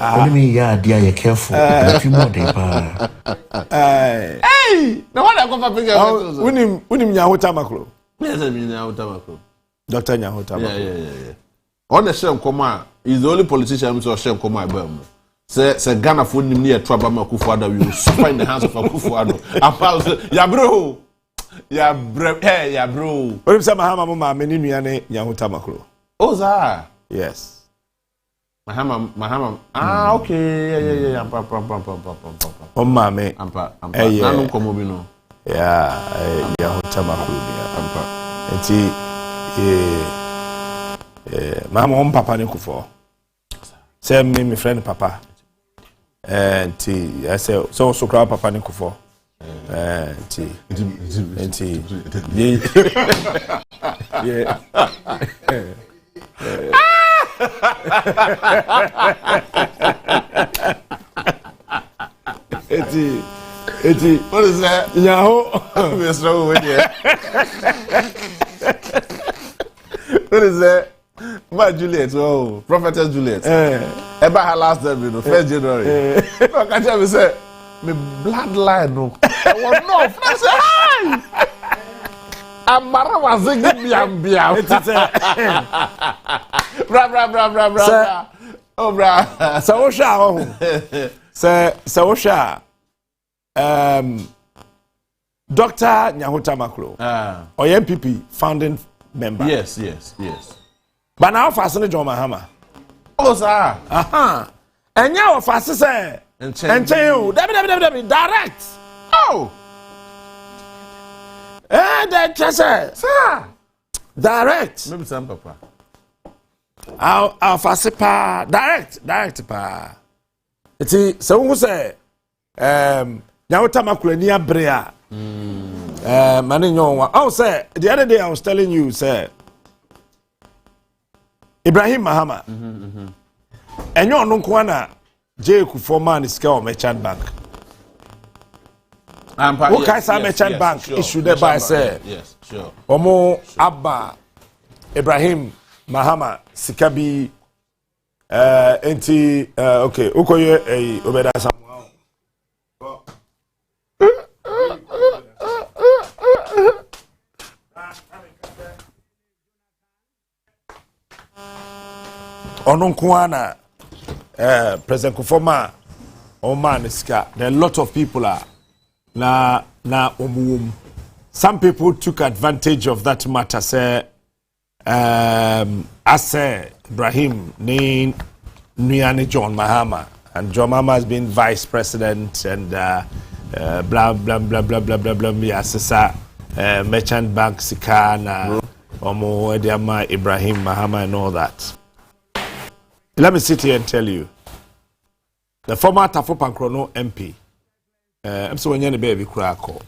Let me dear, you're careful. If you more day,
hey, no one I go for bigger.
Unim Nyahota Makro.
Yes, I mean Nyahota Makro.
Dr. Nyahota Makro.
Yeah. On the Shem Koma is the only politician who Shem Koma Ibem. Say Ghana for him near Trabama Kufuado, you super in the hands of Kufuado. Ya bro. Ya bro.
What if some Mahama many Nyahota Makro?
Oh, za.
Yes.
Mahama. Okay. Yeah.
Oh, mame.
Nanu komobino.
Yeah, Nyahota Makro. Enti Mama papa ne kufo. Say me my friend papa. I say so crowd papa ne kufo. Yeah.
What is that?
We're
struggling with you. What is that? My Juliet, oh, Prophetess Juliet. Ever her last day, 1st January. I can tell you, say, my bloodline, no. I was no, I said, hi! Amara was singing Biam. Bra. Oh, bra.
Sawosha. Dr. Nyahota Makro. Or MPP founding member.
Yes.
But now fasten John Mahama.
Oh, sir.
And now fast say. And direct.
Oh.
That say.
Sir.
Direct.
Maybe some papa.
Our fast pa direct pa. It's so who say Nyahota Makro ni abrea. Oh, sir, the other day I was telling you, sir, Ibrahim Mahama, and you're no Kwana, J. Kufoman is scale merchant bank. What kind of merchant bank issued by, sir?
Yes, sure.
Omo Abba Ibrahim Mahama Sikabi, okay, Ukoye, Obeda Samuel. Ononkwana President Kufoma Oman Ska. There are a lot of people are na some people took advantage of that matter. Say Ase Ibrahim ni Nuyani John Mahama and John Mahama has been vice president and blah blah blah blah blah blah blah blah. Yes, merchant bank Sikana, Omo Ediama, Ibrahim Mahama, and all that. Let me sit here and tell you, the former Tafo Pankrono MP, I'm so many baby Krako,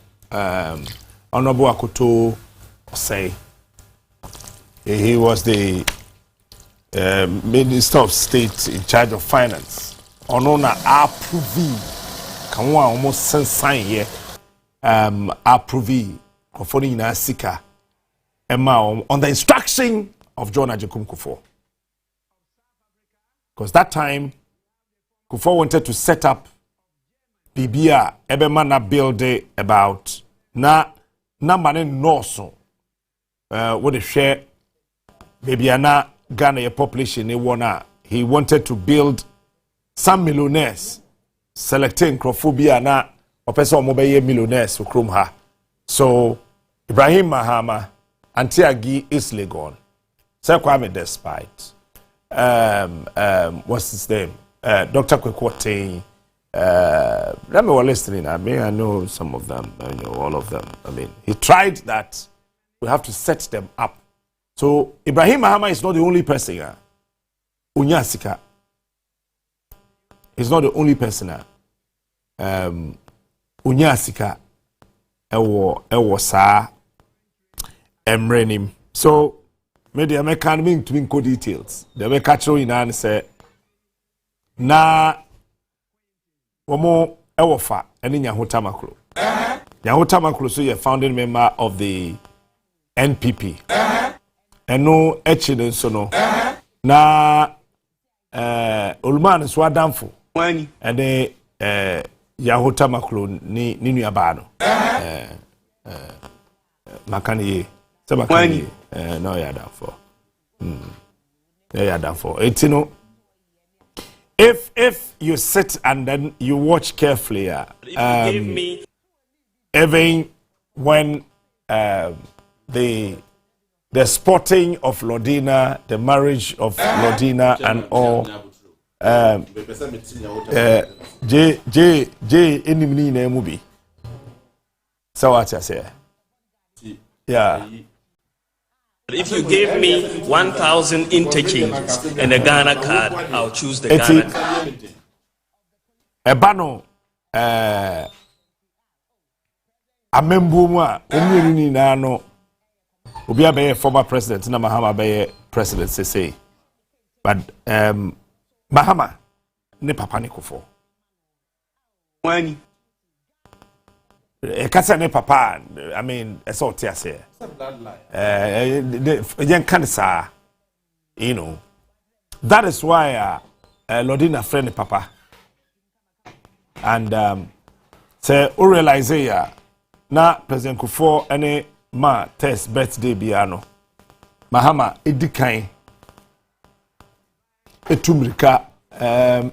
Honorable Akoto say he was the Minister of State in charge of Finance. Onona approve, can one almost sign here, approve, conforming in Sika, on the instruction of John Ajekum Kufuor. Because that time, Kufuor wanted to set up Bibia Ebemana build about na manen noso what they share Bibiana Ghana population he wanted to build some millionaires selecting crophobia na opesa mobile millionaires for Krumha. So Ibrahim Mahama and Tiagi is gone. So Kwame despite what's his name? Dr. Kwekwote. Let me listening. I know some of them. I know all of them. I mean, he tried that. We have to set them up. So Ibrahim Mahama is not the only person. Unyasika is not the only person. Unyasika ewo sa emrenim. So maybe I can mean to inco details. The way catch in and say na Omo ewofa eni Nyahota Makro. Nyahota Makro so you're founding member of the NPP. Eno echiden so no. Na Olman so adamfo. Wani. Ene Nyahota Makro ni nuaba no. Makani se makani no ya adamfo. Ya adamfo. Etino If you sit and then you watch carefully, even when the sporting of Lodina, the marriage of Lodina and all, J enimni na movie. So what I say? Yeah.
If you gave me 1,000 interchanges and a Ghana card, I'll choose the Ghana card.
Ebano, amembumwa, umiri na no, ubia beye former president, na Mahama beye president say. But Mahama, ne papa ni Kufuor.
Wani?
Kasa ne papa, I mean, it's all tears here. Young cancer, you know. That is why Lodina friend papa. And say, realize na President Kufuor any ma test birthday biano. Mahama edikan etumrika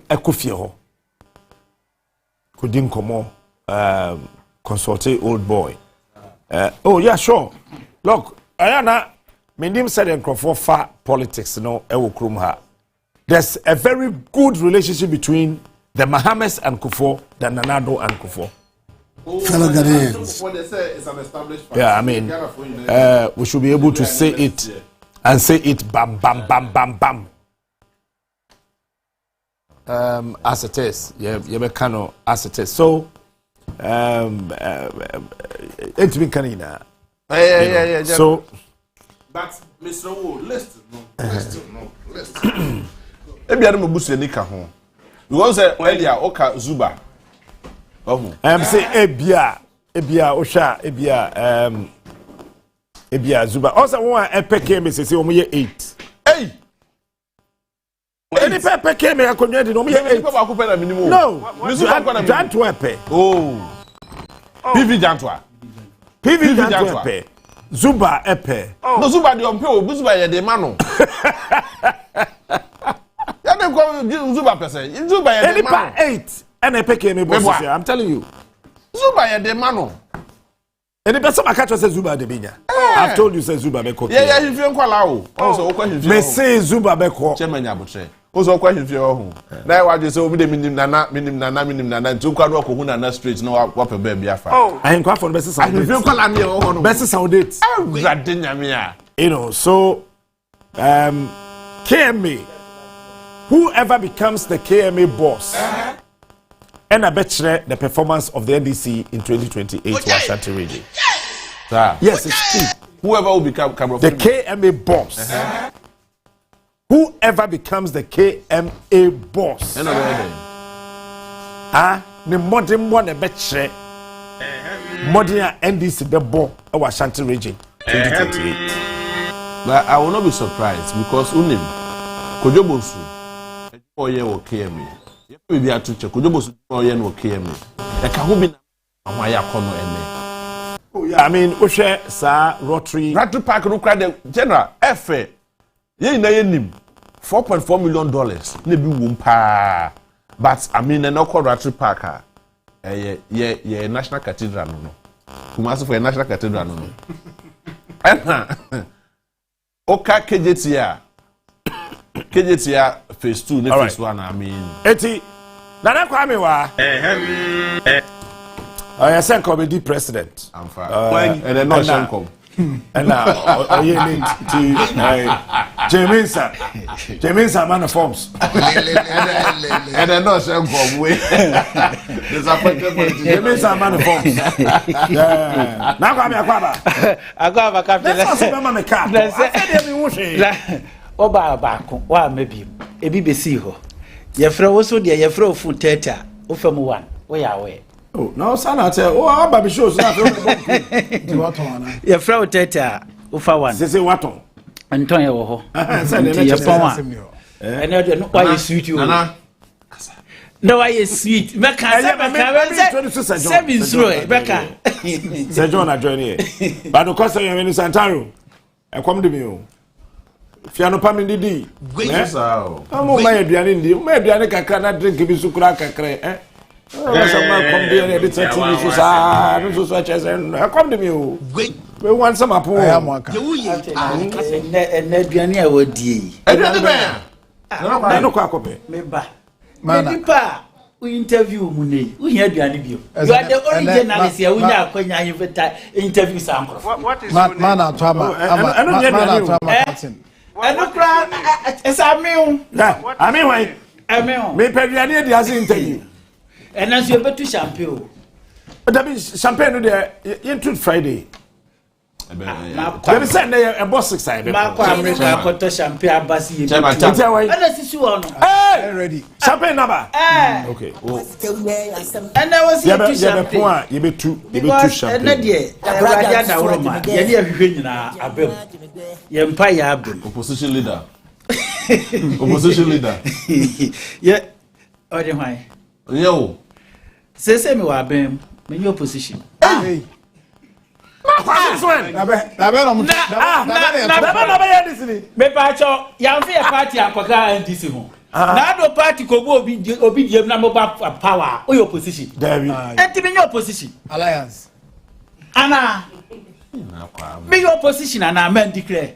ekofie ho. Kudin komo consulting old boy. Oh yeah, sure. Look, Ayana, Mindim said in Kufuor politics, no, Ewo. There's a very good relationship between the Mahamas and Kufuor, the Nanado and Kufuor.
Fellow Ghanaians.
Yeah, I mean, we should be able to say it and say it bam, bam, bam, bam, bam. As it is, yeah, as it is. So, it's been canina.
Yeah.
So,
but Mr. Wu, listen. Maybe I don't boost your nika home. You want to say earlier, Oka Zuba.
Say Ebia, Osha, Ebia Zuba. Also, one epic came say omo 8.
Hey.
Any pepper came here, I could get it. No, Jantwepe.
Oh, PV Jantwa.
PV Jantwepe. Zuba Epe.
No, Zuba, the Umpo, Zuba, the Mano. Zuba person. Zuba, the Mano.
8. And Epe came here, I'm telling you.
Zuba, the Mano.
And the person I catch says Zuba de Binya. I've told you, say Zuba Beko.
Yeah, if you call out. Also,
me say Zuba Beko.
Chairman Yabuche. Also question for you. Now I just say we dey minim nana ntu kwa no ko hu nana straight no wa pe ba bia fa.
Oh, I ain't for best sound.
I feel call me o no.
Best sound date. You know, so KMA, whoever becomes the KMA boss, and I bet the performance of the NDC in 2028 to Ashanti region. Yes, it's true.
Whoever will become
the KMA boss. Whoever becomes the KMA boss. The modern one a betre modern NDC bebo our Ashanti region 2028.
But I will not be surprised because unim Kojobosu oye wo KMA. Ye be a tuche Kojobosu oye no KMA. E ka ho bi na amaya kono ene.
Oh yeah, I mean Oshe sa Rotary
Park no cry the general Efe. Ye na ye nim $4.4 million na bi wom pa. But I mean no call Rotary Park ye National Cathedral no. Kumasi for National Cathedral no. Oka KJTR phase 2 ne phase 1 I mean.
Eti Nana Kwame wa. I say comedy president.
I'm fine. And then no Shankom.
And now need to Jaminsa man of forms.
And then no Shankom way. Disappointed
Jaminsa man of forms. Yeah. Now Kwame Akwaba.
Akwaba captain.
Let's see mama me car. I said me wushi.
Oba baako wa mebi ebi besi ho. Ye frɛ wo so de ye frɛ ofu teta. Wo fam one. Wo ya we.
Oh, no, son, I tell you, oh, baby shows. You
frɛ wo teta. Wo fa one.
Say what on?
Anton ye wo ho. Ye pon wa. Ene de no why sweet you. No why sweet. Meka say 7 zero Beka.
Say John a join here. But no cost you in Santaro. E come to me o. Fiano pa me didi. Amo ma aduane ndi. Ma aduane kakra na drink bi sukura kakra eh. Sama come there and it's a TV so sa no so chese come to me o. We want some apo.
Na aduane a wodi.
Aduane be.
Na no kwa akope.
Me ba. Me pa we interview mu nei. We hear aduane bio. You are the only journalist here we nya akwanya invita interview sankro.
What is
man atama captain.
Eno kra esa meun.
I mean why? Me aduane dey as interview.
And as you better champagne.
That means champagne there into Friday. Let me say a boss 6 side.
Marco America got champagne abasi.
Hey, ready. Champagne number. Okay.
And I was here to
champagne. You be two champagne.
And there, Rajana Roma. You have been na abem. You empire abem.
Opposition leader. Opposition leader.
Yeah. Odi why?
Yo.
Say me wa bem, me your position.
Hey.
Me pa cho, ya fi party akoka NDC ho. Na do party ko obi diem na mo ba power, o your position.
David.
Enti me your position.
Alliance.
Ana. Me your position ana men declare.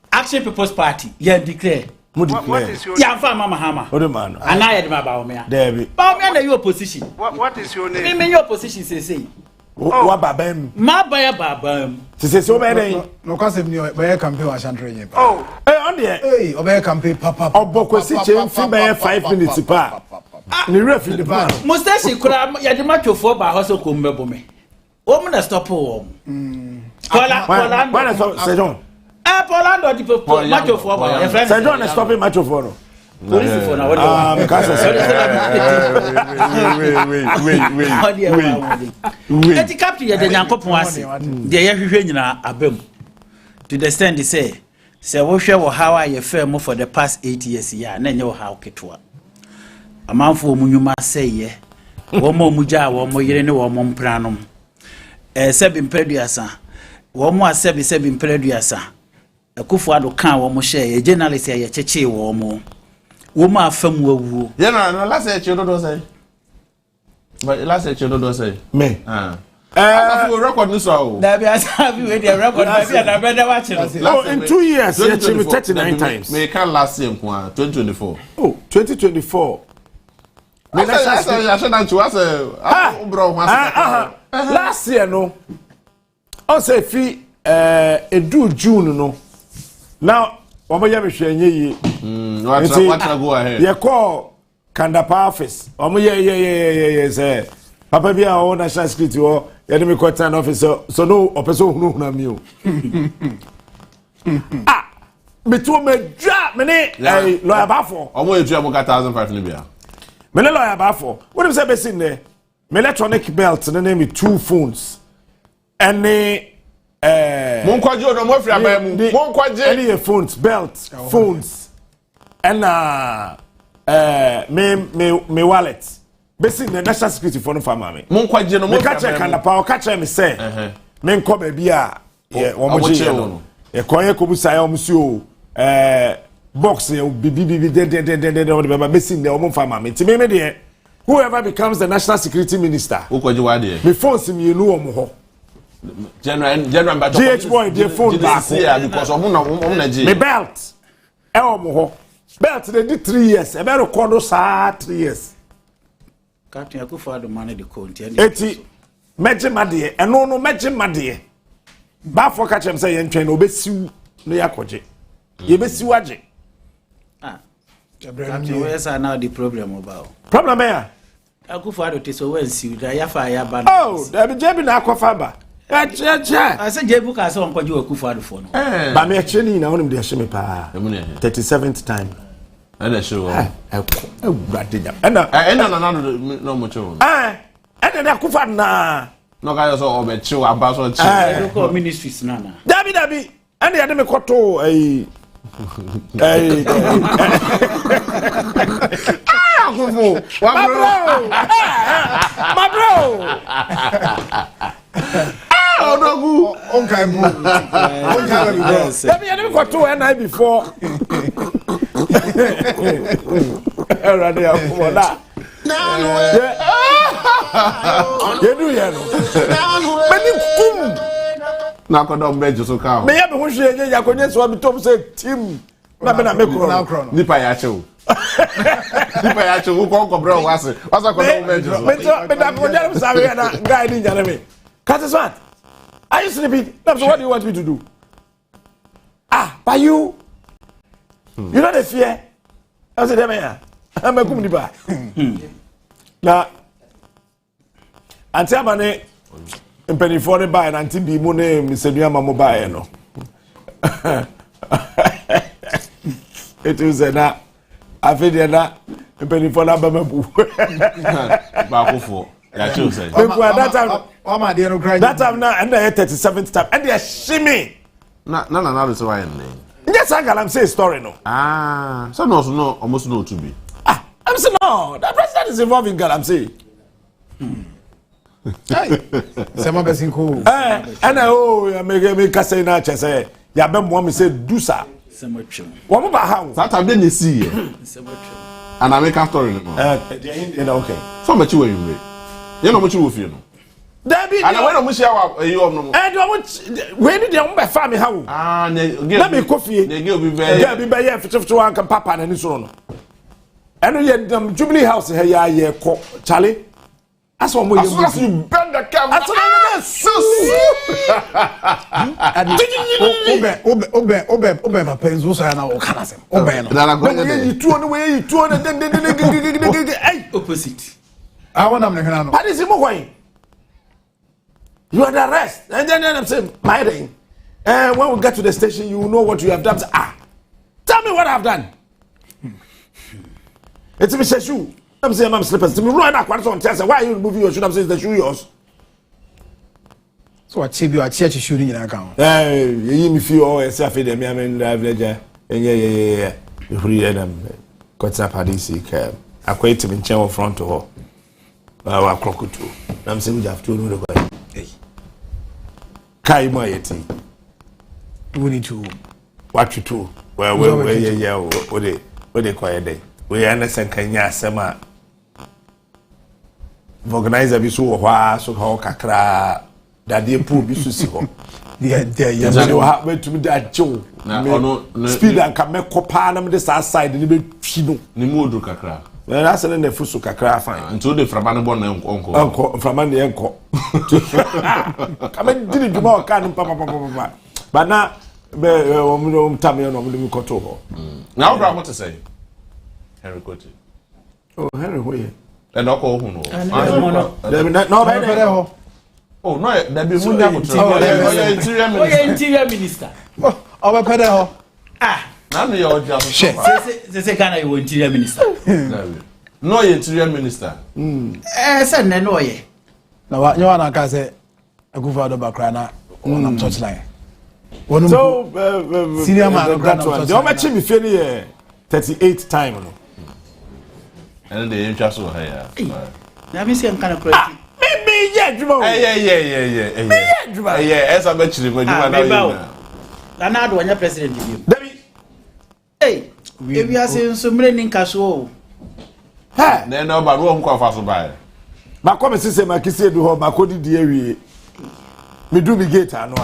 Action People's Party, you declare.
What is your
name? Mama Hama.
What the man?
And I had my Baumia.
David.
Baumia, your position.
What is your name?
Me your position, say.
What babem?
My buyer babam.
Say so many.
No concept new buyer campaign was Andre.
Oh.
Hey, on there.
Hey, obey campaign papa.
Oboko si change fi buy 5 minutes pa. Ni refi the bar.
Mustache kura ya di match for ba hoso ko mbebo me. O mu na stop o. Kola.
Why say John?
Polando di match for ba.
Say John is stopping match for no.
Police for na what? Wait. Eti captain ya de Nyankopon ase. De ya hwehwe nyina abam. To the stand they say wo hwe wo how I firm for the past 8 years ya na nye wo how ketwa. Amanfo omunwuma seye. Wo mo mugya wo mo yire ne wo mo mpranom. Sebi mpreduasa. Wo mo asebi sebi mpreduasa. Akufo ado kan wo mo hye journalist ya cheche wo mo. Wo ma fam
wawu. Yeah, no, last year you don't say. But last year you don't say.
Me.
record this out.
That be as have you the record. I better watch it.
Oh, in 2 years, he achieved 39 times.
May can last year 2024.
Oh, 2024. Last year no. On say fi edu June no. Now, omoya me hwe nye
what go ahead.
Ye call Kandapa office. Omoye say Papa bia o national security o ye me quarter office so no opeso hunu na mi o. Betu me dwa me ne lawyer bafo.
Omo etu am ka 1500 ni bia.
Me ne lawyer bafo. What do you say besin there? Me electronic belt na name 2 phones. Any
Monkwaje no mo fira ba mu. Monkwaje
any phones, belts, phones. And me wallet. Basically the national security for no farmer me.
Monkwaje no mo
fira. Me catch can pa o catch me say. Me nko ba bia ye wo mo je no. E konye ko busa ya omsi o box bibi de o be basically the omo farmer me. Ti me de whoever becomes the national security minister.
Ukwaje wa de.
Me phones me nu omo ho.
General
GH boy the phone back
because omo na G.
Me belt e omo ho. Belt they did 3 years. E be record sa 3 years.
Captain Akufo-Addo man the count.
Eti meje made e no meje made. Ba for catch am say ye ntwen obesiu no yakoje. Ye besiu age.
Captain, where's now the problem about?
Problem here.
Akufo-Addo te so wen siu da ya fa ya ba.
Oh, there be jebi na akwafa ba.
I said Jebu ka so onko je Akufo-Addo for no.
Ba me cheni na wonim de hye me pa. 37th time.
And show.
Radija.
Na no mo show.
And na Akufo-Addo na.
No ka so o be chill aba so chill.
I go ministries na.
Dabi. And ya de me koto my bro.
Odogu onkai bu.
Let me go to an night before. Already for that. You do ya no. Many kum.
Na ko don bejo so ka.
Me ya be ho hwe ya konye so bi tom say team. Na be na me kro.
Nipa ya chew. Nipa ya chew ko bro wase. Wasa ko don bejo.
Me da ko jare sabe na guy ni jare me. Cut this one. Are you sleeping? So what do you want me to do? But you know the fear. I said, I'm a good nipa. Now, until I'm in penny for the buy and until be money, Mr. Yama mobile, no. It was a I feel that penny for that
Babu that
time now, and I 37th time, and they are shimmy.
No, that's why I'm name.
Yes, I'm saying story no.
So no, almost no to be.
I'm saying no. The president is involved in Galamsey.
Some person cool.
And me say na say ya be mo me say do sa. What about how?
That time then you see. And I make a story no.
Okay.
So much you wey. You know what you will feel.
David,
and when we share you no.
And when did you family how? Let me coffee.
They give me very.
Be here 51 kan papa na ni so no. And you Jubilee House here ya ko Charlie. As one way
you bend the camera.
Obe ma penzo so na o kana sem. Obe no.
You two on the way, you two on the
opposite.
I want them to know.
What is him going? You are the arrest. And then I'm saying, my ring. And when we get to the station, you know what you have done. Tell me what I've done. It's me say shoe. I'm saying I'm slippers. To me run that one on test. Why are you removing your shoe? I'm saying the shoe yours.
So what you are church shooting in account.
You me feel all yourself in them. I mean, yeah. You read them. Got up at this. I quit him in chair front to her. Our crocodile. I'm saying we have to know the guy. Hey. Kai Moyeti.
We need to
watch you too. Well, what they quiet day. We understand Kenya Sema. organizer bi so wo hwa so ho kakra dade pool bi so si ho ya so ha betumi da jew na ono speed and ka mekopa na me de side ni be twi no
ni mu odu kakra
na asene na fuso kakra fine
nto de fraba no bon na onko
fraba ne enko ka me dini djuma o ka no papa ba na be o tam ye no mo mi koto ho
na obra mo to say Henry Kote
oh Henry hoye
e no ko hu no
no be there ho
oh no that be mu na ko
interior minister
oh be pede ho
na no your job
se kana you interior minister
no interior minister
say na no ye
na wa nyawa na ka say akufa do bakra na on touch line
so
senior man
that one the only me feel here 38 time no
and the interest so here
na me say kana correct
me yeah djuma
yeah esa be chiri mo djuma
na na do anya president bi hey if you are saying so many ninka so
ha
na no ba ro nko afa so ba
ma come sise ma kisi edu ho ma kodi di awie me do mi gate anu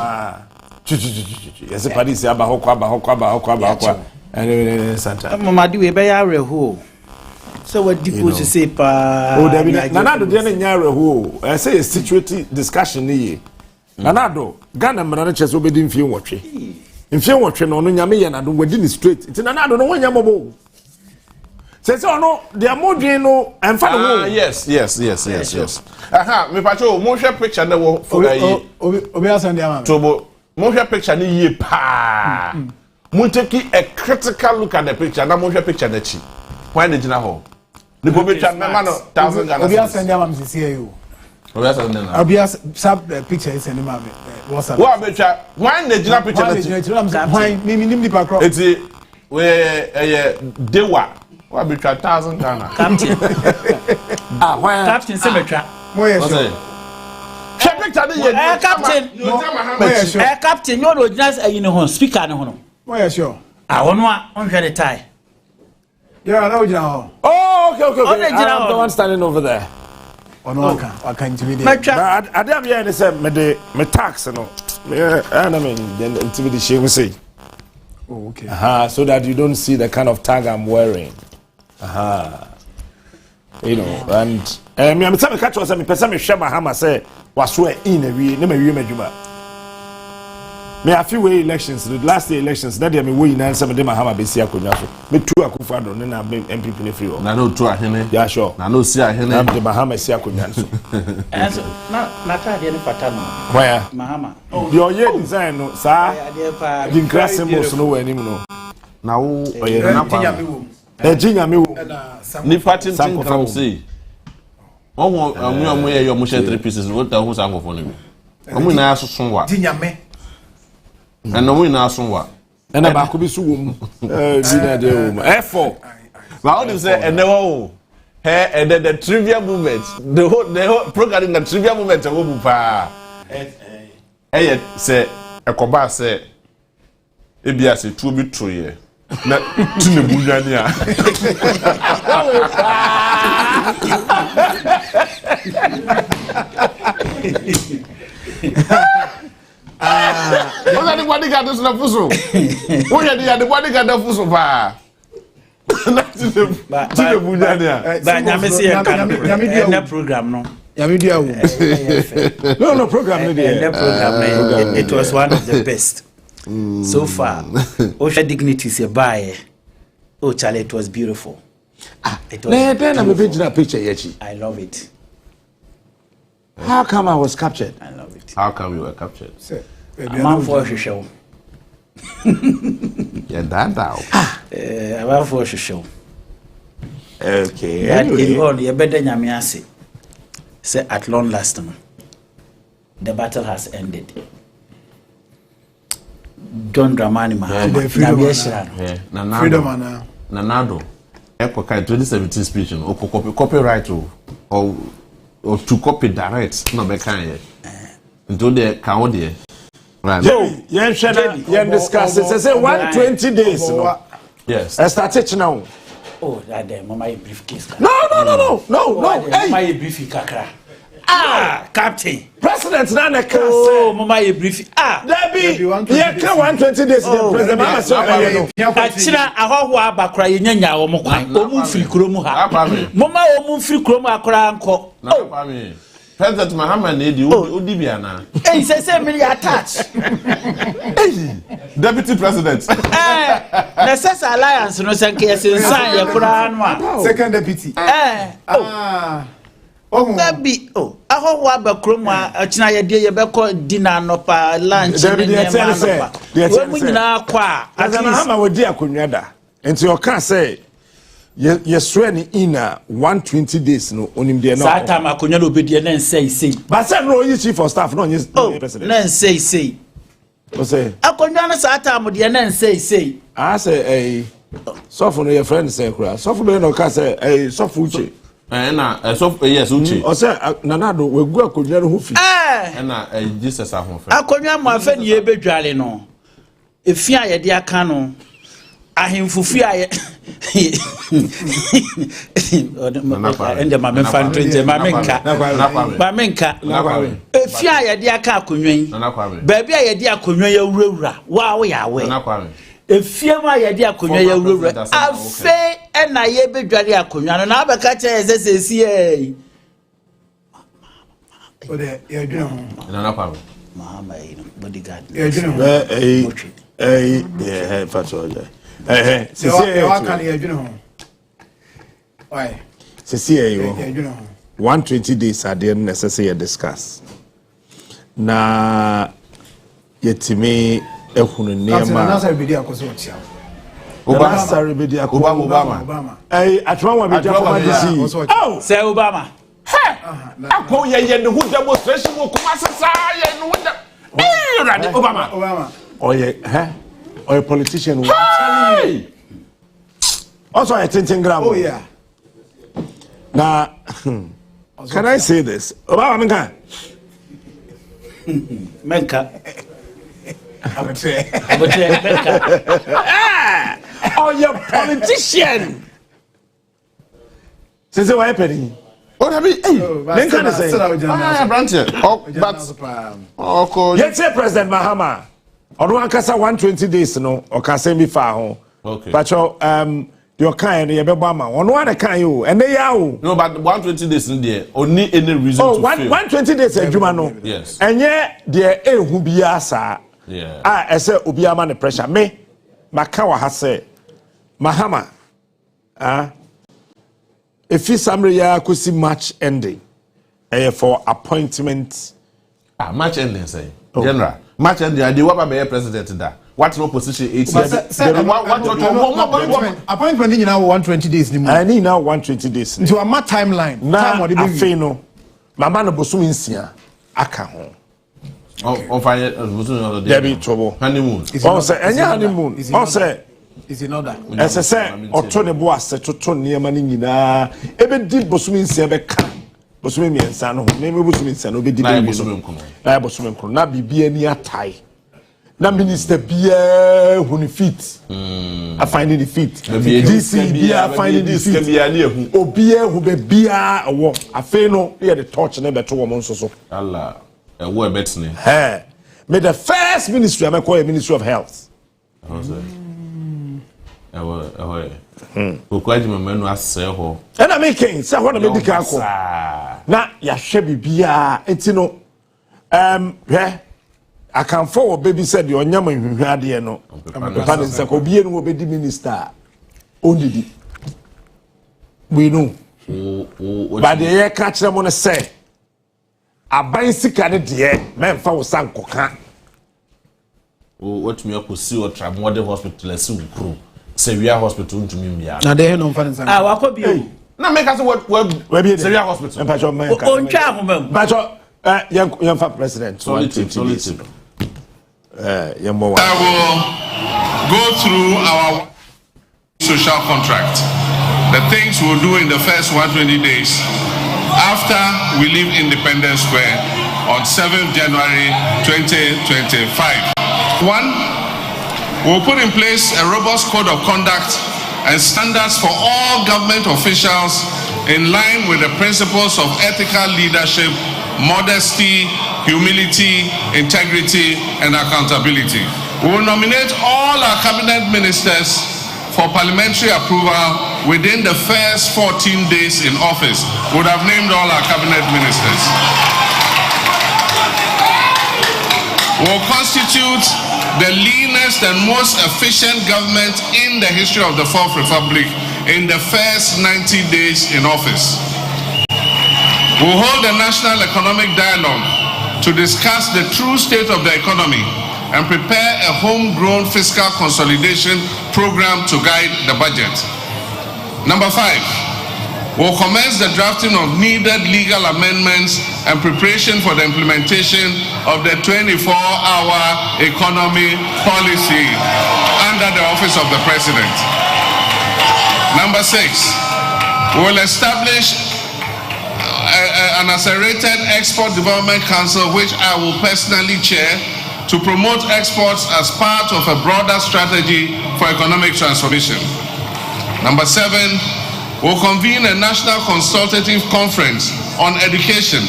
yes Paris aba hokwa Santa
mama di we be ya reho so what deposit say pa
oh Nanado dey na nya reho I say a situated discussion ni Nanado Ghana mra na chese obedi mfie nwotwe no nyame ye nado wadi ni straight it Nanado no wonya mobo say ono dia modwen no emfa no
yes aha me pacho mo hwe picture na wo for ayi
obi asan dia ma
tobo mo hwe picture ni ye pa mo take a critical look at the picture na mo hwe picture na chi why the jina ho ni go picture me man 1000 Ghana
obi asan dia ma msisi you
obi asan dia
obi as sub picture is any ma what's up
wa picture why the jina picture na chi
why me nim di pa cross
eti we dewa wa picture 1000 Ghana
captain
why
captain se betwa
mo ye sure
captain you do just you know speaker no no
mo ye sure
Onua on hwe the tie
yeah na ojina ho
oh okay I'm the one standing over there
Onua kan intimidate
ade am ye ne say me tax no and I mean then intimidate she say
oh okay
so that you don't see the kind of tag I'm wearing you know and me am say me catch us me person me hwe Mahama say waso in a we na mawie madwuma me afi we elections the last day elections na dey me we na say me dey Mahama be si akonwa so me tu akufo ado na MPP ne free
na no tu ahene
yeah sure
na no si ahene
na dey Mahama si akonwa so
na ka dey no pata no
where
Mahama
the oye design no sa the grass symbols no we anim no
na wo oye na pa
Jinyame wo
ni patin tin come say omo ye yo mo share 3 pieces what ta hu sa ngofo no bi omo na asoso wa
Jinyame
na omo na asoso wa
na ba ko bi su wo mu bi na de wo mu F4
ba o say enewo the trivia movement the whole program the trivia movement wo bu pa say ekoba say ebia say tuo bi troye na tune bunyani a oza ni bodyguard so na fuso wo ye the bodyguard na fuso pa na tune bunyani a
ba nyame se na program no
nyame dia wo
no program no
the program it was one of the best so far Osha dignities your buy oh Charlie it was beautiful
it was then I'm a picture yechi
I love it
how come I was captured
I love it
how come you were captured
man for show
yeah that
man for show
okay
anyway on you better nyame ase say at long last the battle has ended John Dramani Mahama
freedom Nanado Ekoka 2017 speech no copyright or to copy direct no be kan ye nto de kan wo de right
yen hwe na yen discuss say 120 days no
yes
start it now
Oh, that day, Mama, a briefcase.
No.
Mama, a briefcase, kakra. Captain.
President Nana Kase.
Oh, Mama, a brief.
Debbie, 120 days. President Mama said,
Achira, Ahoa Bakra, Yanya, Omu free Kromuha. Mama, Omu free Kroma, Kranko.
President Mahama need you, Udibiana.
Hey, say me attach.
Deputy President.
Necessary alliance, no sense in sign your Quran.
Second deputy.
That be Ahoa Bakroma, a China dear Beko dinner no pa lunch.
Mahama would dear Kunyada. And so you can't say. Yes, swearing in 120 days. No, on him there.
That time I couldn't obey and say.
But I know you chief of staff. No, yes, president.
Then say.
What say?
I couldn't say time with the and say.
I say a soften your friend say, soften no case a soft uchi.
And a soft yes, uchi.
Or say, Nanado will go could never hoof.
And Jesus, I
couldn't my friend ye be jolly no. If you are dear canon. Ahim fufia ende mame fantrente mamenka efia ya dia ka akonwen baabi a ya dia akonwen ya wurawura wa wo ya we efia ma ya dia akonwen ya wurawura afe na ye bedware akonwen no na abeka che sesesi e
ode ya dwene ho
na kwame
mama bodyguard
ya dwene ho
fatso
c'est
c'est 120 days are there necessary discuss na yetime ehunu nema
na sabedi akoso tia
Obama atwa wa bedia for DC
oh say Obama
akọ ye ne hu demonstration wo kuma sesa ye ne hu Obama
oye or a politician will tell you. Also, I think gram.
Oh, yeah.
Now, can I say this? Obama
Menka.
Oh, you're a politician. Since what happened?
What have you?
Then can I say?
Oh,
yes, President Mahama. Onua kasa 120 days no o ka say me fa ho
okay
but your kind you be bama Onua the kind you and they are
no but 120 days in there only any reason to fail
120 days adwuma no
yes
enye de ehu bia sa
yeah
ese obi ama the pressure me maka wa ha say Mahama if you summary ya kosi match ending for appointment
match ending say general match and the what be president da what no position 8 years
appointment in now 120 days ni
I need now 120 days
into a mat timeline
time what be no mama no bosom nsia aka ho
on fire bosom
there be trouble
honeymoon
on say enya honeymoon on say
is in order
ese say oto ne bo ase toto niam ni nyina ebe di bosom nsia be ka bosom miensa no me bosom nsia no be di be bosom nkono na bibia ni atai na minister bia huni fit I find the fit DC bia find the fit obia hu be bia wo afi no here the torch na beto wo nso so
Allah e wo betne
me the first ministry I call a ministry of health
okwaji mamanu asɛ ho
na making say what medical ko na ya hwɛ bibia etino I can forward baby said your nyama nhwade no papa ne say ko bie no obedi minister only we know but the year catch them on say aban sika ne de memfa wo sankoka
what me akosi o tra modern hospital ase ukru Severe hospital to me.
Now they no fun.
Wako bio.
Na make us what Severe hospital.
But young president.
Solitude.
I will go through our social contract. The things we'll do in the first 120 days after we leave Independence Square on 7th January 2025. One, we'll put in place a robust code of conduct
and standards for all government officials in line with the principles of ethical leadership, modesty, humility, integrity, and accountability. We will nominate all our cabinet ministers for parliamentary approval within the first 14 days in office. We would have named all our cabinet ministers. We will constitute the leanest and most efficient government in the history of the Fourth Republic in the first 90 days in office. We will hold a national economic dialogue to discuss the true state of the economy and prepare a homegrown fiscal consolidation program to guide the budget. Number 5, we'll commence the drafting of needed legal amendments and preparation for the implementation of the 24-hour economy policy under the office of the President. Number 6, we'll establish an accelerated export development council, which I will personally chair, to promote exports as part of a broader strategy for economic transformation. Number 7, we'll convene a national consultative conference on education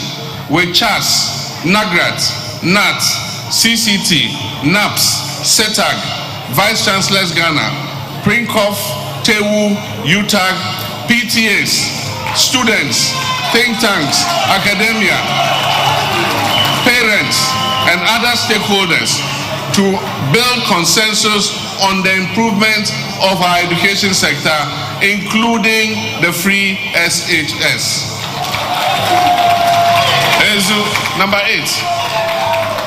with CHAS, NAGRAT, NAT, CCT, NAPS, CETAG, Vice Chancellors Ghana, PRINCOF, TEWU, UTAG, PTAs, students, think tanks, academia, parents, and other stakeholders to build consensus on the improvement of our education sector, including the free SHS. Number 8,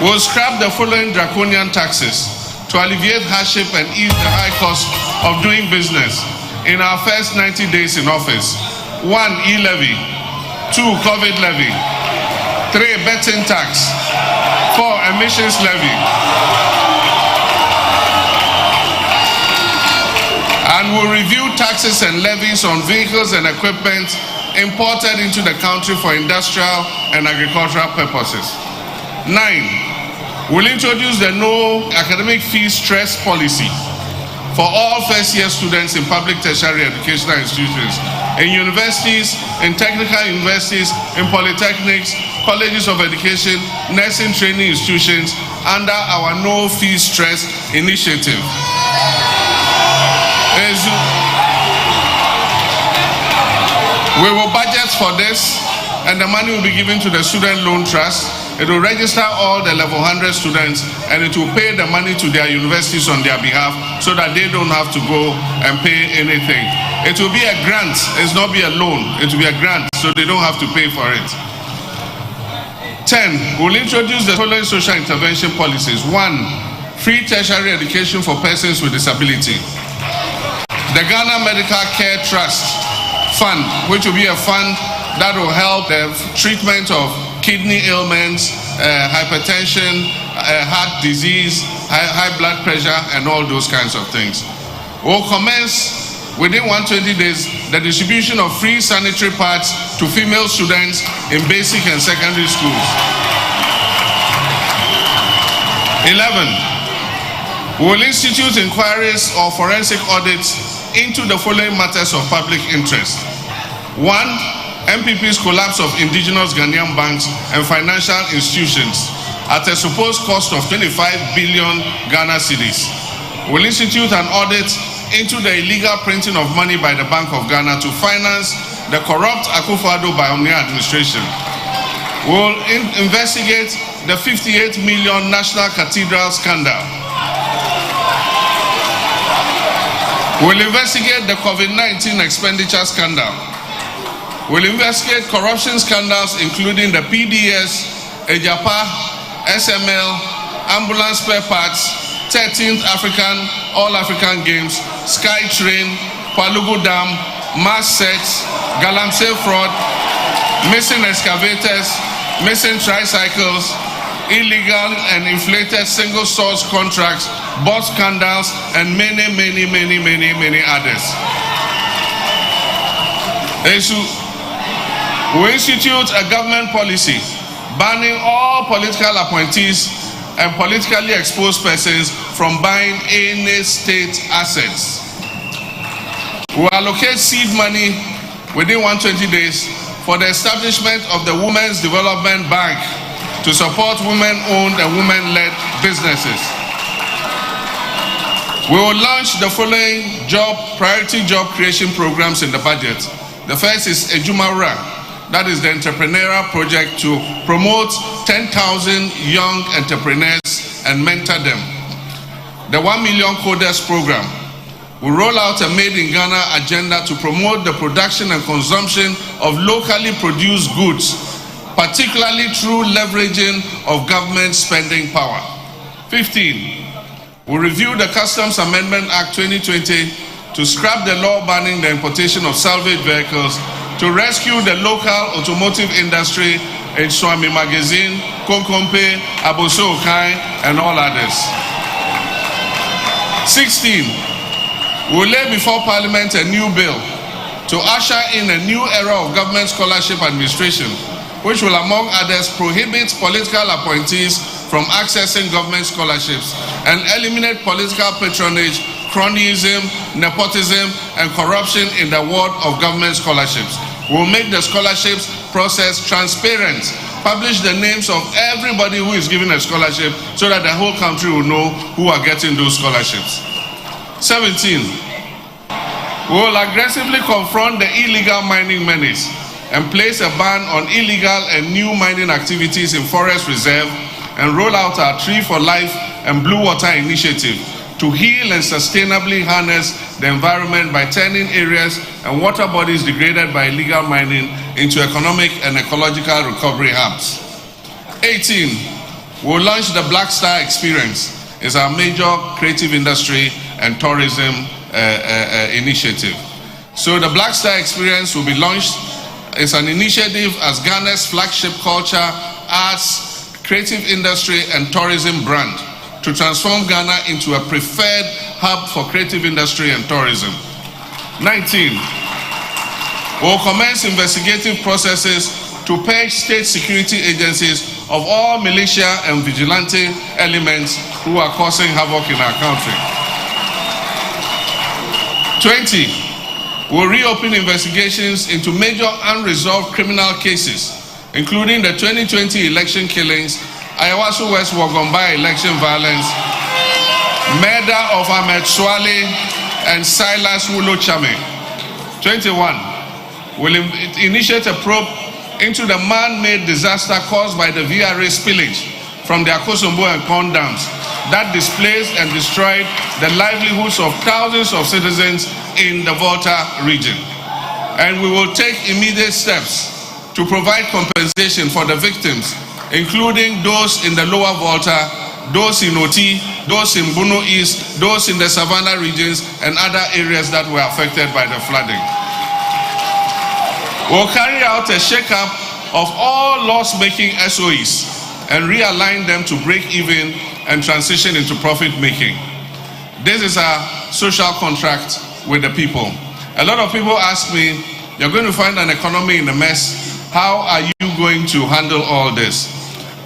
we'll scrap the following draconian taxes to alleviate hardship and ease the high cost of doing business in our first 90 days in office. 1, e-levy. 2, COVID levy. 3, betting tax. 4, emissions levy. And we'll review taxes and levies on vehicles and equipment imported into the country for industrial and agricultural purposes. 9, we'll introduce the no academic fee stress policy for all first-year students in public tertiary educational institutions, in universities, in technical universities, in polytechnics, colleges of education, nursing training institutions under our no fee stress initiative. We will budget for this, and the money will be given to the Student Loan Trust. It will register all the level 100 students, and it will pay the money to their universities on their behalf so that they don't have to go and pay anything. It will be a grant, it's not be a loan, it will be a grant, so they don't have to pay for it. 10, we'll introduce the following social intervention policies. 1, free tertiary education for persons with disability. The Ghana Medical Care Trust Fund, which will be a fund that will help the treatment of kidney ailments, hypertension, heart disease, high blood pressure, and all those kinds of things. We'll commence within 120 days the distribution of free sanitary pads to female students in basic and secondary schools. 11, we'll institute inquiries or forensic audits into the following matters of public interest. 1, MPP's collapse of indigenous Ghanaian banks and financial institutions at a supposed cost of 25 billion Ghana cedis. We'll institute an audit into the illegal printing of money by the Bank of Ghana to finance the corrupt Akufo-Addo by Onua administration. We'll investigate the 58 million National Cathedral scandal. We'll investigate the COVID-19 expenditure scandal. We'll investigate corruption scandals including the PDS, Ejapa, SML, ambulance spare parts, 13th All-African Games, SkyTrain, Palugu Dam, mass sets, Galamsey fraud, missing excavators, missing tricycles, illegal and inflated single source contracts, bot scandals, and many others. We institute a government policy banning all political appointees and politically exposed persons from buying any state assets. We will allocate seed money within 120 days for the establishment of the Women's Development Bank to support women-owned and women-led businesses. We will launch the following priority job creation programs in the budget. The first is Ejumara, that is the entrepreneurial project to promote 10,000 young entrepreneurs and mentor them. The 1 million coders program will roll out a Made in Ghana agenda to promote the production and consumption of locally produced goods, particularly through leveraging of government spending power. 15. We review the Customs Amendment Act 2020 to scrap the law banning the importation of salvage vehicles, to rescue the local automotive industry in Swami Magazine, Konkompe, Aboso Okai, and all others. 16. We will lay before Parliament a new bill to usher in a new era of government scholarship administration, which will, among others, prohibit political appointees from accessing government scholarships and eliminate political patronage, cronyism, nepotism, and corruption in the award of government scholarships. We will make the scholarships process transparent, publish the names of everybody who is given a scholarship so that the whole country will know who are getting those scholarships. 17. We will aggressively confront the illegal mining menace and place a ban on illegal and new mining activities in forest reserve, and roll out our Tree for Life and Blue Water initiative to heal and sustainably harness the environment by turning areas and water bodies degraded by illegal mining into economic and ecological recovery hubs. 18. We will launch the Black Star Experience. It's our major creative industry and tourism initiative. So the Black Star Experience will be launched. It's an initiative as Ghana's flagship culture, arts, creative industry and tourism brand to transform Ghana into a preferred hub for creative industry and tourism. 19. We'll commence investigative processes to purge state security agencies of all militia and vigilante elements who are causing havoc in our country. 20. We'll reopen investigations into major unresolved criminal cases, including the 2020 election killings, Ayawaso West Wagomba election violence, murder of Ahmed Swale and Silas Wulo Chame. 21. We'll initiate a probe into the man-made disaster caused by the VRA spillage from the Akosombo and Kon dams that displaced and destroyed the livelihoods of thousands of citizens in the Volta region. And we will take immediate steps to provide compensation for the victims, including those in the lower Volta, those in Oti, those in Bono East, those in the Savannah regions, and other areas that were affected by the flooding. We'll carry out a shake-up of all loss-making SOEs and realign them to break even and transition into profit-making. This is our social contract with the people. A lot of people ask me, you're going to find an economy in a mess. How are you going to handle all this?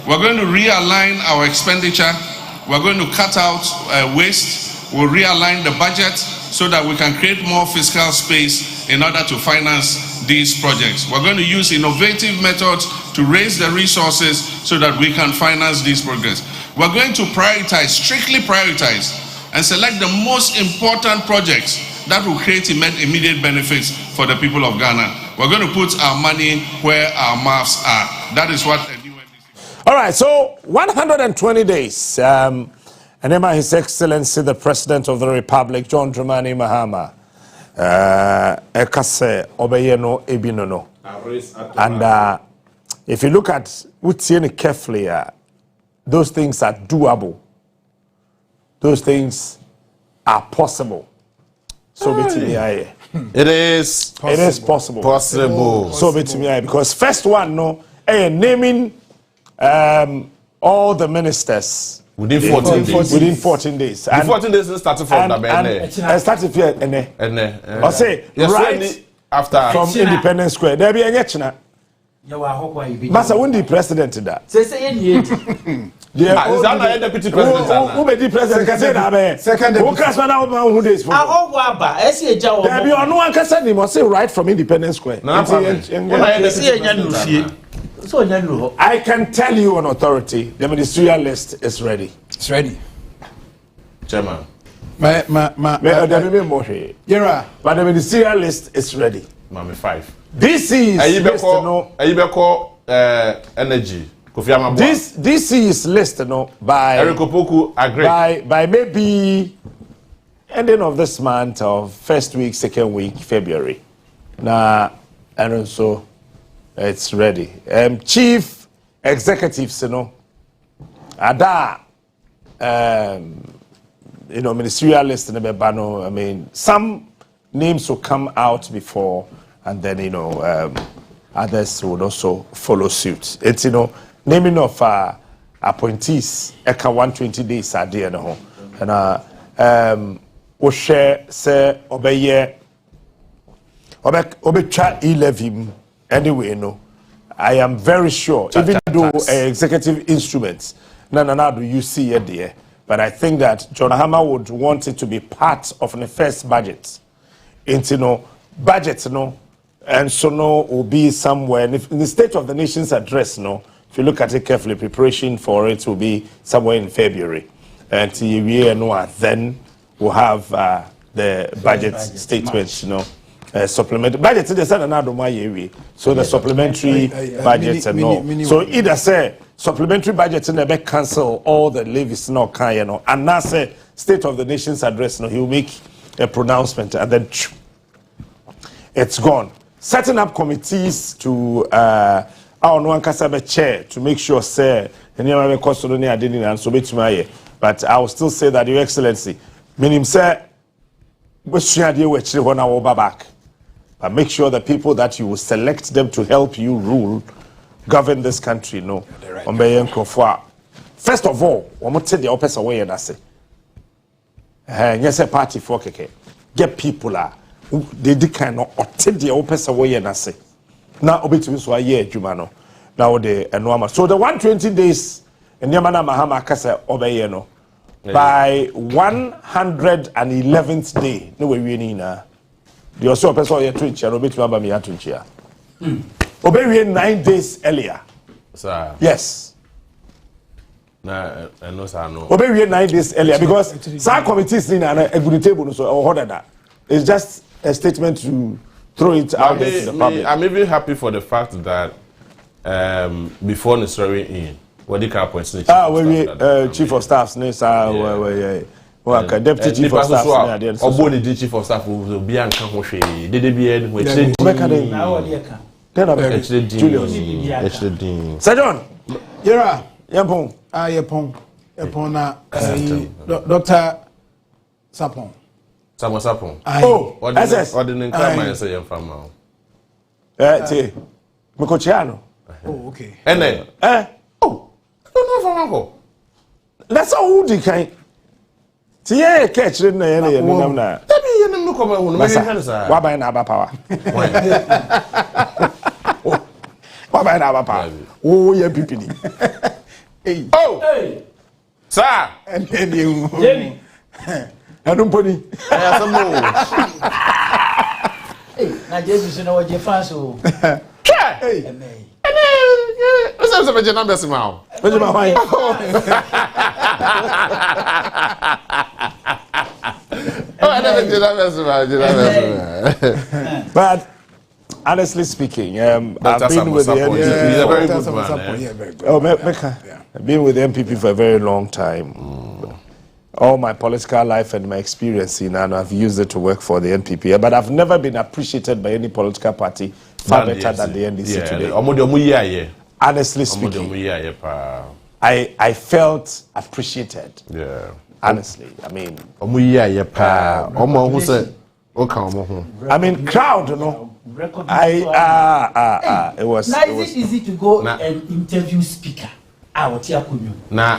We're going to realign our expenditure. We're going to cut out waste. We'll realign the budget so that we can create more fiscal space in order to finance these projects. We're going to use innovative methods to raise the resources so that we can finance these projects. We're going to prioritize, strictly prioritize, and select the most important projects that will create immediate benefits for the people of Ghana. We're going to put our money where our mouths are. That is what a new NDC.
All right, so 120 days. And then His Excellency, the President of the Republic, John Dramani Mahama, Ekase Obeyeno Ebinono. And if you look at Utieni carefully, those things are doable. Those things are possible. So it is possible. It is possible. So because first one, naming all the ministers within 14 days. Within 14 days.
And 14 days started from the
started here. I say right
after
from Independence Square. There be a China. Masa when the president that.
Say you
is that deputy president?
Who be the president? Can say that second. Who can say now who this for? There be Onua can say him say right from Independence Square. I can tell you on authority, the ministerial list is ready.
It's ready.
Chairman.
But the ministerial list is ready.
Mami 5.
This is
energy.
This is listed by
Eric Opoku agree.
By maybe ending of this month or first week, second week, February. Now, and so it's ready. Chief executives, Ada, ministerial list in the Bebano. I mean, some names will come out before, and then others would also follow suit. It's naming of appointees. Eka 120 days are there now, and we share say obeye obecha e-levy anyway. I am very sure, even though executive instruments, do you see it there? But I think that John Hammer would want it to be part of the first budget. Budget, and so will be somewhere in the State of the Nation's address. If you look at it carefully, preparation for it will be somewhere in February, and then we'll have the budget statements. Supplementary budget. They said another way. So the supplementary budgets and all. So either say supplementary budgets in the back cancel all the levies and now say State of the Nation's address. He will make a pronouncement and then it's gone. Setting up committees to our Onua chair to make sure say but I will still say that, Your Excellency, meaning say back. But make sure the people that you will select them to help you rule, govern this country, First of all, we must take the opposite away and say, yes, a party for keke. Get people they kind of take the opposite away and say. Now, obituary so a year, Jumano. Now, so the 120 days, and Yamana Mahama Kasa obeyeno. By 111th day, no way we need now. The also person here to each and obey to me at Tunchia. Obey 9 days earlier.
Sir.
Yes.
No, sir, no.
Obey 9 days earlier because some committees in a good table or order that. It's just a statement to throw it out there to the public.
I'm even happy for the fact that before necessary in what the car points.
Chief of Staff, Deputy Chief of Staff,
Oboni Chief of Staff will be an Kamoshi. Did they be in which
Sir John,
Yera, Yapon, Yapona, Dr. Sapon.
Sapon.
Oh, SS.
Ordinary crime, say, young farmer.
Mokochiano.
Oh, okay.
And then, oh, I don't know for uncle.
That's all the kind. Tie catch in the area.
Tell me, you know, come on,
why by Naba power? Why by Naba power? Oh, yeah, PPD.
Oh, sir,
and then you, I don't put it.
Hey, now Jesus, you know what you fancy?
Hey, what's up, Mr. Number Simao?
What's my wife? But honestly speaking, I've been with the I've been with the MPP for a very long time. All my political life and my experience and I've used it to work for the NPP. But I've never been appreciated by any political party far better than the NDC today. Honestly speaking, I felt appreciated.
Yeah.
Honestly, I mean,
I
mean, crowd, you know. It was.
Now is it easy to go and interview speaker?
Nah.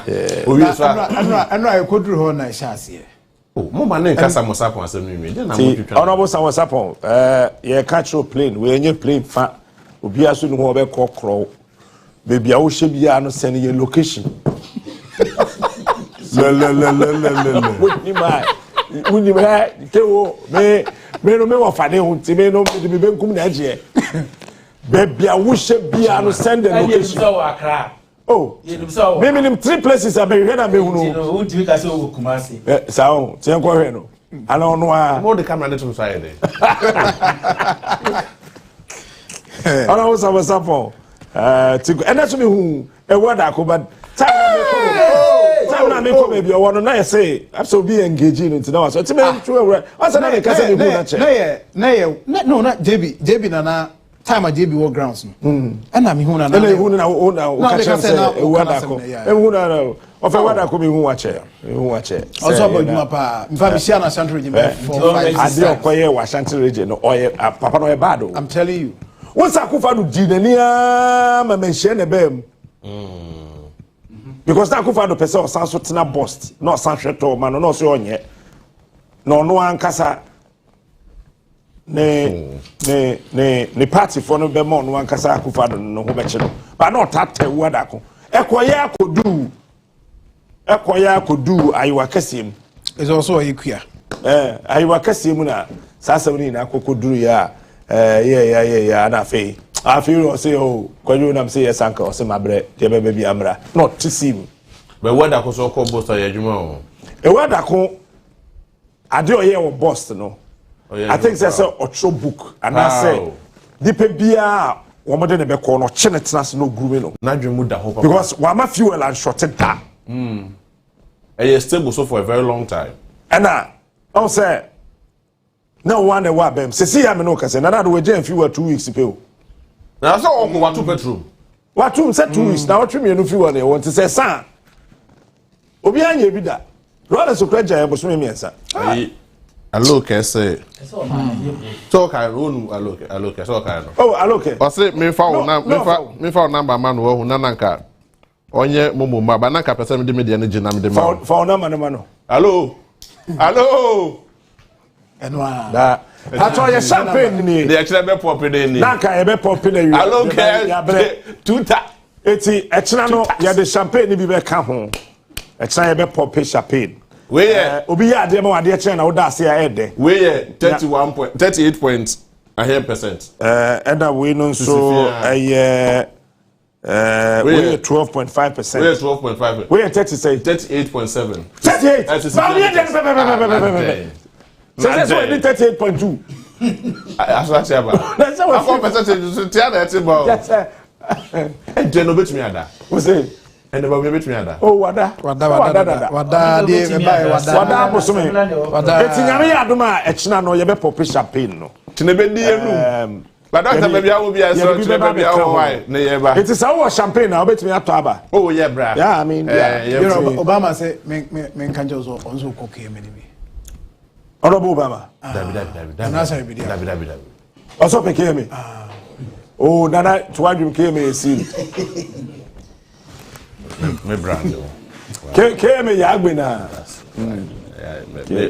I know I could do her chance here.
Oh, Mama, name Casa Mosapon as a new
Honorable Samusapon, yeah, catch your plane. We ain't plane fat. obi aso no ho be kokro baby a wo hye bia no send your location Wuni ma kewo me no me wo fade ho ti me no me be nkum na agie baby a wo hye bia no send the location oh me nim 3 places I be here na me hunu
no unti ka se wo Kumasi
sao ti enko hwe no ana Onua
mo de camera net to side there
ana wo sa sapon ti and that's me who e word akoba time na me ko baby o wono na say so be engaging into now so ti me true I say na me ka say me na che
no JB na time JB war grounds no and me hu na
na o ka say e word ako e hu na o fe word ako me hu wa che
also about you pa mfa me share na Central region for 5
ade okoye wa Central region no oye papa no e bad o
I'm telling you
once akufa do di na nia ma mention na bem because na akufa do person san so tena bust no san hweto ma no so onye no no ankasa ne party for no be mo no ankasa akufa do no ho be che no ba no tata wada ko ekoya akodu ayiwa kasiem
is also ekua
ayiwa kasiem na sasawni na akokoduru ya yeah na fe I feel say oh kwaju na say yes anka o say mabre de be bi amra not to see me
but whether ko so ko boss ya juma o
e whether ko ade o ye wo boss no I think say otro book and I say dipe bia wo mo de ne be ko no che ne tenase no guru me no
na dwemu da ho papa
because wa ma fuel and shorted da
e is stable so for a very long time
and I say no one wa bem se see am no kase na na do we gen fuel 2 weeks pe o
na so o ko watu petrol
watu say 2 weeks na watwe me no fuel na want say san obi anya bi da rola so kraja ya boso me miensa
aloke say so ka ronu aloke so ka no
oh aloke
o say me fa number man wo hu na nanka onye momo ma ba nanka person me de media no gina me de ma
fa number no no
hello
Onua
da ato ye champagne ni
de actually be pop dey ni
nanka ye be pop na wi
aloke tuta
eti echina no ye de champagne ni bi be ka ho echina ye be pop champagne
we ye
obi ya de ma wade echina na wo da se ya ede
we ye 38%.
And we no so we're 12.5%.
We're 12.5%.
We're 30 say
38.7.
38. So that's why I did 38.2.
That's what I say about. That's what percentage to tell that about.
Yes, sir.
And Jen obey me ada.
What's it?
And the baby bet me ada.
Oh, wada bosume. Eti nyame adoma echina no ye be pop champagne no.
Tinebe di enu. But doctor baby I will be as so baby I will why na ye ba.
It is our champagne now bet me ato aba.
Oh yeah bra.
Yeah, I mean,
you know Obama say me kan jo so koke me ni bi.
Honorable Obama.
David.
Also peke me. Oh, nana tuwadum ke me see.
Me brand.
Ke me ya agbe na.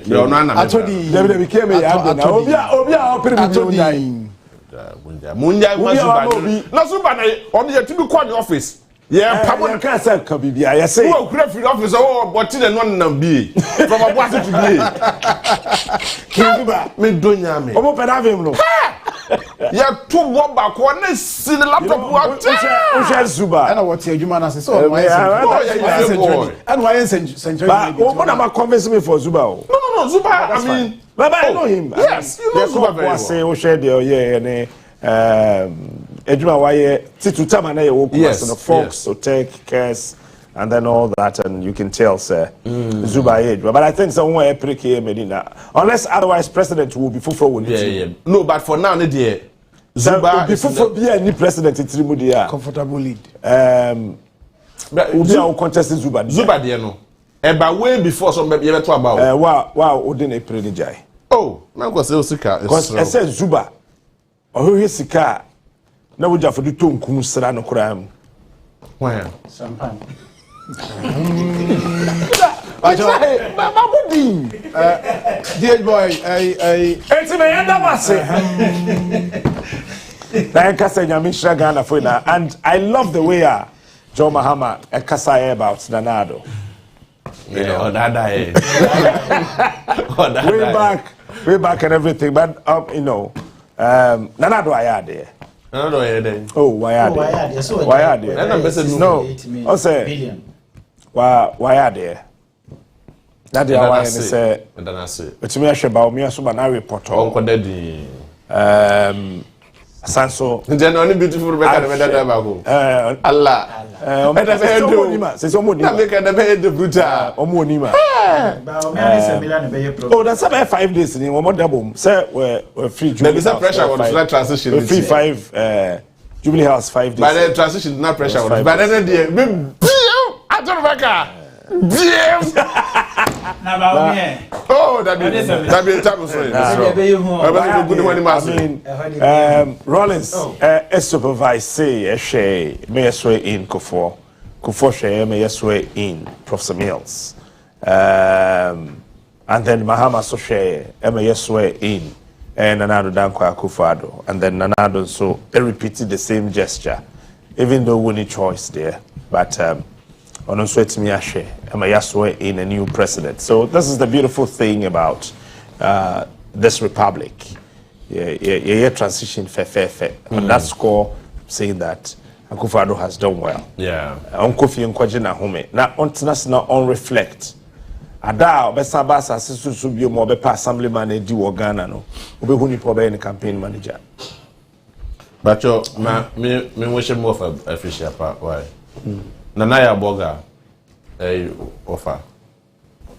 Yo no na.
Atodi David ke me ya agbe na. Obi a opere bi
munjai. Munjai mazuba. Na suba na obi ya tibi kwa the office. Yeah,
Pablo can say can be bia. Yes say.
Who create free office oh but the no na bi. From Abuasi to bi.
Kiba
me donya me.
Omo peda vim no.
Ya tu wo ba ko na si the laptop wa.
O share Zuba.
And what adwuma na say so why and why century.
But o na ma convince me for Zuba o.
No, Zuba I mean
Baba I know him.
Yes, you know Zuba very well.
Say o share there yeah ne adwuma why titu tama na ye wo kuma no Fox so take cares and then all that and you can tell sir Zuba age but I think someone aprike Medina unless otherwise president will be full with
yeah no but for now ne there Zuba
before be any president itirimu dia
comfortable lead
obi a contest Zuba
there no eba way before some be to about
wow odi na april jai
oh na go say osika
because I said Zuba ohohe sika na woja for the tonkum sra no kra am
why
champagne
Mama Budi.
Dear boy,
it's me and Damase. And I love the way John Mahama Kasai about Nanado.
Yeah,
way back and everything. But Nanado I there. Oh, why are there? No, I say why are there? That is why I say. But me, I should buy me a super report. Sanso.
The only beautiful Allah.
Oh, that's about 5 days. One more double. Sir, we're free.
There is a pressure on that transition.
We're free 5 Jubilee House 5 days.
But the transition is not pressure on. But then the oh, that be
Rollins, supervise say she may sway in Kufo she may sway in Professor Mills, and then Mahama so she may sway in and Nanado Dankwa Akufo-Addo, and then Nanado so they repeated the same gesture, even though we need choice there, but on Yaswe in a new president. So this is the beautiful thing about this republic. Yeah, transition fair. On that score, saying that Akufo-Addo has done well.
Yeah.
Kofi Nkwagye home. Now on reflect. Ada obesabasa sisusu bi mo be assemblyman edi wo Ghana no. Obehu ni po be any campaign manager.
But me wish more of a official part. Why? Nanaya Boga offer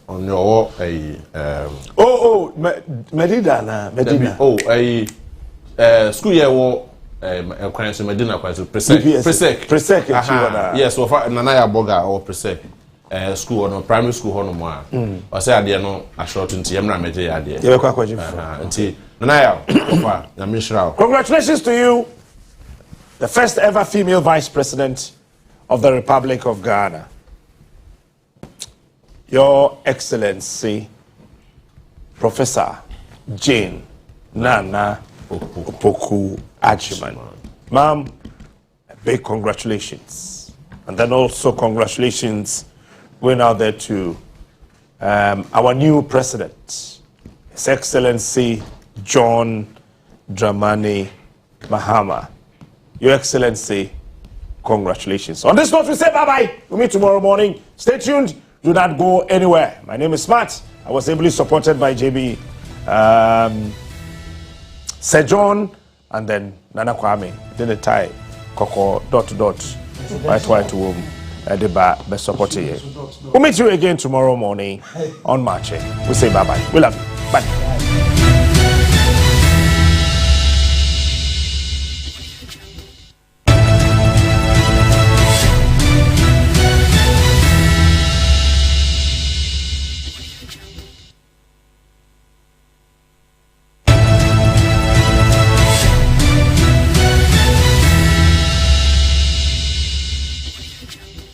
on your
Medina.
School year war Medina Presec. Yes, offer Nanaya Boga or Presec school or no primary school no more. Or say I no a short into Yamna Mete idea. Nanaya offer Namishra.
Congratulations to you, the first ever female vice president of the Republic of Ghana. Your Excellency, Professor Jane Nana Opoku Ajiman. Ma'am, big congratulations. And then also congratulations going out there to our new president, His Excellency John Dramani Mahama. Your Excellency, congratulations. On this note, we say bye-bye. We'll meet tomorrow morning. Stay tuned. Do not go anywhere. My name is Matt. I was ably supported by JB, Sir John, and then Nana Kwame. Then the tie, Koko, ... white womb, the bar, best support. We'll meet you again tomorrow morning on March. We say bye-bye. We love you. Bye.